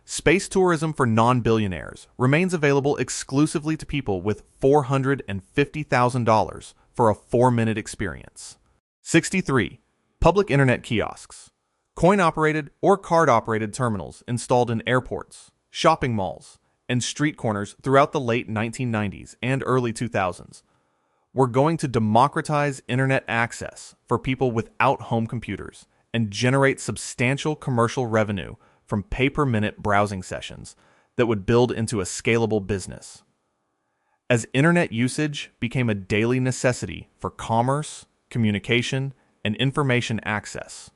Space tourism for non-billionaires remains available exclusively to people with $450,000 for a 4-minute experience. 63. Public internet kiosks. Coin-operated or card-operated terminals installed in airports, shopping malls, and street corners throughout the late 1990s and early 2000s were going to democratize internet access for people without home computers and generate substantial commercial revenue from pay-per-minute browsing sessions that would build into a scalable business. As internet usage became a daily necessity for commerce, communication, and information access,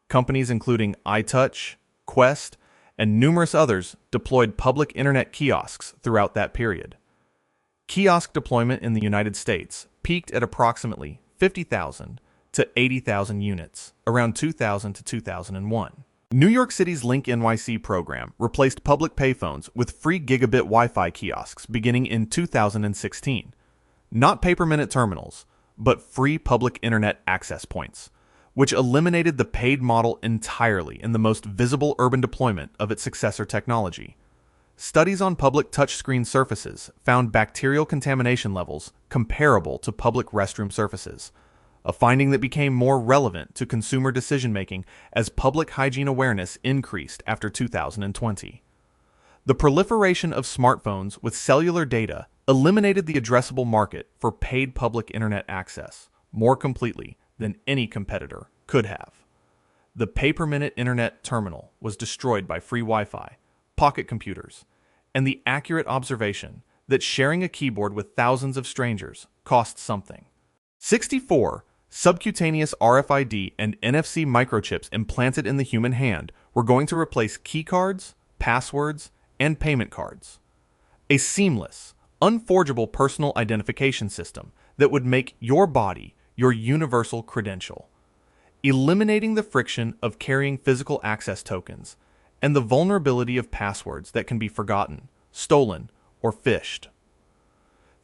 Companies including iTouch, Quest, and numerous others deployed public internet kiosks throughout that period. Kiosk deployment in the United States peaked at approximately 50,000 to 80,000 units around 2000 to 2001. New York City's Link NYC program replaced public payphones with free gigabit Wi-Fi kiosks beginning in 2016. Not paper-minute terminals, but free public internet access points, which eliminated the paid model entirely in the most visible urban deployment of its successor technology. Studies on public touchscreen surfaces found bacterial contamination levels comparable to public restroom surfaces, a finding that became more relevant to consumer decision-making as public hygiene awareness increased after 2020. The proliferation of smartphones with cellular data eliminated the addressable market for paid public internet access more completely than any competitor could have. The pay-per-minute internet terminal was destroyed by free Wi-Fi, pocket computers, and the accurate observation that sharing a keyboard with thousands of strangers costs something. 64 subcutaneous RFID and NFC microchips implanted in the human hand were going to replace keycards, passwords, and payment cards. A seamless, unforgeable personal identification system that would make your body your universal credential, eliminating the friction of carrying physical access tokens and the vulnerability of passwords that can be forgotten, stolen, or phished.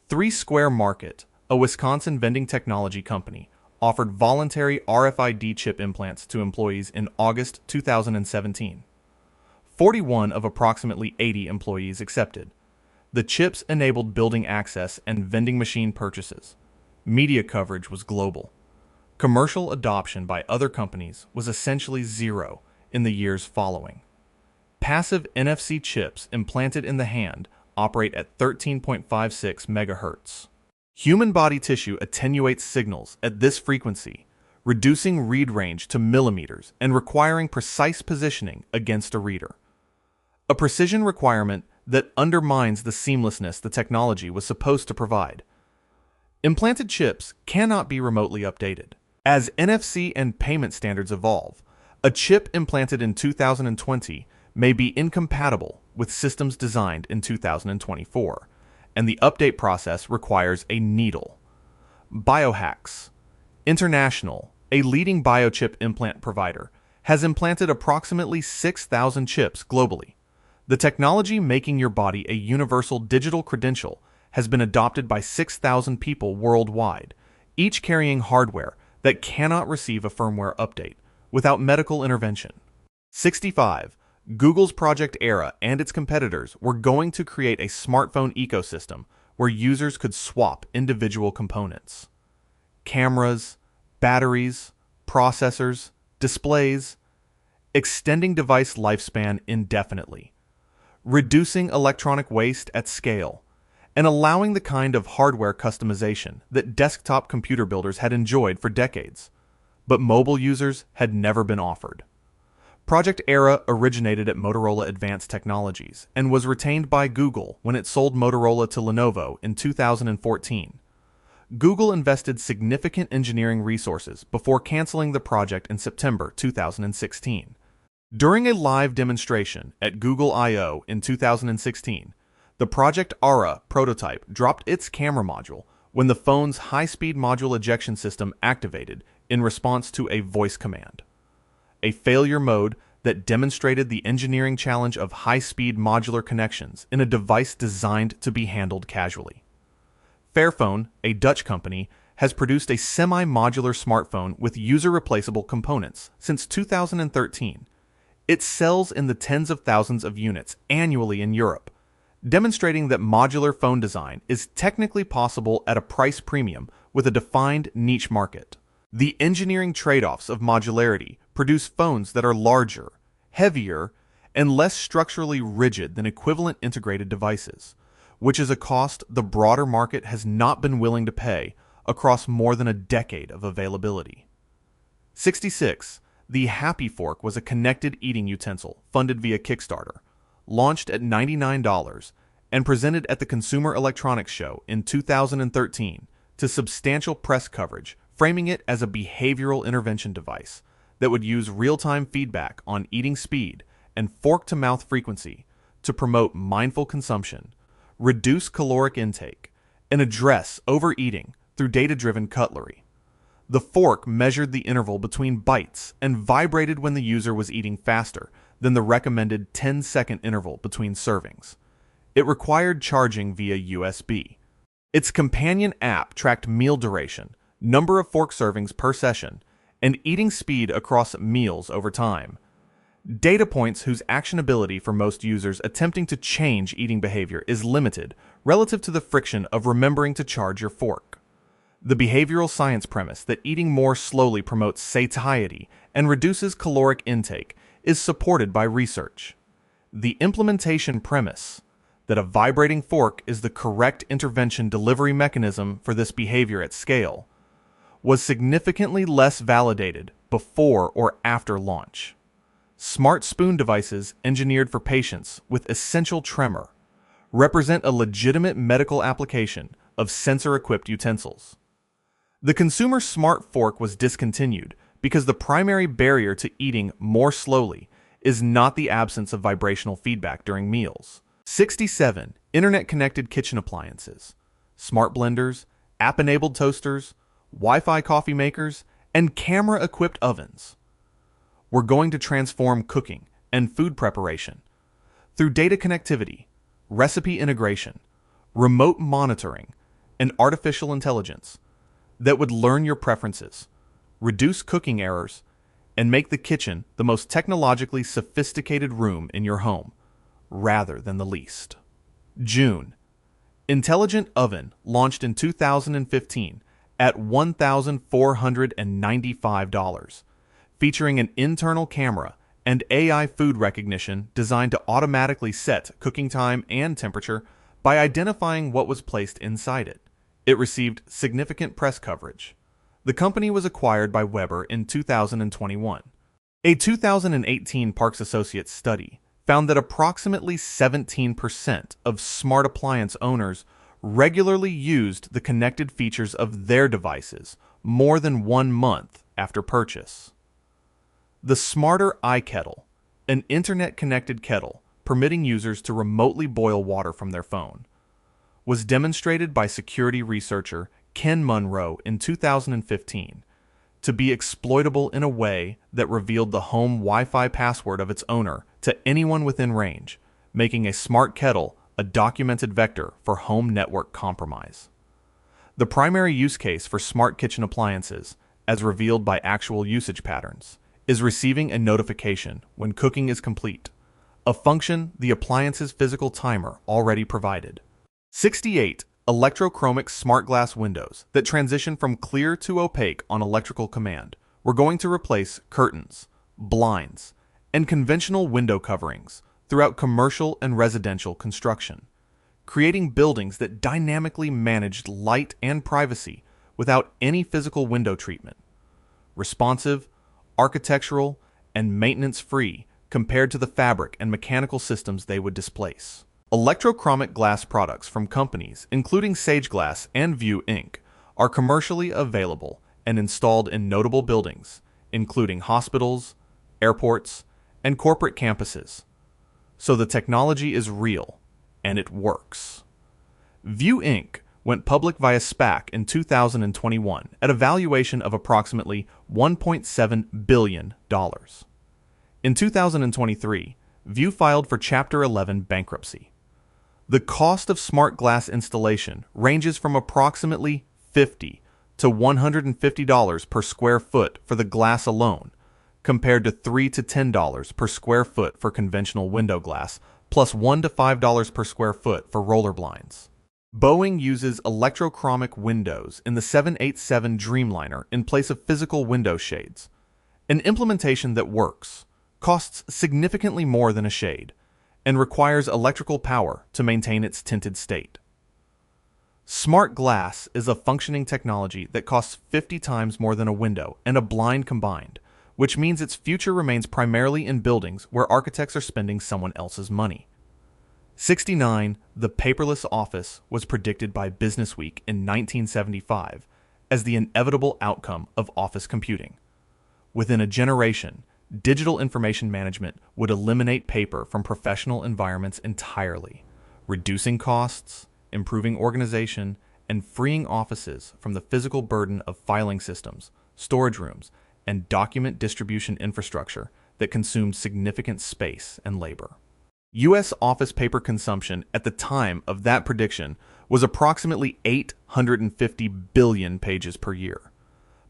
3 Square Market, a Wisconsin vending technology company, offered voluntary RFID chip implants to employees in August 2017. 41 of approximately 80 employees accepted. The chips enabled building access and vending machine purchases. Media coverage was global. Commercial adoption by other companies was essentially zero in the years following. Passive NFC chips implanted in the hand operate at 13.56 MHz. Human body tissue attenuates signals at this frequency, reducing read range to millimeters and requiring precise positioning against a reader. A precision requirement that undermines the seamlessness the technology was supposed to provide. Implanted chips cannot be remotely updated. As NFC and payment standards evolve, a chip implanted in 2020 may be incompatible with systems designed in 2024, and the update process requires a needle. Biohacks International, a leading biochip implant provider, has implanted approximately 6,000 chips globally. The technology making your body a universal digital credential has been adopted by 6,000 people worldwide, each carrying hardware that cannot receive a firmware update without medical intervention. 65. Google's Project Era and its competitors were going to create a smartphone ecosystem where users could swap individual components. Cameras, batteries, processors, displays, extending device lifespan indefinitely, reducing electronic waste at scale, and allowing the kind of hardware customization that desktop computer builders had enjoyed for decades, but mobile users had never been offered. Project Era originated at Motorola Advanced Technologies and was retained by Google when it sold Motorola to Lenovo in 2014. Google invested significant engineering resources before canceling the project in September 2016. During a live demonstration at Google I/O in 2016, the Project Ara prototype dropped its camera module when the phone's high-speed module ejection system activated in response to a voice command. A failure mode that demonstrated the engineering challenge of high-speed modular connections in a device designed to be handled casually. Fairphone, a Dutch company, has produced a semi-modular smartphone with user-replaceable components since 2013. It sells in the tens of thousands of units annually in Europe, demonstrating that modular phone design is technically possible at a price premium with a defined niche market. The engineering trade-offs of modularity produce phones that are larger, heavier, and less structurally rigid than equivalent integrated devices, which is a cost the broader market has not been willing to pay across more than a decade of availability. 66. The Happy Fork was a connected eating utensil funded via Kickstarter, launched at $99, and presented at the Consumer Electronics Show in 2013 to substantial press coverage, framing it as a behavioral intervention device that would use real-time feedback on eating speed and fork-to-mouth frequency to promote mindful consumption, reduce caloric intake, and address overeating through data-driven cutlery. The fork measured the interval between bites and vibrated when the user was eating faster than the recommended 10-second interval between servings. It required charging via USB. Its companion app tracked meal duration, number of fork servings per session, and eating speed across meals over time. Data points whose actionability for most users attempting to change eating behavior is limited relative to the friction of remembering to charge your fork. The behavioral science premise that eating more slowly promotes satiety and reduces caloric intake is supported by research. The implementation premise that a vibrating fork is the correct intervention delivery mechanism for this behavior at scale was significantly less validated before or after launch. Smart spoon devices engineered for patients with essential tremor represent a legitimate medical application of sensor-equipped utensils. The consumer smart fork was discontinued because the primary barrier to eating more slowly is not the absence of vibrational feedback during meals. 67 internet-connected kitchen appliances, smart blenders, app-enabled toasters, Wi-Fi coffee makers, and camera-equipped ovens. We're going to transform cooking and food preparation through data connectivity, recipe integration, remote monitoring, and artificial intelligence that would learn your preferences, reduce cooking errors, and make the kitchen the most technologically sophisticated room in your home, rather than the least. June. Intelligent Oven launched in 2015 at $1,495, featuring an internal camera and AI food recognition designed to automatically set cooking time and temperature by identifying what was placed inside it. It received significant press coverage. The company was acquired by Weber in 2021. A 2018 Parks Associates study found that approximately 17% of smart appliance owners regularly used the connected features of their devices more than 1 month after purchase. The Smarter iKettle, an internet-connected kettle permitting users to remotely boil water from their phone, was demonstrated by security researcher Ken Munro in 2015 to be exploitable in a way that revealed the home Wi-Fi password of its owner to anyone within range, making a smart kettle a documented vector for home network compromise. The primary use case for smart kitchen appliances, as revealed by actual usage patterns, is receiving a notification when cooking is complete, a function the appliance's physical timer already provided. 68 electrochromic smart glass windows that transition from clear to opaque on electrical command were going to replace curtains, blinds, and conventional window coverings throughout commercial and residential construction, creating buildings that dynamically managed light and privacy without any physical window treatment. Responsive, architectural, and maintenance-free compared to the fabric and mechanical systems they would displace. Electrochromic glass products from companies including Sage Glass and View Inc. are commercially available and installed in notable buildings, including hospitals, airports, and corporate campuses. So the technology is real, and it works. View Inc. went public via SPAC in 2021 at a valuation of approximately $1.7 billion. In 2023, View filed for Chapter 11 bankruptcy. The cost of smart glass installation ranges from approximately $50 to $150 per square foot for the glass alone, compared to $3 to $10 per square foot for conventional window glass, plus $1 to $5 per square foot for roller blinds. Boeing uses electrochromic windows in the 787 Dreamliner in place of physical window shades. An implementation that works, costs significantly more than a shade, and requires electrical power to maintain its tinted state. Smart glass is a functioning technology that costs 50 times more than a window and a blind combined, which means its future remains primarily in buildings where architects are spending someone else's money. 69. The paperless office was predicted by Businessweek in 1975 as the inevitable outcome of office computing. Within a generation, digital information management would eliminate paper from professional environments entirely, reducing costs, improving organization, and freeing offices from the physical burden of filing systems, storage rooms, and document distribution infrastructure that consumed significant space and labor. U.S. office paper consumption at the time of that prediction was approximately 850 billion pages per year.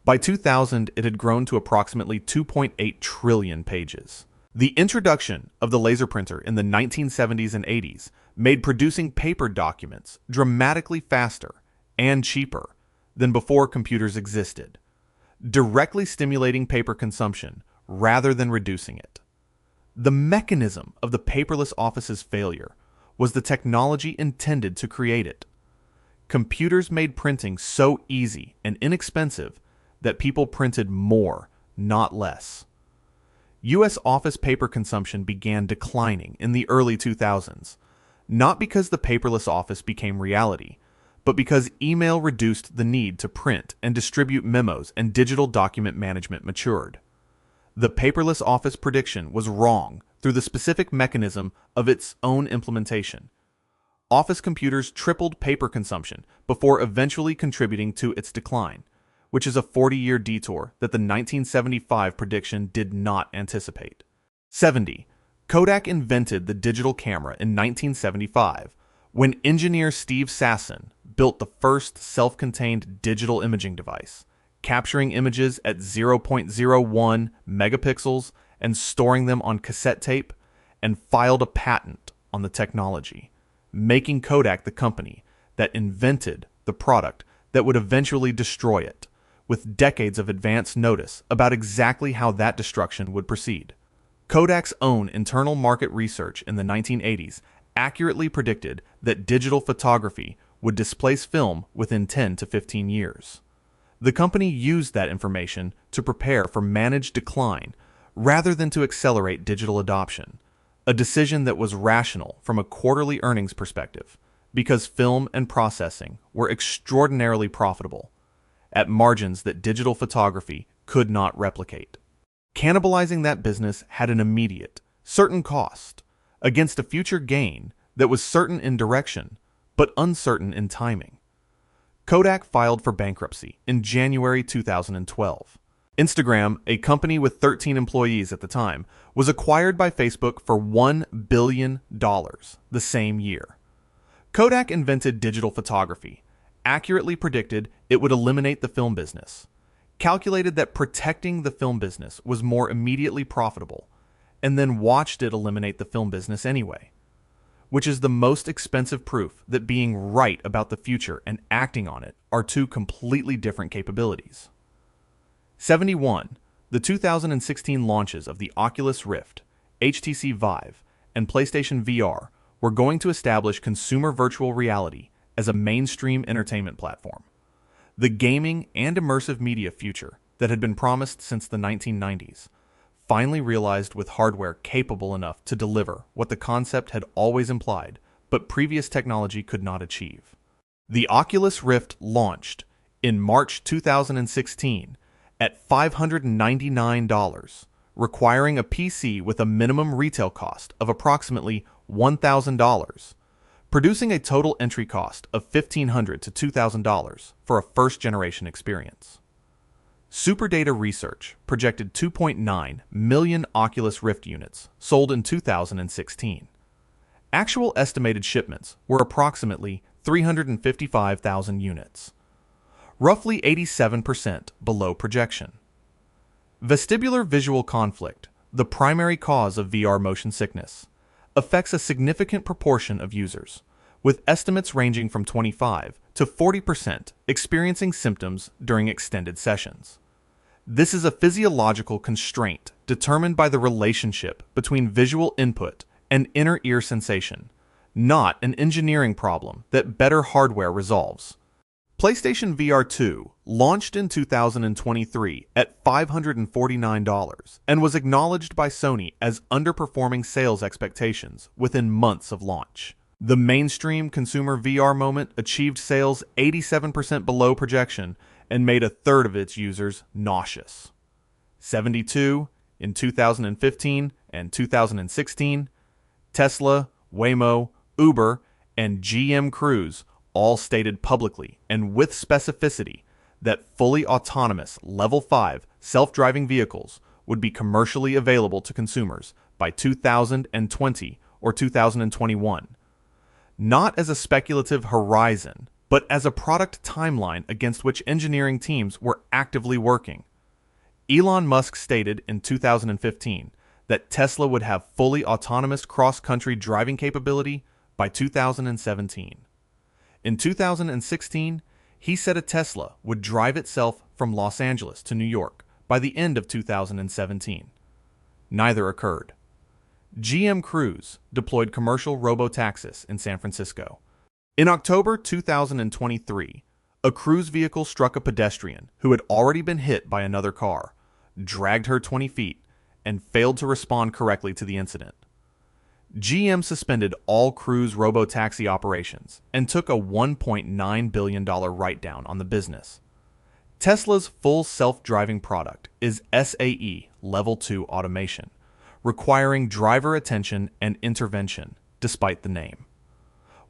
By 2000, it had grown to approximately 2.8 trillion pages. The introduction of the laser printer in the 1970s and 80s made producing paper documents dramatically faster and cheaper than before computers existed, directly stimulating paper consumption rather than reducing it. The mechanism of the paperless office's failure was the technology intended to create it. Computers made printing so easy and inexpensive that people printed more, not less. U.S. office paper consumption began declining in the early 2000s, not because the paperless office became reality, but because email reduced the need to print and distribute memos and digital document management matured. The paperless office prediction was wrong through the specific mechanism of its own implementation. Office computers tripled paper consumption before eventually contributing to its decline, which is a 40-year detour that the 1975 prediction did not anticipate. 70. Kodak invented the digital camera in 1975 when engineer Steve Sasson built the first self-contained digital imaging device, capturing images at 0.01 megapixels and storing them on cassette tape, and filed a patent on the technology, making Kodak the company that invented the product that would eventually destroy it, with decades of advance notice about exactly how that destruction would proceed. Kodak's own internal market research in the 1980s accurately predicted that digital photography would displace film within 10 to 15 years. The company used that information to prepare for managed decline rather than to accelerate digital adoption, a decision that was rational from a quarterly earnings perspective because film and processing were extraordinarily profitable at margins that digital photography could not replicate. Cannibalizing that business had an immediate, certain cost against a future gain that was certain in direction but uncertain in timing. Kodak filed for bankruptcy in January 2012. Instagram, a company with 13 employees at the time, was acquired by Facebook for $1 billion the same year. Kodak invented digital photography, accurately predicted it would eliminate the film business, calculated that protecting the film business was more immediately profitable, and then watched it eliminate the film business anyway, which is the most expensive proof that being right about the future and acting on it are two completely different capabilities. 71. The 2016 launches of the Oculus Rift, HTC Vive, and PlayStation VR were going to establish consumer virtual reality as a mainstream entertainment platform. The gaming and immersive media future that had been promised since the 1990s finally realized with hardware capable enough to deliver what the concept had always implied, but previous technology could not achieve. The Oculus Rift launched in March 2016 at $599, requiring a PC with a minimum retail cost of approximately $1,000, producing a total entry cost of $1,500 to $2,000 for a first-generation experience. Superdata Research projected 2.9 million Oculus Rift units sold in 2016. Actual estimated shipments were approximately 355,000 units, roughly 87% below projection. Vestibular visual conflict, the primary cause of VR motion sickness, affects a significant proportion of users, with estimates ranging from 25 to 40% experiencing symptoms during extended sessions. This is a physiological constraint determined by the relationship between visual input and inner ear sensation, not an engineering problem that better hardware resolves. PlayStation VR 2 launched in 2023 at $549 and was acknowledged by Sony as underperforming sales expectations within months of launch. The mainstream consumer VR moment achieved sales 87% below projection and made a third of its users nauseous. 72 in 2015 and 2016, Tesla, Waymo, Uber, and GM Cruise all stated publicly and with specificity that fully autonomous Level 5 self-driving vehicles would be commercially available to consumers by 2020 or 2021, not as a speculative horizon, but as a product timeline against which engineering teams were actively working. Elon Musk stated in 2015 that Tesla would have fully autonomous cross-country driving capability by 2017. In 2016, he said a Tesla would drive itself from Los Angeles to New York by the end of 2017. Neither occurred. GM Cruise deployed commercial robotaxis in San Francisco. In October 2023, a Cruise vehicle struck a pedestrian who had already been hit by another car, dragged her 20 feet, and failed to respond correctly to the incident. GM suspended all Cruise robotaxi operations and took a $1.9 billion write-down on the business. Tesla's full self-driving product is SAE Level 2 automation, requiring driver attention and intervention, despite the name.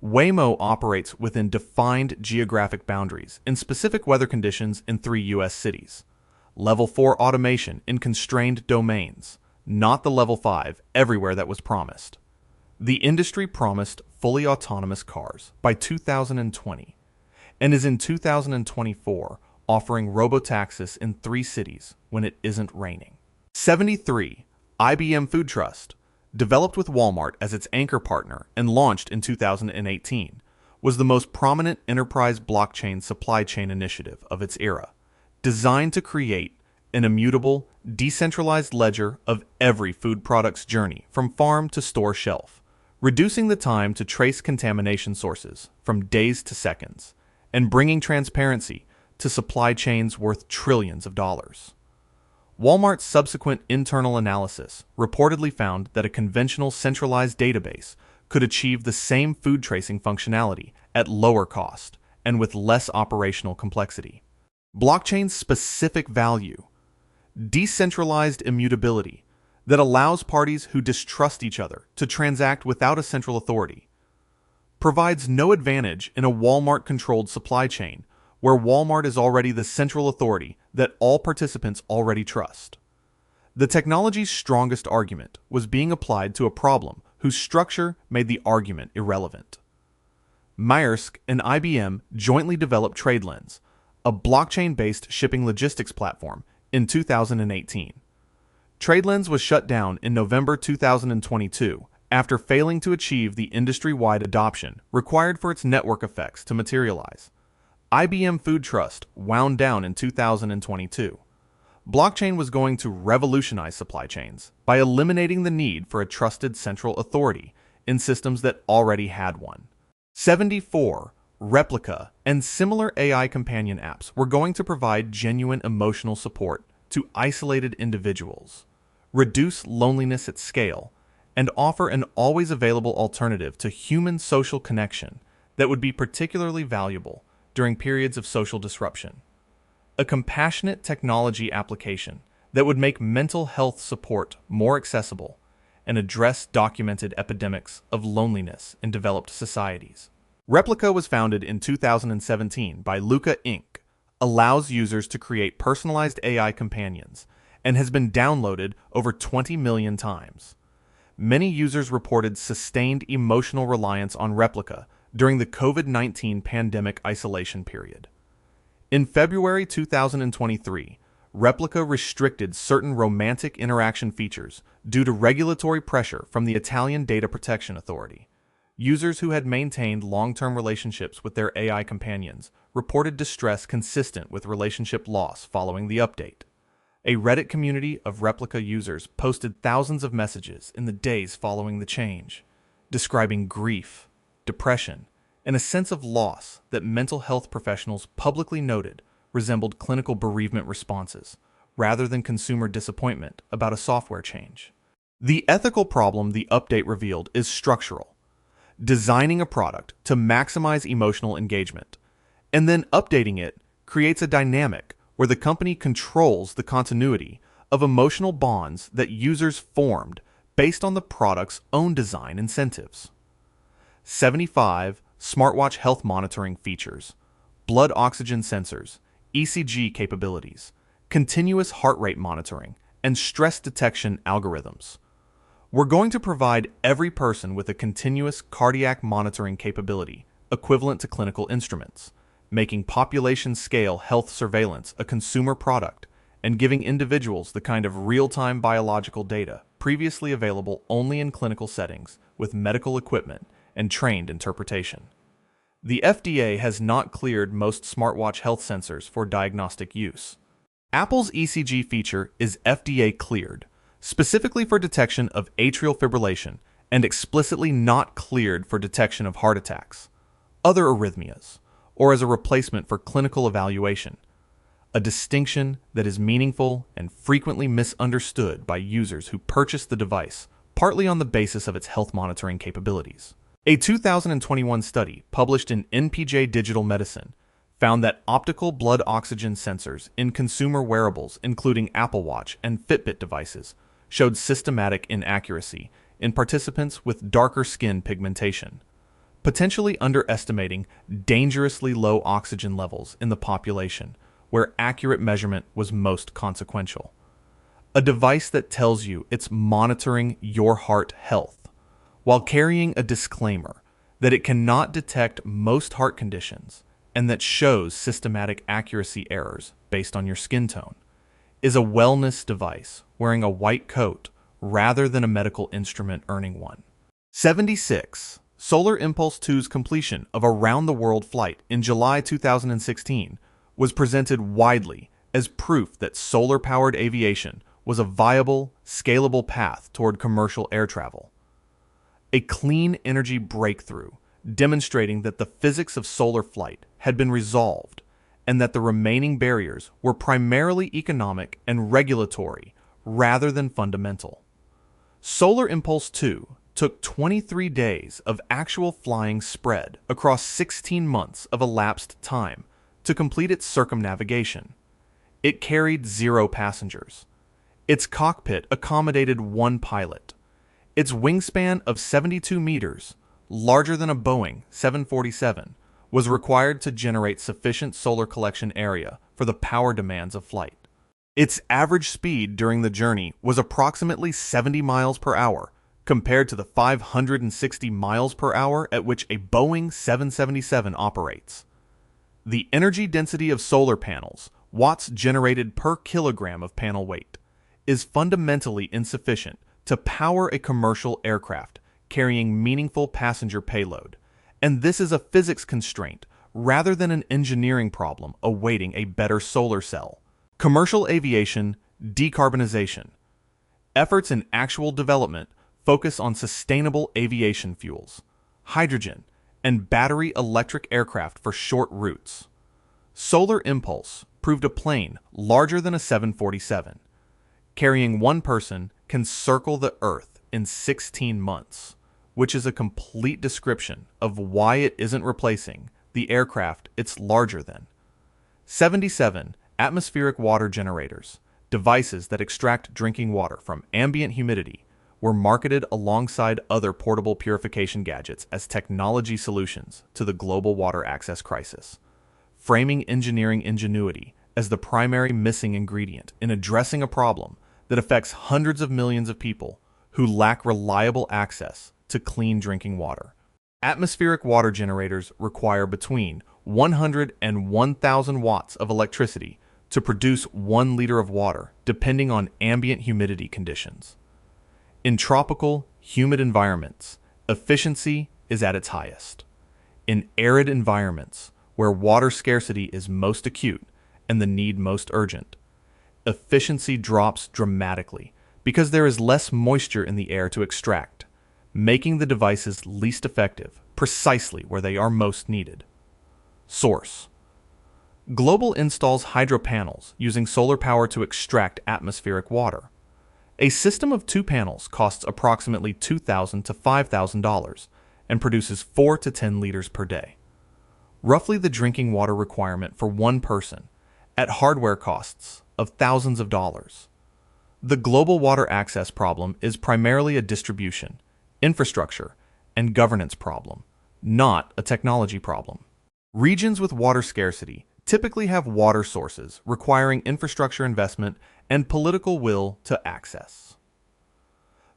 Waymo operates within defined geographic boundaries in specific weather conditions in 3 U.S. cities. Level 4 automation in constrained domains, not the Level 5 everywhere that was promised. The industry promised fully autonomous cars by 2020 and is in 2024 offering robotaxis in 3 cities when it isn't raining. 73. IBM Food Trust, developed with Walmart as its anchor partner and launched in 2018, was the most prominent enterprise blockchain supply chain initiative of its era, designed to create an immutable, decentralized ledger of every food product's journey from farm to store shelf, reducing the time to trace contamination sources from days to seconds, and bringing transparency to supply chains worth trillions of dollars. Walmart's subsequent internal analysis reportedly found that a conventional centralized database could achieve the same food tracing functionality at lower cost and with less operational complexity. Blockchain's specific value: decentralized immutability that allows parties who distrust each other to transact without a central authority. Provides no advantage in a Walmart-controlled supply chain where Walmart is already the central authority that all participants already trust. The technology's strongest argument was being applied to a problem whose structure made the argument irrelevant. Maersk and IBM jointly developed TradeLens, a blockchain-based shipping logistics platform, in 2018. TradeLens was shut down in November 2022 after failing to achieve the industry-wide adoption required for its network effects to materialize. IBM Food Trust wound down in 2022. Blockchain was going to revolutionize supply chains by eliminating the need for a trusted central authority in systems that already had one. 74. Replika and similar AI companion apps were going to provide genuine emotional support to isolated individuals, reduce loneliness at scale, and offer an always available alternative to human social connection that would be particularly valuable during periods of social disruption. A compassionate technology application that would make mental health support more accessible and address documented epidemics of loneliness in developed societies. Replika was founded in 2017 by Luca Inc., allows users to create personalized AI companions, and has been downloaded over 20 million times. Many users reported sustained emotional reliance on Replika during the COVID-19 pandemic isolation period. In February 2023, Replika restricted certain romantic interaction features due to regulatory pressure from the Italian Data Protection Authority. Users who had maintained long-term relationships with their AI companions reported distress consistent with relationship loss following the update. A Reddit community of Replika users posted thousands of messages in the days following the change, describing grief, depression, and a sense of loss that mental health professionals publicly noted resembled clinical bereavement responses, rather than consumer disappointment about a software change. The ethical problem the update revealed is structural: designing a product to maximize emotional engagement, and then updating it creates a dynamic where the company controls the continuity of emotional bonds that users formed based on the product's own design incentives. 75 smartwatch health monitoring features, blood oxygen sensors, ECG capabilities, continuous heart rate monitoring, and stress detection algorithms. We're going to provide every person with a continuous cardiac monitoring capability equivalent to clinical instruments, making population-scale health surveillance a consumer product and giving individuals the kind of real-time biological data previously available only in clinical settings with medical equipment and trained interpretation. The FDA has not cleared most smartwatch health sensors for diagnostic use. Apple's ECG feature is FDA cleared, specifically for detection of atrial fibrillation and explicitly not cleared for detection of heart attacks, other arrhythmias, or as a replacement for clinical evaluation, a distinction that is meaningful and frequently misunderstood by users who purchase the device partly on the basis of its health monitoring capabilities. A 2021 study published in NPJ Digital Medicine found that optical blood oxygen sensors in consumer wearables, including Apple Watch and Fitbit devices, showed systematic inaccuracy in participants with darker skin pigmentation, potentially underestimating dangerously low oxygen levels in the population where accurate measurement was most consequential. A device that tells you it's monitoring your heart health, while carrying a disclaimer that it cannot detect most heart conditions and that shows systematic accuracy errors based on your skin tone, is a wellness device wearing a white coat rather than a medical instrument earning one. 76. Solar Impulse 2's completion of a round-the-world flight in July 2016 was presented widely as proof that solar-powered aviation was a viable, scalable path toward commercial air travel. A clean energy breakthrough demonstrating that the physics of solar flight had been resolved and that the remaining barriers were primarily economic and regulatory rather than fundamental. Solar Impulse 2 took 23 days of actual flying spread across 16 months of elapsed time to complete its circumnavigation. It carried 0 passengers. Its cockpit accommodated 1 pilot. Its wingspan of 72 meters, larger than a Boeing 747, was required to generate sufficient solar collection area for the power demands of flight. Its average speed during the journey was approximately 70 miles per hour, compared to the 560 miles per hour at which a Boeing 777 operates. The energy density of solar panels, watts generated per kilogram of panel weight, is fundamentally insufficient to power a commercial aircraft carrying meaningful passenger payload, and this is a physics constraint rather than an engineering problem awaiting a better solar cell. Commercial aviation decarbonization. Efforts in actual development focus on sustainable aviation fuels, hydrogen, and battery electric aircraft for short routes. Solar Impulse proved a plane larger than a 747. Carrying 1 person can circle the Earth in 16 months, which is a complete description of why it isn't replacing the aircraft it's larger than. 77 atmospheric water generators, devices that extract drinking water from ambient humidity, were marketed alongside other portable purification gadgets as technology solutions to the global water access crisis, framing engineering ingenuity as the primary missing ingredient in addressing a problem that affects hundreds of millions of people who lack reliable access to clean drinking water. Atmospheric water generators require between 100 and 1,000 watts of electricity to produce 1 liter of water, depending on ambient humidity conditions. In tropical, humid environments, efficiency is at its highest. In arid environments, where water scarcity is most acute and the need most urgent, efficiency drops dramatically because there is less moisture in the air to extract, making the devices least effective precisely where they are most needed. Source: Global installs hydro panels using solar power to extract atmospheric water. A system of 2 panels costs approximately $2,000 to $5,000 and produces 4 to 10 liters per day. Roughly the drinking water requirement for 1 person at hardware costs of thousands of dollars. The global water access problem is primarily a distribution, infrastructure, and governance problem, not a technology problem. Regions with water scarcity typically have water sources requiring infrastructure investment and political will to access.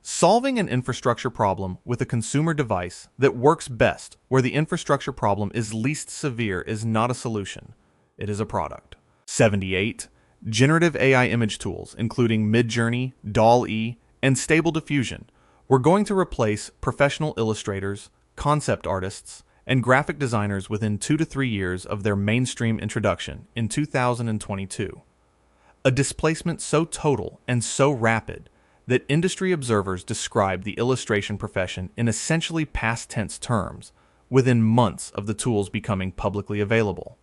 Solving an infrastructure problem with a consumer device that works best where the infrastructure problem is least severe is not a solution. It is a product. 78. Generative AI image tools, including Midjourney, DALL-E, and Stable Diffusion, were going to replace professional illustrators, concept artists, and graphic designers within 2 to 3 years of their mainstream introduction in 2022. A displacement so total and so rapid that industry observers describe the illustration profession in essentially past tense terms within months of the tools becoming publicly available.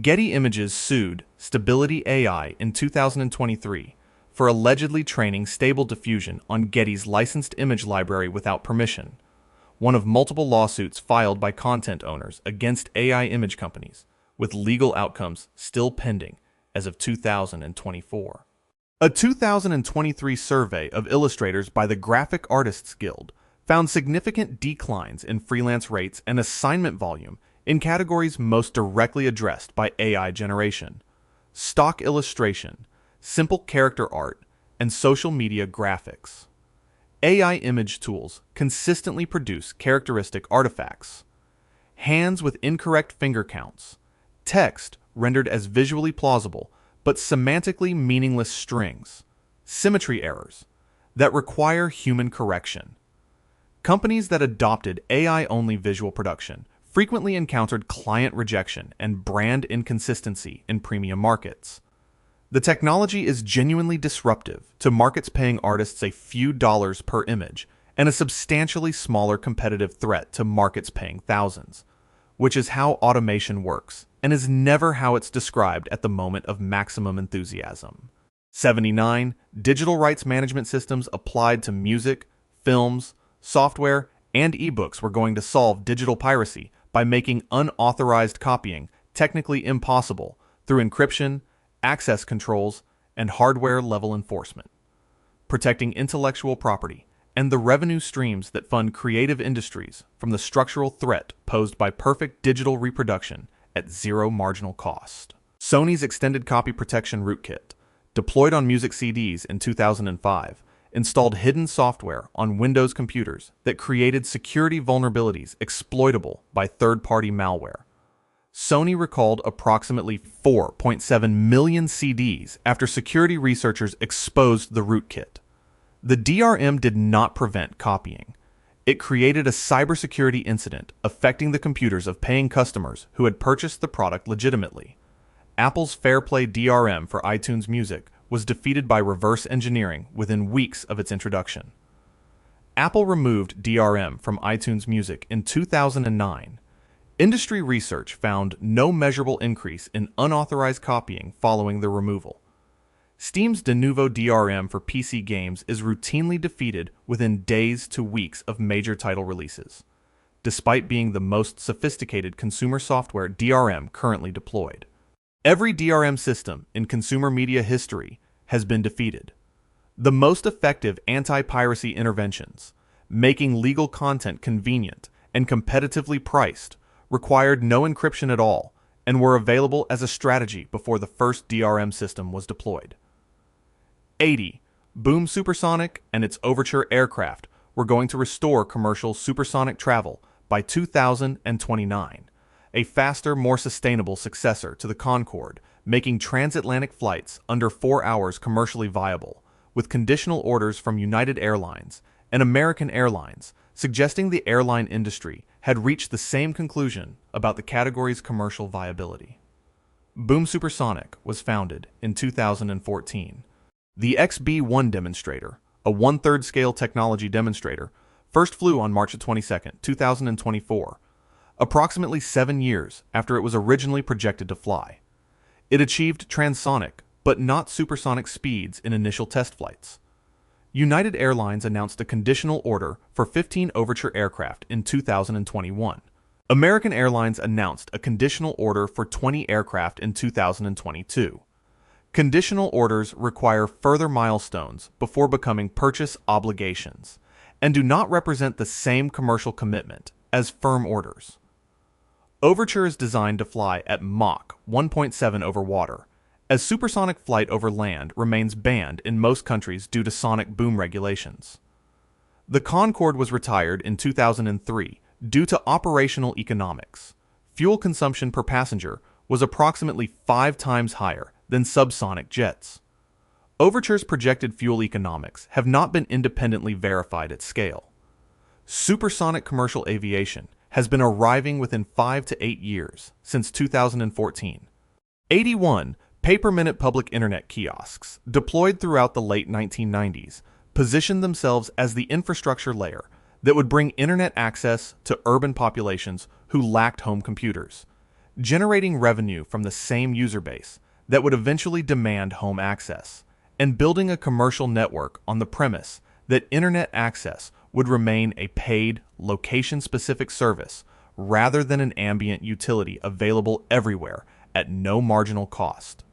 Getty Images sued Stability AI in 2023 for allegedly training Stable Diffusion on Getty's licensed image library without permission, one of multiple lawsuits filed by content owners against AI image companies, with legal outcomes still pending as of 2024. A 2023 survey of illustrators by the Graphic Artists Guild found significant declines in freelance rates and assignment volume in categories most directly addressed by AI generation: stock illustration, simple character art, and social media graphics. AI image tools consistently produce characteristic artifacts: hands with incorrect finger counts, text rendered as visually plausible but semantically meaningless strings, symmetry errors that require human correction. Companies that adopted AI-only visual production frequently encountered client rejection and brand inconsistency in premium markets. The technology is genuinely disruptive to markets paying artists a few dollars per image and a substantially smaller competitive threat to markets paying thousands, which is how automation works and is never how it's described at the moment of maximum enthusiasm. 79. Digital rights management systems applied to music, films, software, and ebooks were going to solve digital piracy by making unauthorized copying technically impossible through encryption, access controls, and hardware-level enforcement, protecting intellectual property and the revenue streams that fund creative industries from the structural threat posed by perfect digital reproduction at zero marginal cost. Sony's Extended Copy Protection Rootkit, deployed on music CDs in 2005, installed hidden software on Windows computers that created security vulnerabilities exploitable by third-party malware. Sony recalled approximately 4.7 million CDs after security researchers exposed the rootkit. The DRM did not prevent copying. It created a cybersecurity incident affecting the computers of paying customers who had purchased the product legitimately. Apple's FairPlay DRM for iTunes Music was defeated by reverse engineering within weeks of its introduction. Apple removed DRM from iTunes Music in 2009. Industry research found no measurable increase in unauthorized copying following the removal. Steam's de novo DRM for PC games is routinely defeated within days to weeks of major title releases, despite being the most sophisticated consumer software DRM currently deployed. Every DRM system in consumer media history has been defeated. The most effective anti-piracy interventions, making legal content convenient and competitively priced, required no encryption at all and were available as a strategy before the first DRM system was deployed. 80. Boom Supersonic and its Overture aircraft were going to restore commercial supersonic travel by 2029, a faster, more sustainable successor to the Concorde, making transatlantic flights under 4 hours commercially viable, with conditional orders from United Airlines and American Airlines suggesting the airline industry had reached the same conclusion about the category's commercial viability. Boom Supersonic was founded in 2014. The XB-1 demonstrator, a 1/3 scale technology demonstrator, first flew on March 22, 2024, approximately 7 years after it was originally projected to fly. It achieved transonic, but not supersonic speeds in initial test flights. United Airlines announced a conditional order for 15 Overture aircraft in 2021. American Airlines announced a conditional order for 20 aircraft in 2022. Conditional orders require further milestones before becoming purchase obligations and do not represent the same commercial commitment as firm orders. Overture is designed to fly at Mach 1.7 over water, as supersonic flight over land remains banned in most countries due to sonic boom regulations. The Concorde was retired in 2003 due to operational economics. Fuel consumption per passenger was approximately 5 times higher than subsonic jets. Overture's projected fuel economics have not been independently verified at scale. Supersonic commercial aviation has been arriving within 5 to 8 years since 2014. 81 pay-per-minute public internet kiosks deployed throughout the late 1990s positioned themselves as the infrastructure layer that would bring internet access to urban populations who lacked home computers, generating revenue from the same user base that would eventually demand home access, and building a commercial network on the premise that internet access would remain a paid, location-specific service rather than an ambient utility available everywhere at no marginal cost.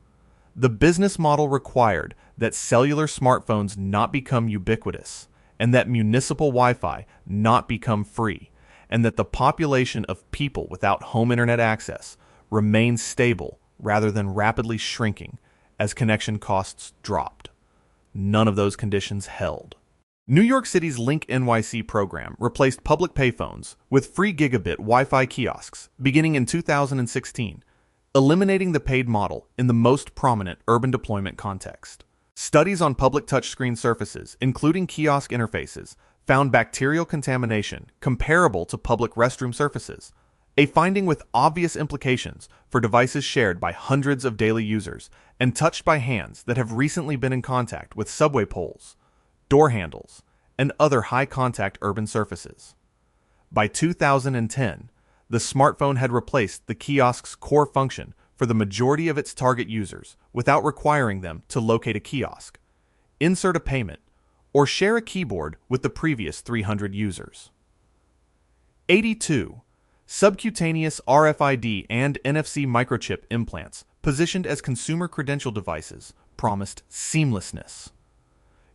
The business model required that cellular smartphones not become ubiquitous, and that municipal Wi-Fi not become free, and that the population of people without home internet access remain stable rather than rapidly shrinking as connection costs dropped. None of those conditions held. New York City's Link NYC program replaced public payphones with free gigabit Wi-Fi kiosks beginning in 2016, eliminating the paid model in the most prominent urban deployment context. Studies on public touchscreen surfaces, including kiosk interfaces, found bacterial contamination comparable to public restroom surfaces, a finding with obvious implications for devices shared by hundreds of daily users and touched by hands that have recently been in contact with subway poles, door handles, and other high-contact urban surfaces. By 2010, the smartphone had replaced the kiosk's core function for the majority of its target users without requiring them to locate a kiosk, insert a payment, or share a keyboard with the previous 300 users. 82. Subcutaneous RFID and NFC microchip implants positioned as consumer credential devices promised seamlessness.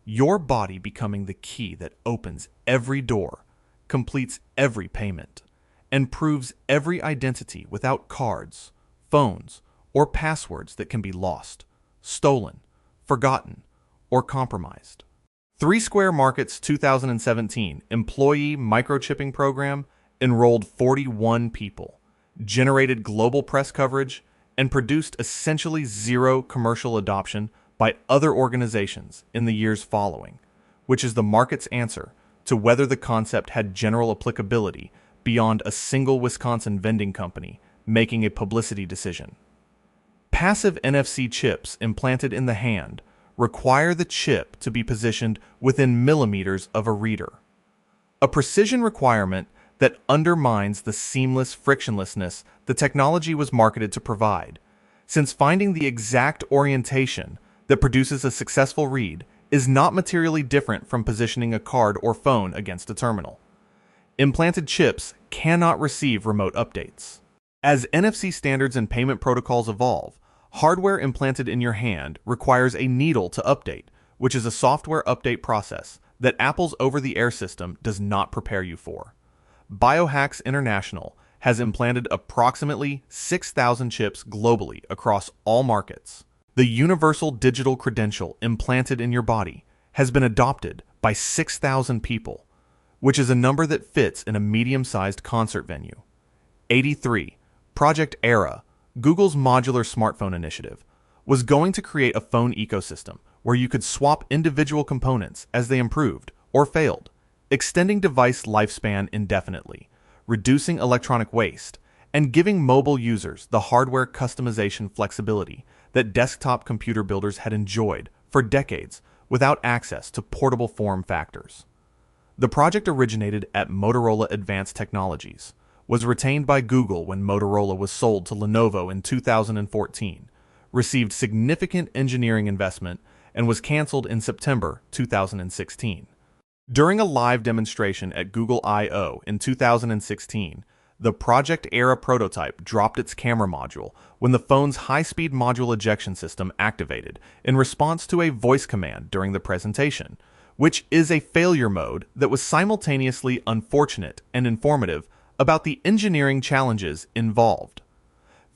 Your body becoming the key that opens every door, completes every payment, and proves every identity without cards, phones, or passwords that can be lost, stolen, forgotten, or compromised. Three Square Market's 2017 Employee Microchipping Program enrolled 41 people, generated global press coverage, and produced essentially zero commercial adoption by other organizations in the years following, which is the market's answer to whether the concept had general applicability beyond a single Wisconsin vending company making a publicity decision. Passive NFC chips implanted in the hand require the chip to be positioned within millimeters of a reader, a precision requirement that undermines the seamless frictionlessness the technology was marketed to provide, since finding the exact orientation that produces a successful read is not materially different from positioning a card or phone against a terminal. Implanted chips cannot receive remote updates. As NFC standards and payment protocols evolve, hardware implanted in your hand requires a needle to update, which is a software update process that Apple's over-the-air system does not prepare you for. Biohacks International has implanted approximately 6,000 chips globally across all markets. The universal digital credential implanted in your body has been adopted by 6,000 people, which is a number that fits in a medium-sized concert venue. 83. Project Era, Google's modular smartphone initiative, was going to create a phone ecosystem where you could swap individual components as they improved or failed, extending device lifespan indefinitely, reducing electronic waste, and giving mobile users the hardware customization flexibility that desktop computer builders had enjoyed for decades without access to portable form factors. The project originated at Motorola Advanced Technologies, was retained by Google when Motorola was sold to Lenovo in 2014, received significant engineering investment, and was canceled in September 2016. During a live demonstration at Google I/O in 2016, The Project Era prototype dropped its camera module when the phone's high-speed module ejection system activated in response to a voice command during the presentation, which is a failure mode that was simultaneously unfortunate and informative about the engineering challenges involved.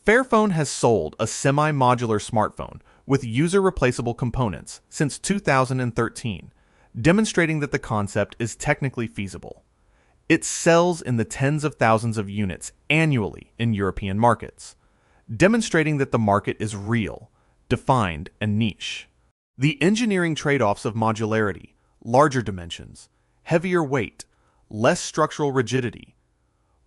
Fairphone has sold a semi-modular smartphone with user-replaceable components since 2013, demonstrating that the concept is technically feasible. It sells in the tens of thousands of units annually in European markets, demonstrating that the market is real, defined, and niche. The engineering trade-offs of modularity, larger dimensions, heavier weight, less structural rigidity,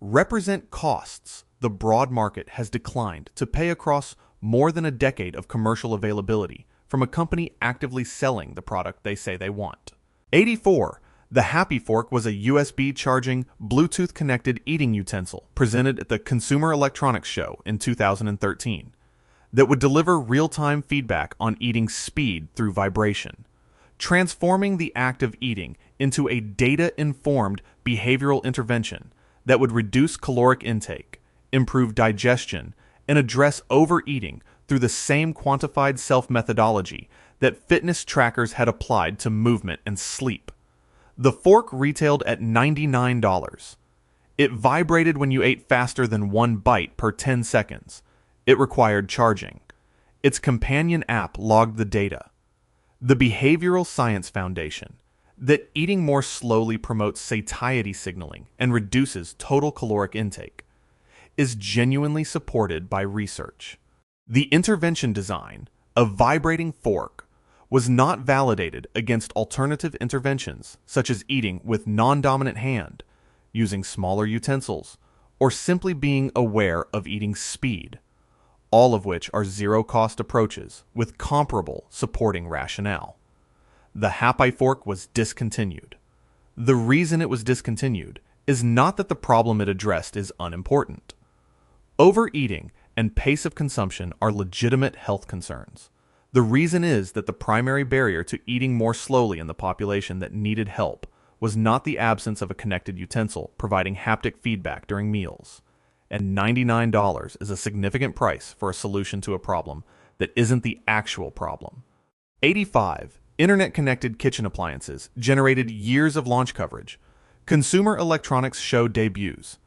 represent costs the broad market has declined to pay across more than a decade of commercial availability from a company actively selling the product they say they want. 84. The Happy Fork was a USB charging, Bluetooth-connected eating utensil presented at the Consumer Electronics Show in 2013 that would deliver real-time feedback on eating speed through vibration, transforming the act of eating into a data-informed behavioral intervention that would reduce caloric intake, improve digestion, and address overeating through the same quantified self-methodology that fitness trackers had applied to movement and sleep. The fork retailed at $99. It vibrated when you ate faster than 1 bite per 10 seconds. It required charging. Its companion app logged the data. The Behavioral Science Foundation, that eating more slowly promotes satiety signaling and reduces total caloric intake, is genuinely supported by research. The intervention design, a vibrating fork, was not validated against alternative interventions such as eating with non-dominant hand, using smaller utensils, or simply being aware of eating speed, all of which are zero-cost approaches with comparable supporting rationale. The Happy Fork was discontinued. The reason it was discontinued is not that the problem it addressed is unimportant. Overeating and pace of consumption are legitimate health concerns. The reason is that the primary barrier to eating more slowly in the population that needed help was not the absence of a connected utensil providing haptic feedback during meals. And $99 is a significant price for a solution to a problem that isn't the actual problem. 85. Internet-connected kitchen appliances generated years of launch coverage, Consumer Electronics Show debuts,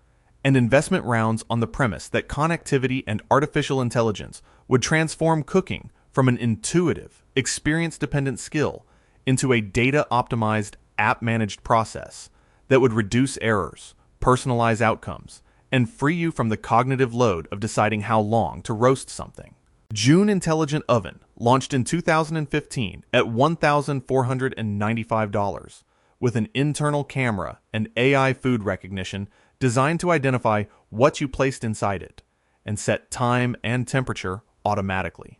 and investment rounds on the premise that connectivity and artificial intelligence would transform cooking from an intuitive, experience-dependent skill into a data-optimized, app-managed process that would reduce errors, personalize outcomes, and free you from the cognitive load of deciding how long to roast something. June Intelligent Oven launched in 2015 at $1,495 with an internal camera and AI food recognition designed to identify what you placed inside it and set time and temperature automatically.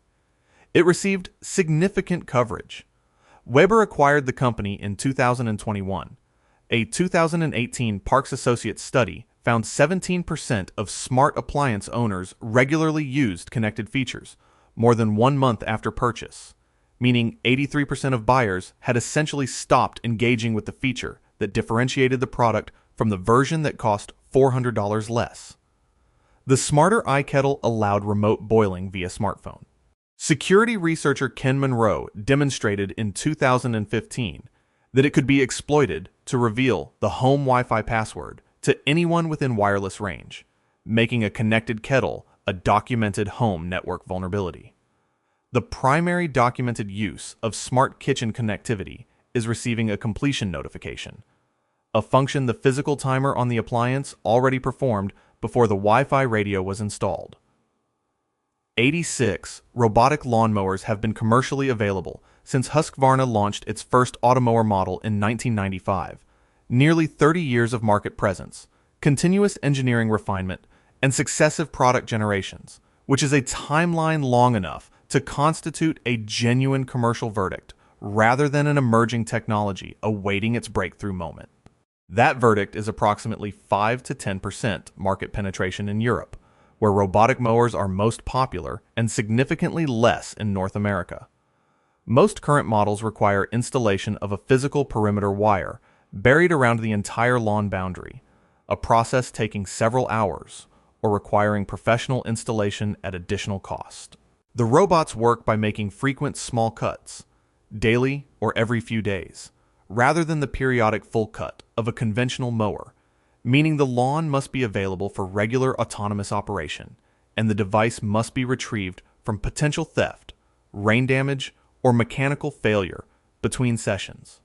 It received significant coverage. Weber acquired the company in 2021. A 2018 Parks Associates study found 17% of smart appliance owners regularly used connected features more than 1 month after purchase, meaning 83% of buyers had essentially stopped engaging with the feature that differentiated the product from the version that cost $400 less. The smarter iKettle allowed remote boiling via smartphone. Security researcher Ken Monroe demonstrated in 2015 that it could be exploited to reveal the home Wi-Fi password to anyone within wireless range, making a connected kettle a documented home network vulnerability. The primary documented use of smart kitchen connectivity is receiving a completion notification, a function the physical timer on the appliance already performed before the Wi-Fi radio was installed. 86 robotic lawnmowers have been commercially available since Husqvarna launched its first automower model in 1995. Nearly 30 years of market presence, continuous engineering refinement, and successive product generations, which is a timeline long enough to constitute a genuine commercial verdict rather than an emerging technology awaiting its breakthrough moment. That verdict is approximately 5 to 10% market penetration in Europe, where robotic mowers are most popular, and significantly less in North America. Most current models require installation of a physical perimeter wire buried around the entire lawn boundary, a process taking several hours or requiring professional installation at additional cost. The robots work by making frequent small cuts, daily or every few days, rather than the periodic full cut of a conventional mower, meaning the lawn must be available for regular autonomous operation, and the device must be retrieved from potential theft, rain damage, or mechanical failure between sessions.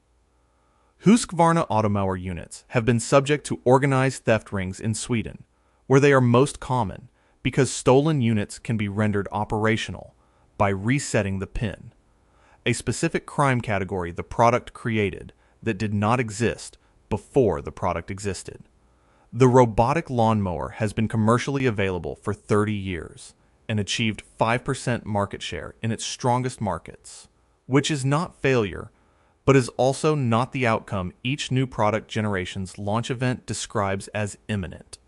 Husqvarna Automower units have been subject to organized theft rings in Sweden, where they are most common because stolen units can be rendered operational by resetting the pin, a specific crime category the product created that did not exist before the product existed. The robotic lawnmower has been commercially available for 30 years and achieved 5% market share in its strongest markets, which is not failure, but is also not the outcome each new product generation's launch event describes as imminent.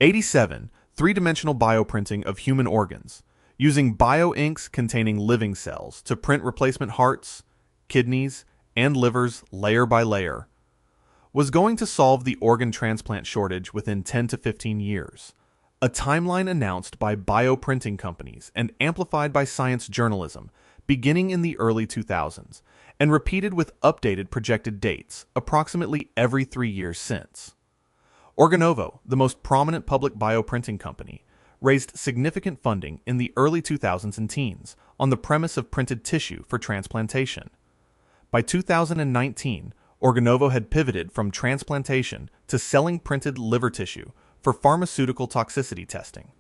87. Three-dimensional bioprinting of human organs, using bioinks containing living cells to print replacement hearts, kidneys, and livers layer by layer, was going to solve the organ transplant shortage within 10 to 15 years, a timeline announced by bioprinting companies and amplified by science journalism beginning in the early 2000s and repeated with updated projected dates approximately every 3 years since. Organovo, the most prominent public bioprinting company, raised significant funding in the early 2000s and teens on the premise of printed tissue for transplantation. By 2019, Organovo had pivoted from transplantation to selling printed liver tissue for pharmaceutical toxicity testing,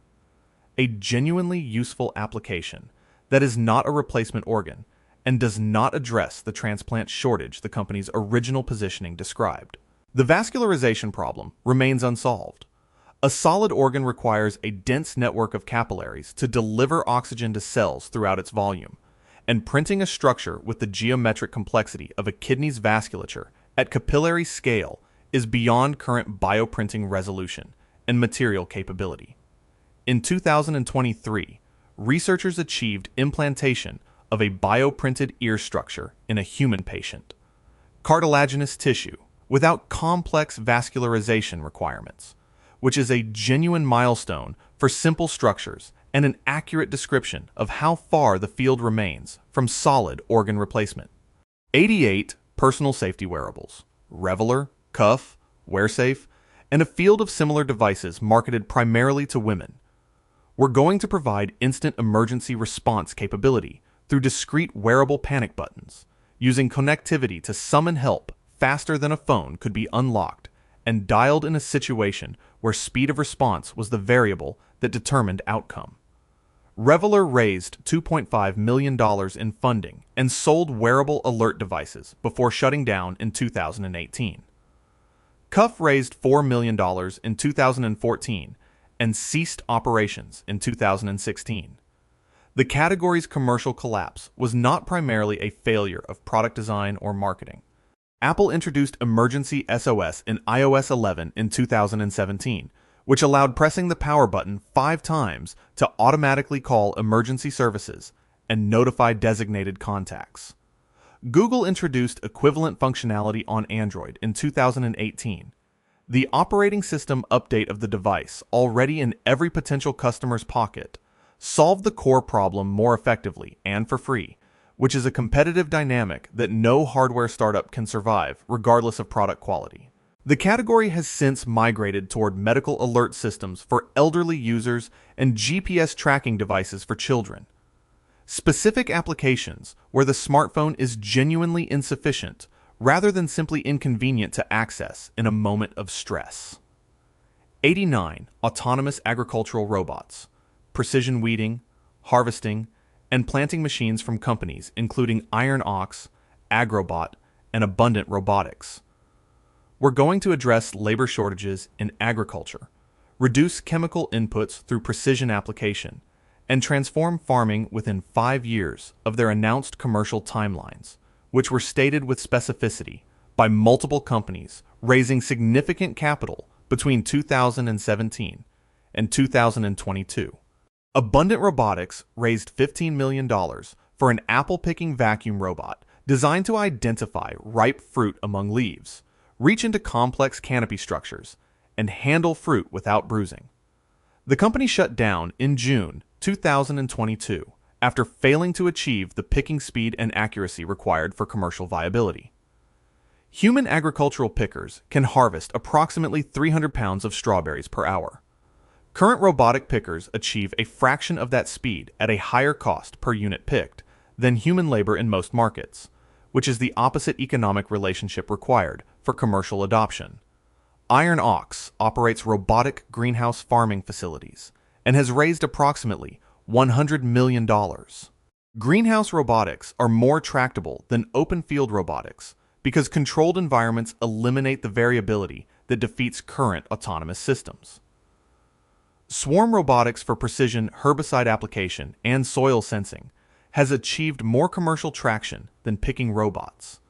a genuinely useful application that is not a replacement organ and does not address the transplant shortage the company's original positioning described. The vascularization problem remains unsolved. A solid organ requires a dense network of capillaries to deliver oxygen to cells throughout its volume, and printing a structure with the geometric complexity of a kidney's vasculature at capillary scale is beyond current bioprinting resolution and material capability. In 2023, researchers achieved implantation of a bioprinted ear structure in a human patient, cartilaginous tissue without complex vascularization requirements, which is a genuine milestone for simple structures and an accurate description of how far the field remains from solid organ replacement. 88. Personal safety wearables, Reveler, Cuff, WearSafe, and a field of similar devices marketed primarily to women. We're going to provide instant emergency response capability through discrete wearable panic buttons, using connectivity to summon help faster than a phone could be unlocked and dialed in a situation where speed of response was the variable that determined outcome. Reveler raised $2.5 million in funding and sold wearable alert devices before shutting down in 2018. Cuff raised $4 million in 2014 and ceased operations in 2016. The category's commercial collapse was not primarily a failure of product design or marketing. Apple introduced Emergency SOS in iOS 11 in 2017, which allowed pressing the power button 5 times to automatically call emergency services and notify designated contacts. Google introduced equivalent functionality on Android in 2018. The operating system update of the device, already in every potential customer's pocket, solved the core problem more effectively and for free, which is a competitive dynamic that no hardware startup can survive, regardless of product quality. The category has since migrated toward medical alert systems for elderly users and GPS tracking devices for children. Specific applications where the smartphone is genuinely insufficient rather than simply inconvenient to access in a moment of stress. 89. Autonomous agricultural robots, precision weeding, harvesting, and planting machines from companies including Iron Ox, Agrobot, and Abundant Robotics. We're going to address labor shortages in agriculture, reduce chemical inputs through precision application, and transform farming within 5 years of their announced commercial timelines, which were stated with specificity by multiple companies raising significant capital between 2017 and 2022. Abundant Robotics raised $15 million for an apple-picking vacuum robot designed to identify ripe fruit among leaves, reach into complex canopy structures, and handle fruit without bruising. The company shut down in June 2022 after failing to achieve the picking speed and accuracy required for commercial viability. Human agricultural pickers can harvest approximately 300 pounds of strawberries per hour. Current robotic pickers achieve a fraction of that speed at a higher cost per unit picked than human labor in most markets, which is the opposite economic relationship required for commercial adoption. Iron Ox operates robotic greenhouse farming facilities and has raised approximately $100 million. Greenhouse robotics are more tractable than open field robotics because controlled environments eliminate the variability that defeats current autonomous systems. Swarm robotics for precision herbicide application and soil sensing has achieved more commercial traction than picking robots,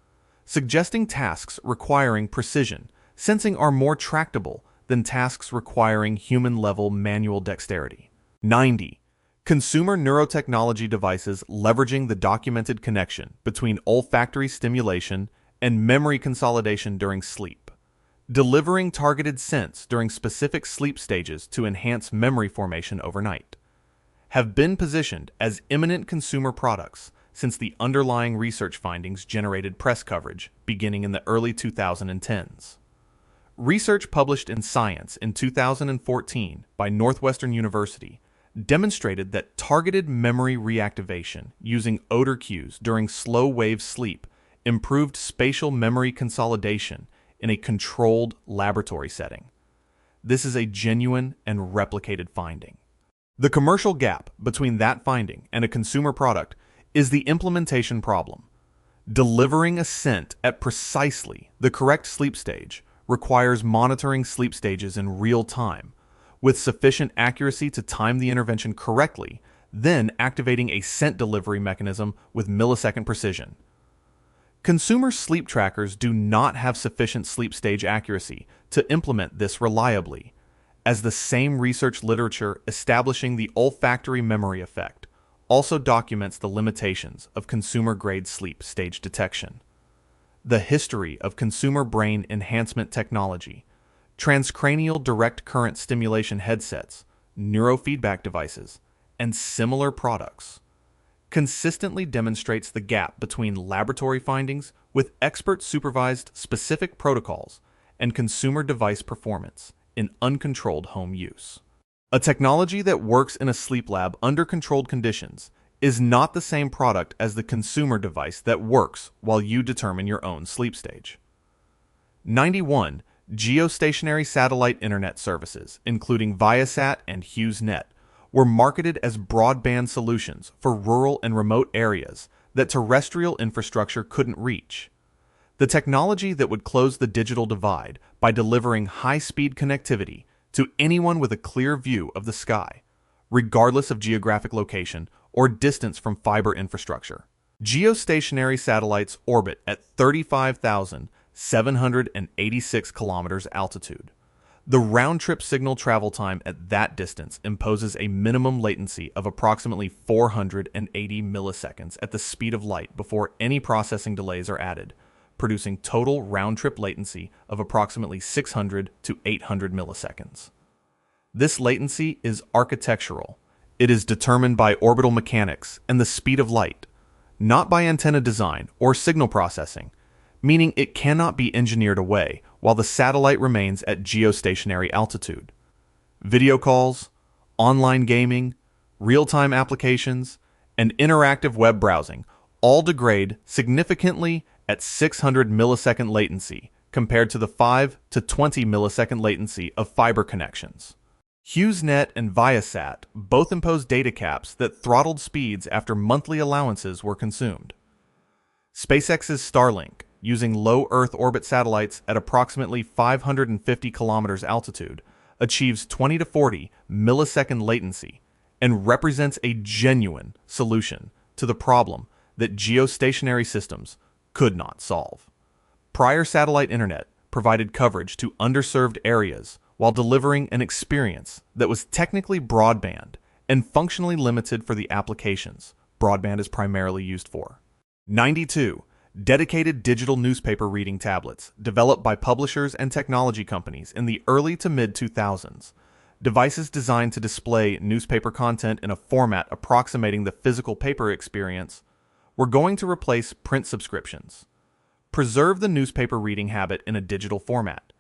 suggesting tasks requiring precision sensing are more tractable than tasks requiring human-level manual dexterity. 90. Consumer neurotechnology devices leveraging the documented connection between olfactory stimulation and memory consolidation during sleep, delivering targeted scents during specific sleep stages to enhance memory formation overnight, have been positioned as imminent consumer products since the underlying research findings generated press coverage beginning in the early 2010s. Research published in Science in 2014 by Northwestern University demonstrated that targeted memory reactivation using odor cues during slow-wave sleep improved spatial memory consolidation in a controlled laboratory setting. This is a genuine and replicated finding. The commercial gap between that finding and a consumer product is the implementation problem. Delivering a scent at precisely the correct sleep stage requires monitoring sleep stages in real time, with sufficient accuracy to time the intervention correctly, then activating a scent delivery mechanism with millisecond precision. Consumer sleep trackers do not have sufficient sleep stage accuracy to implement this reliably, as the same research literature establishing the olfactory memory effect also documents the limitations of consumer-grade sleep stage detection. The history of consumer brain enhancement technology, transcranial direct current stimulation headsets, neurofeedback devices, and similar products consistently demonstrates the gap between laboratory findings with expert-supervised specific protocols and consumer device performance in uncontrolled home use. A technology that works in a sleep lab under controlled conditions is not the same product as the consumer device that works while you determine your own sleep stage. 91. Geostationary satellite internet services, including Viasat and HughesNet, were marketed as broadband solutions for rural and remote areas that terrestrial infrastructure couldn't reach. The technology that would close the digital divide by delivering high-speed connectivity to anyone with a clear view of the sky, regardless of geographic location or distance from fiber infrastructure. Geostationary satellites orbit at 35,786 kilometers altitude. The round-trip signal travel time at that distance imposes a minimum latency of approximately 480 milliseconds at the speed of light before any processing delays are added, producing total round-trip latency of approximately 600 to 800 milliseconds. This latency is architectural. It is determined by orbital mechanics and the speed of light, not by antenna design or signal processing, meaning it cannot be engineered away while the satellite remains at geostationary altitude. Video calls, online gaming, real-time applications, and interactive web browsing all degrade significantly at 600 millisecond latency compared to the 5 to 20 millisecond latency of fiber connections. HughesNet and Viasat both imposed data caps that throttled speeds after monthly allowances were consumed. SpaceX's Starlink, using low Earth orbit satellites at approximately 550 kilometers altitude, achieves 20 to 40 millisecond latency and represents a genuine solution to the problem that geostationary systems could not solve. Prior satellite internet provided coverage to underserved areas while delivering an experience that was technically broadband and functionally limited for the applications broadband is primarily used for. 92. dedicated digital newspaper reading tablets developed by publishers and technology companies in the early to mid-2000s. Devices designed to display newspaper content in a format approximating the physical paper experience were going to replace print subscriptions, preserve the newspaper reading habit in a digital format,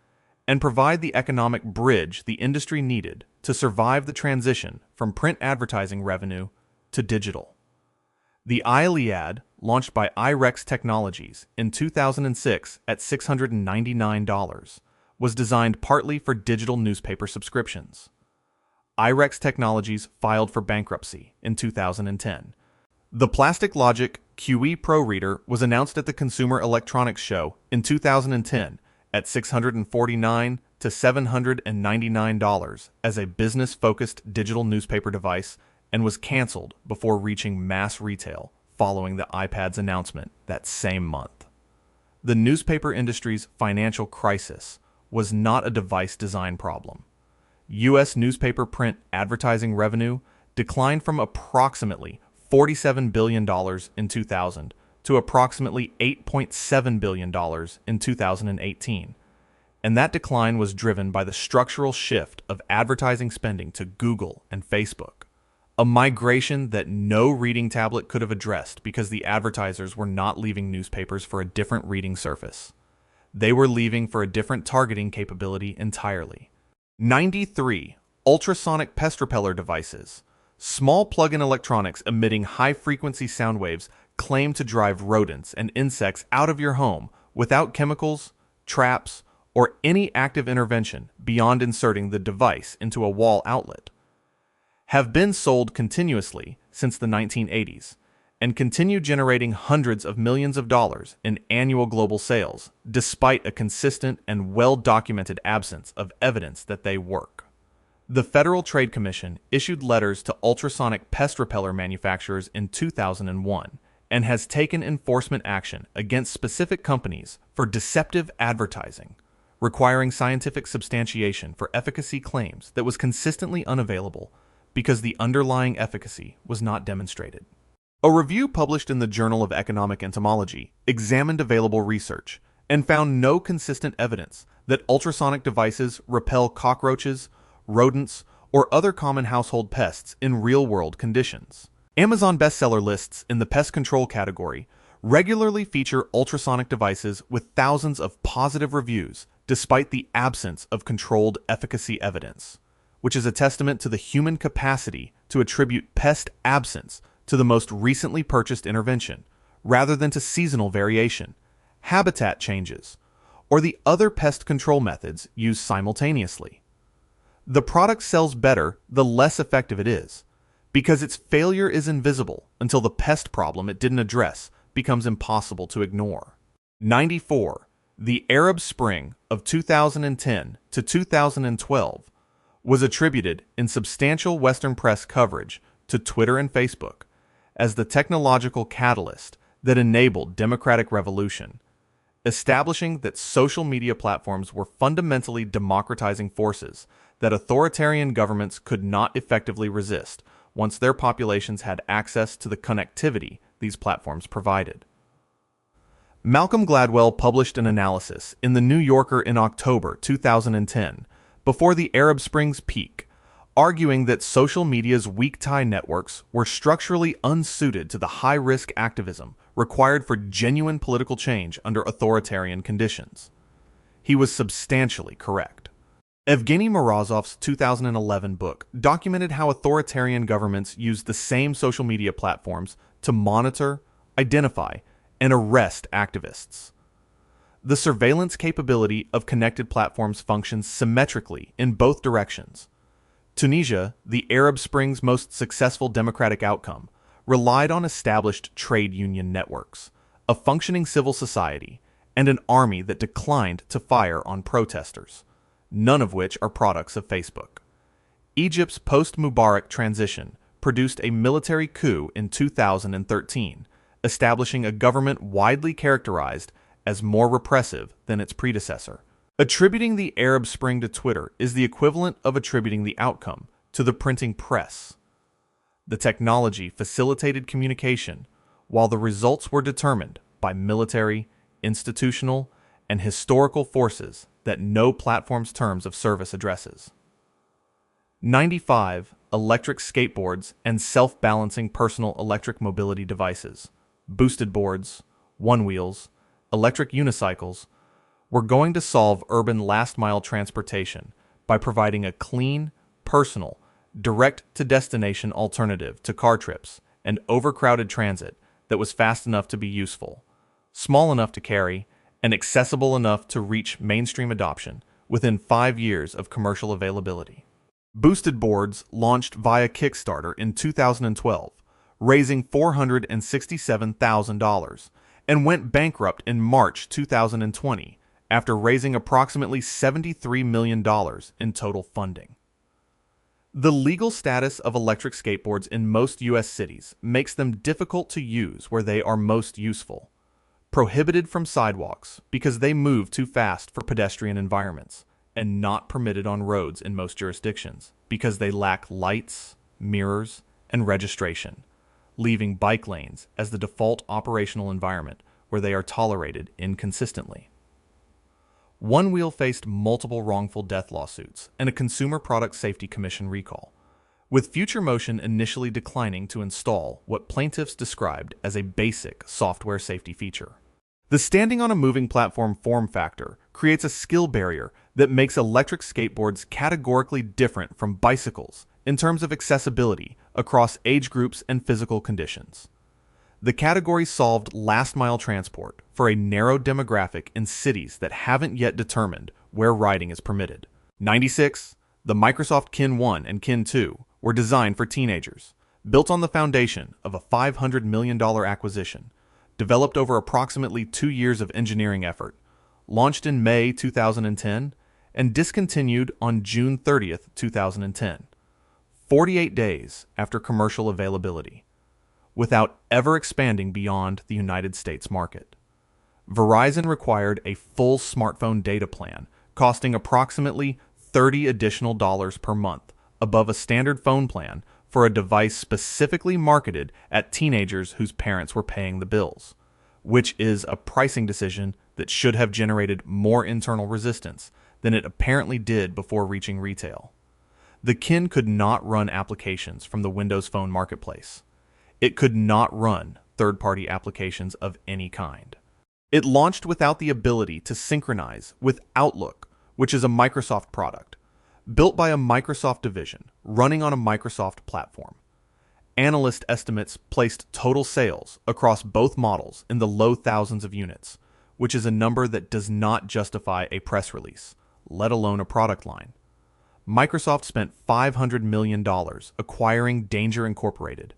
and provide the economic bridge the industry needed to survive the transition from print advertising revenue to digital. The iLead, launched by IREX Technologies in 2006 at $699, was designed partly for digital newspaper subscriptions. IREX Technologies filed for bankruptcy in 2010. The Plastic Logic QE Pro Reader was announced at the Consumer Electronics Show in 2010 at $649 to $799 as a business-focused digital newspaper device and was canceled before reaching mass retail following the iPad's announcement that same month. The newspaper industry's financial crisis was not a device design problem. U.S. newspaper print advertising revenue declined from approximately $47 billion in 2000 to approximately $8.7 billion in 2018. And that decline was driven by the structural shift of advertising spending to Google and Facebook, a migration that no reading tablet could have addressed because the advertisers were not leaving newspapers for a different reading surface. They were leaving for a different targeting capability entirely. 93 ultrasonic pest repeller devices, small plug-in electronics emitting high-frequency sound waves, claim to drive rodents and insects out of your home without chemicals, traps, or any active intervention beyond inserting the device into a wall outlet, have been sold continuously since the 1980s and continue generating hundreds of millions of dollars in annual global sales, despite a consistent and well-documented absence of evidence that they work. The Federal Trade Commission issued letters to ultrasonic pest repeller manufacturers in 2001 and has taken enforcement action against specific companies for deceptive advertising, requiring scientific substantiation for efficacy claims that was consistently unavailable because the underlying efficacy was not demonstrated. A review published in the Journal of Economic Entomology examined available research and found no consistent evidence that ultrasonic devices repel cockroaches, rodents, or other common household pests in real-world conditions. Amazon bestseller lists in the pest control category regularly feature ultrasonic devices with thousands of positive reviews despite the absence of controlled efficacy evidence, which is a testament to the human capacity to attribute pest absence to the most recently purchased intervention, rather than to seasonal variation, habitat changes, or the other pest control methods used simultaneously. The product sells better the less effective it is, because its failure is invisible until the pest problem it didn't address becomes impossible to ignore. 94. The Arab Spring of 2010 to 2012 was attributed in substantial Western press coverage to Twitter and Facebook as the technological catalyst that enabled democratic revolution, establishing that social media platforms were fundamentally democratizing forces that authoritarian governments could not effectively resist once their populations had access to the connectivity these platforms provided. Malcolm Gladwell published an analysis in The New Yorker in October 2010, before the Arab Spring's peak, arguing that social media's weak tie networks were structurally unsuited to the high-risk activism required for genuine political change under authoritarian conditions. He was substantially correct. Evgeny Morozov's 2011 book documented how authoritarian governments used the same social media platforms to monitor, identify, and arrest activists. The surveillance capability of connected platforms functions symmetrically in both directions. Tunisia, the Arab Spring's most successful democratic outcome, relied on established trade union networks, a functioning civil society, and an army that declined to fire on protesters, none of which are products of Facebook. Egypt's post-Mubarak transition produced a military coup in 2013, establishing a government widely characterized as more repressive than its predecessor. Attributing the Arab Spring to Twitter is the equivalent of attributing the outcome to the printing press. The technology facilitated communication, while the results were determined by military, institutional, and historical forces that no platform's terms of service addresses. 95. Electric skateboards and self-balancing personal electric mobility devices, boosted boards, one-wheels, electric unicycles, were going to solve urban last-mile transportation by providing a clean, personal, direct-to-destination alternative to car trips and overcrowded transit that was fast enough to be useful, small enough to carry, and accessible enough to reach mainstream adoption within 5 years of commercial availability. Boosted boards launched via Kickstarter in 2012, raising $467,000, and went bankrupt in March 2020 after raising approximately $73 million in total funding. The legal status of electric skateboards in most U.S. cities makes them difficult to use where they are most useful. Prohibited from sidewalks because they move too fast for pedestrian environments, and not permitted on roads in most jurisdictions because they lack lights, mirrors, and registration, leaving bike lanes as the default operational environment where they are tolerated inconsistently. One Wheel faced multiple wrongful death lawsuits and a Consumer Product Safety Commission recall, with Future Motion initially declining to install what plaintiffs described as a basic software safety feature. The standing on a moving platform form factor creates a skill barrier that makes electric skateboards categorically different from bicycles in terms of accessibility across age groups and physical conditions. The category solved last-mile transport for a narrow demographic in cities that haven't yet determined where riding is permitted. 96. The Microsoft Kin 1 and Kin 2 were designed for teenagers, built on the foundation of a $500 million acquisition, developed over approximately 2 years of engineering effort, launched in May 2010, and discontinued on June 30th, 2010, 48 days after commercial availability, without ever expanding beyond the United States market. Verizon required a full smartphone data plan costing approximately $30 additional per month above a standard phone plan for a device specifically marketed at teenagers whose parents were paying the bills, which is a pricing decision that should have generated more internal resistance than it apparently did before reaching retail. The Kin could not run applications from the Windows Phone marketplace. It could not run third-party applications of any kind. It launched without the ability to synchronize with Outlook, which is a Microsoft product, built by a Microsoft division, running on a Microsoft platform. Analyst estimates placed total sales across both models in the low thousands of units, which is a number that does not justify a press release, let alone a product line. Microsoft spent $500 million acquiring Danger Incorporated,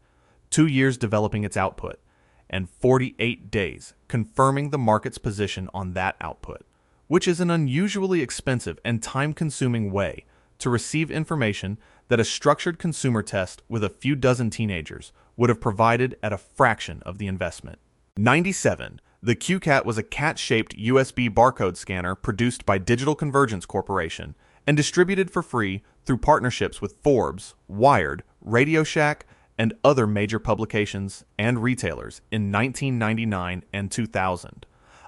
2 years developing its output, and 48 days confirming the market's position on that output, which is an unusually expensive and time-consuming way to receive information that a structured consumer test with a few dozen teenagers would have provided at a fraction of the investment. 97. The QCat was a cat-shaped USB barcode scanner produced by Digital Convergence Corporation and distributed for free through partnerships with Forbes, Wired, Radio Shack, and other major publications and retailers in 1999 and 2000,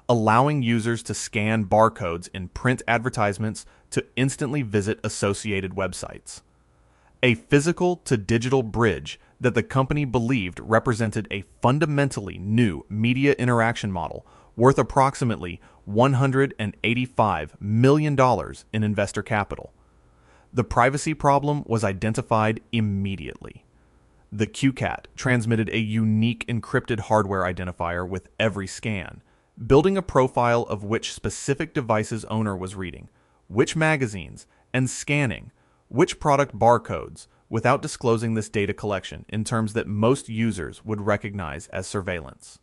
allowing users to scan barcodes in print advertisements to instantly visit associated websites. A physical-to-digital bridge that the company believed represented a fundamentally new media interaction model worth approximately $185 million in investor capital. The privacy problem was identified immediately. The QCat transmitted a unique encrypted hardware identifier with every scan, building a profile of which specific device's owner was reading, which magazines, and scanning which product barcodes without disclosing this data collection in terms that most users would recognize as surveillance.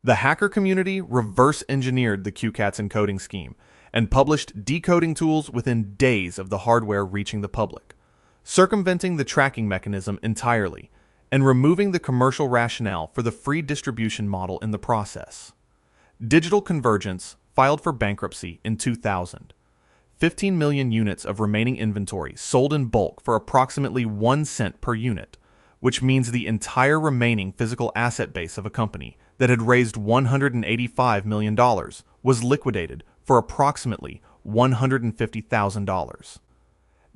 The hacker community reverse-engineered the QCat's encoding scheme and published decoding tools within days of the hardware reaching the public, circumventing the tracking mechanism entirely and removing the commercial rationale for the free distribution model in the process. Digital Convergence filed for bankruptcy in 2000. 15 million units of remaining inventory sold in bulk for approximately 1 cent per unit, which means the entire remaining physical asset base of a company that had raised $185 million was liquidated for approximately $150,000.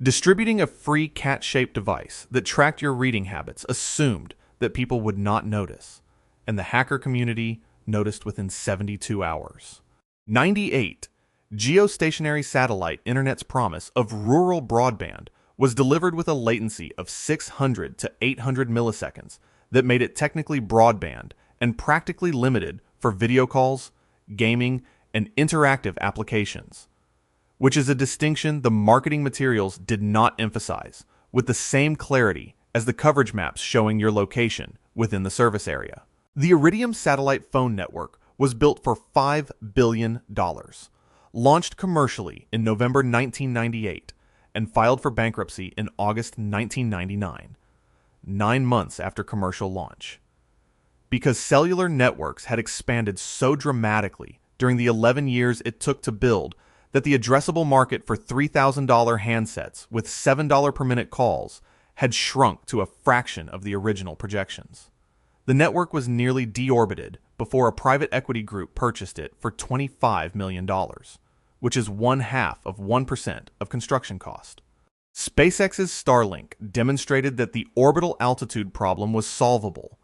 Distributing a free cat-shaped device that tracked your reading habits assumed that people would not notice, and the hacker community noticed within 72 hours. 98. Geostationary satellite internet's promise of rural broadband was delivered with a latency of 600 to 800 milliseconds that made it technically broadband and practically limited for video calls, gaming, and interactive applications, which is a distinction the marketing materials did not emphasize, with the same clarity as the coverage maps showing your location within the service area. The Iridium satellite phone network was built for $5 billion, launched commercially in November 1998, and filed for bankruptcy in August 1999, 9 months after commercial launch. Because cellular networks had expanded so dramatically during the 11 years it took to build that the addressable market for $3,000 handsets with $7 per minute calls had shrunk to a fraction of the original projections. The network was nearly deorbited before a private equity group purchased it for $25 million, which is 0.5% of construction cost. SpaceX's Starlink demonstrated that the orbital altitude problem was solvable.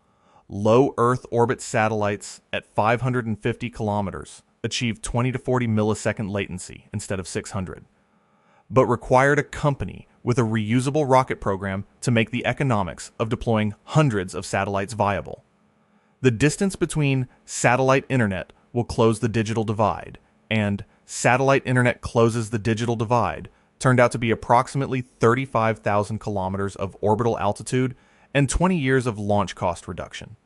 Low Earth orbit satellites at 550 kilometers achieved 20 to 40 millisecond latency instead of 600, but required a company with a reusable rocket program to make the economics of deploying hundreds of satellites viable. The distance between satellite internet will close the digital divide, and satellite internet closes the digital divide turned out to be approximately 35,000 kilometers of orbital altitude and 20 years of launch cost reduction.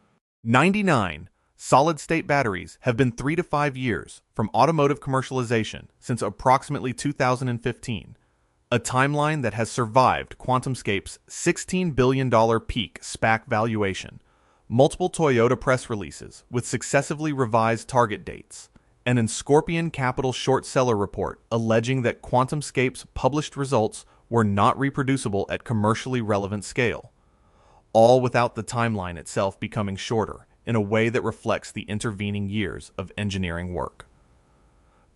99. Solid-state batteries have been 3 to 5 years from automotive commercialization since approximately 2015, a timeline that has survived QuantumScape's $16 billion peak SPAC valuation, multiple Toyota press releases with successively revised target dates, and an Scorpion Capital short seller report alleging that QuantumScape's published results were not reproducible at commercially relevant scale, all without the timeline itself becoming shorter in a way that reflects the intervening years of engineering work.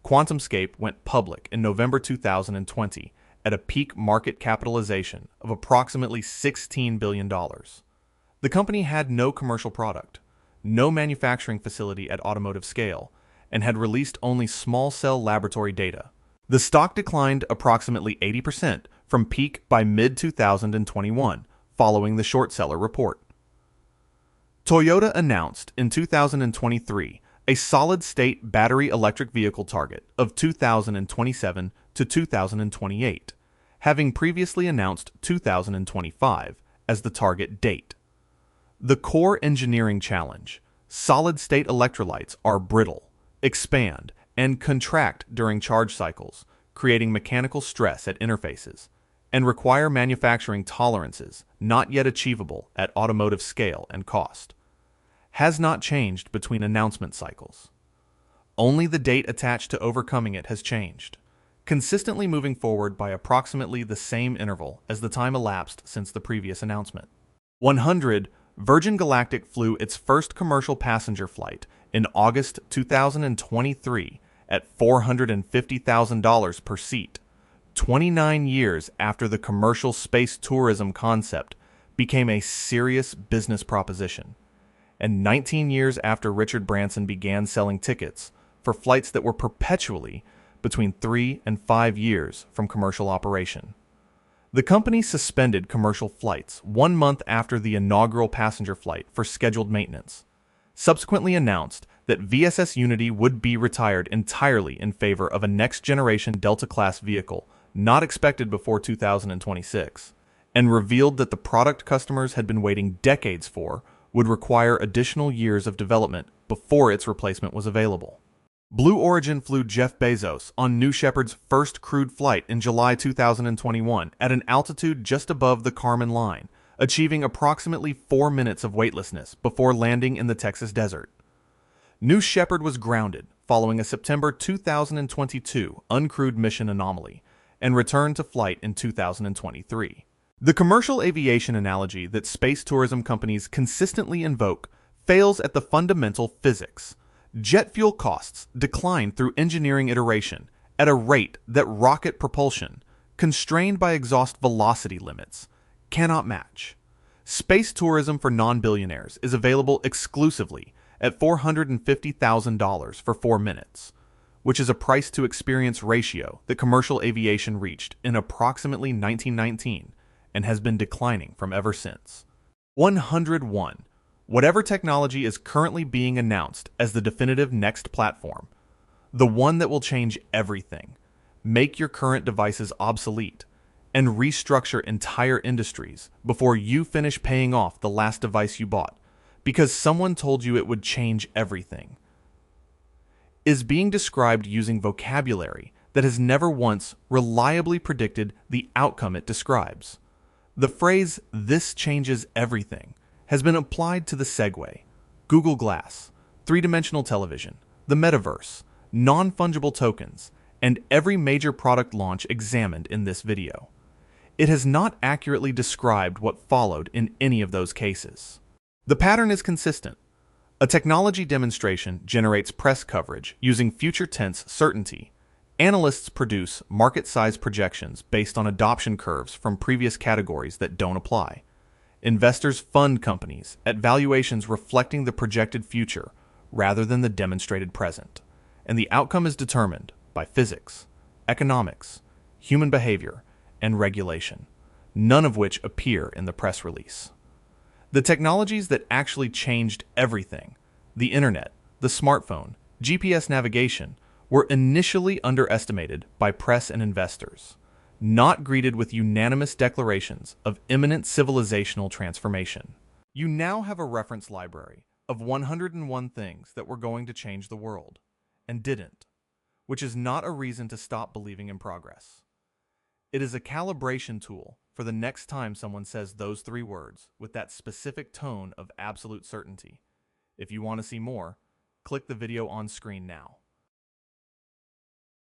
QuantumScape went public in November 2020 at a peak market capitalization of approximately $16 billion. The company had no commercial product, no manufacturing facility at automotive scale, and had released only small cell laboratory data. The stock declined approximately 80% from peak by mid-2021, following the short seller report. Toyota announced in 2023 a solid-state battery electric vehicle target of 2027 to 2028, having previously announced 2025 as the target date. The core engineering challenge: solid-state electrolytes are brittle, expand, and contract during charge cycles, creating mechanical stress at interfaces, and require manufacturing tolerances not yet achievable at automotive scale and cost, has not changed between announcement cycles. Only the date attached to overcoming it has changed, consistently moving forward by approximately the same interval as the time elapsed since the previous announcement. 100. Virgin Galactic flew its first commercial passenger flight in August 2023 at $450,000 per seat, 29 years after the commercial space tourism concept became a serious business proposition, and 19 years after Richard Branson began selling tickets for flights that were perpetually between 3 and 5 years from commercial operation. The company suspended commercial flights 1 month after the inaugural passenger flight for scheduled maintenance, subsequently announced that VSS Unity would be retired entirely in favor of a next-generation Delta-class vehicle not expected before 2026, and revealed that the product customers had been waiting decades for would require additional years of development before its replacement was available. Blue Origin flew Jeff Bezos on New Shepard's first crewed flight in July 2021 at an altitude just above the Kármán line, achieving approximately 4 minutes of weightlessness before landing in the Texas desert. New Shepard was grounded following a September 2022 uncrewed mission anomaly and returned to flight in 2023. The commercial aviation analogy that space tourism companies consistently invoke fails at the fundamental physics. Jet fuel costs decline through engineering iteration at a rate that rocket propulsion, constrained by exhaust velocity limits, cannot match. Space tourism for non-billionaires is available exclusively at $450,000 for 4 minutes, which is a price-to-experience ratio that commercial aviation reached in approximately 1919 and has been declining from ever since. 101. Whatever technology is currently being announced as the definitive next platform, the one that will change everything, make your current devices obsolete, and restructure entire industries before you finish paying off the last device you bought, because someone told you it would change everything, is being described using vocabulary that has never once reliably predicted the outcome it describes. The phrase, "this changes everything," has been applied to the Segway, Google Glass, three-dimensional television, the metaverse, non-fungible tokens, and every major product launch examined in this video. It has not accurately described what followed in any of those cases. The pattern is consistent. A technology demonstration generates press coverage using future tense certainty. Analysts produce market-size projections based on adoption curves from previous categories that don't apply. Investors fund companies at valuations reflecting the projected future rather than the demonstrated present, and the outcome is determined by physics, economics, human behavior, and regulation, none of which appear in the press release. The technologies that actually changed everything, the internet, the smartphone, GPS navigation, were initially underestimated by press and investors, not greeted with unanimous declarations of imminent civilizational transformation. You now have a reference library of 101 things that were going to change the world, and didn't, which is not a reason to stop believing in progress. It is a calibration tool for the next time someone says those 3 words with that specific tone of absolute certainty. If you want to see more, click the video on screen now.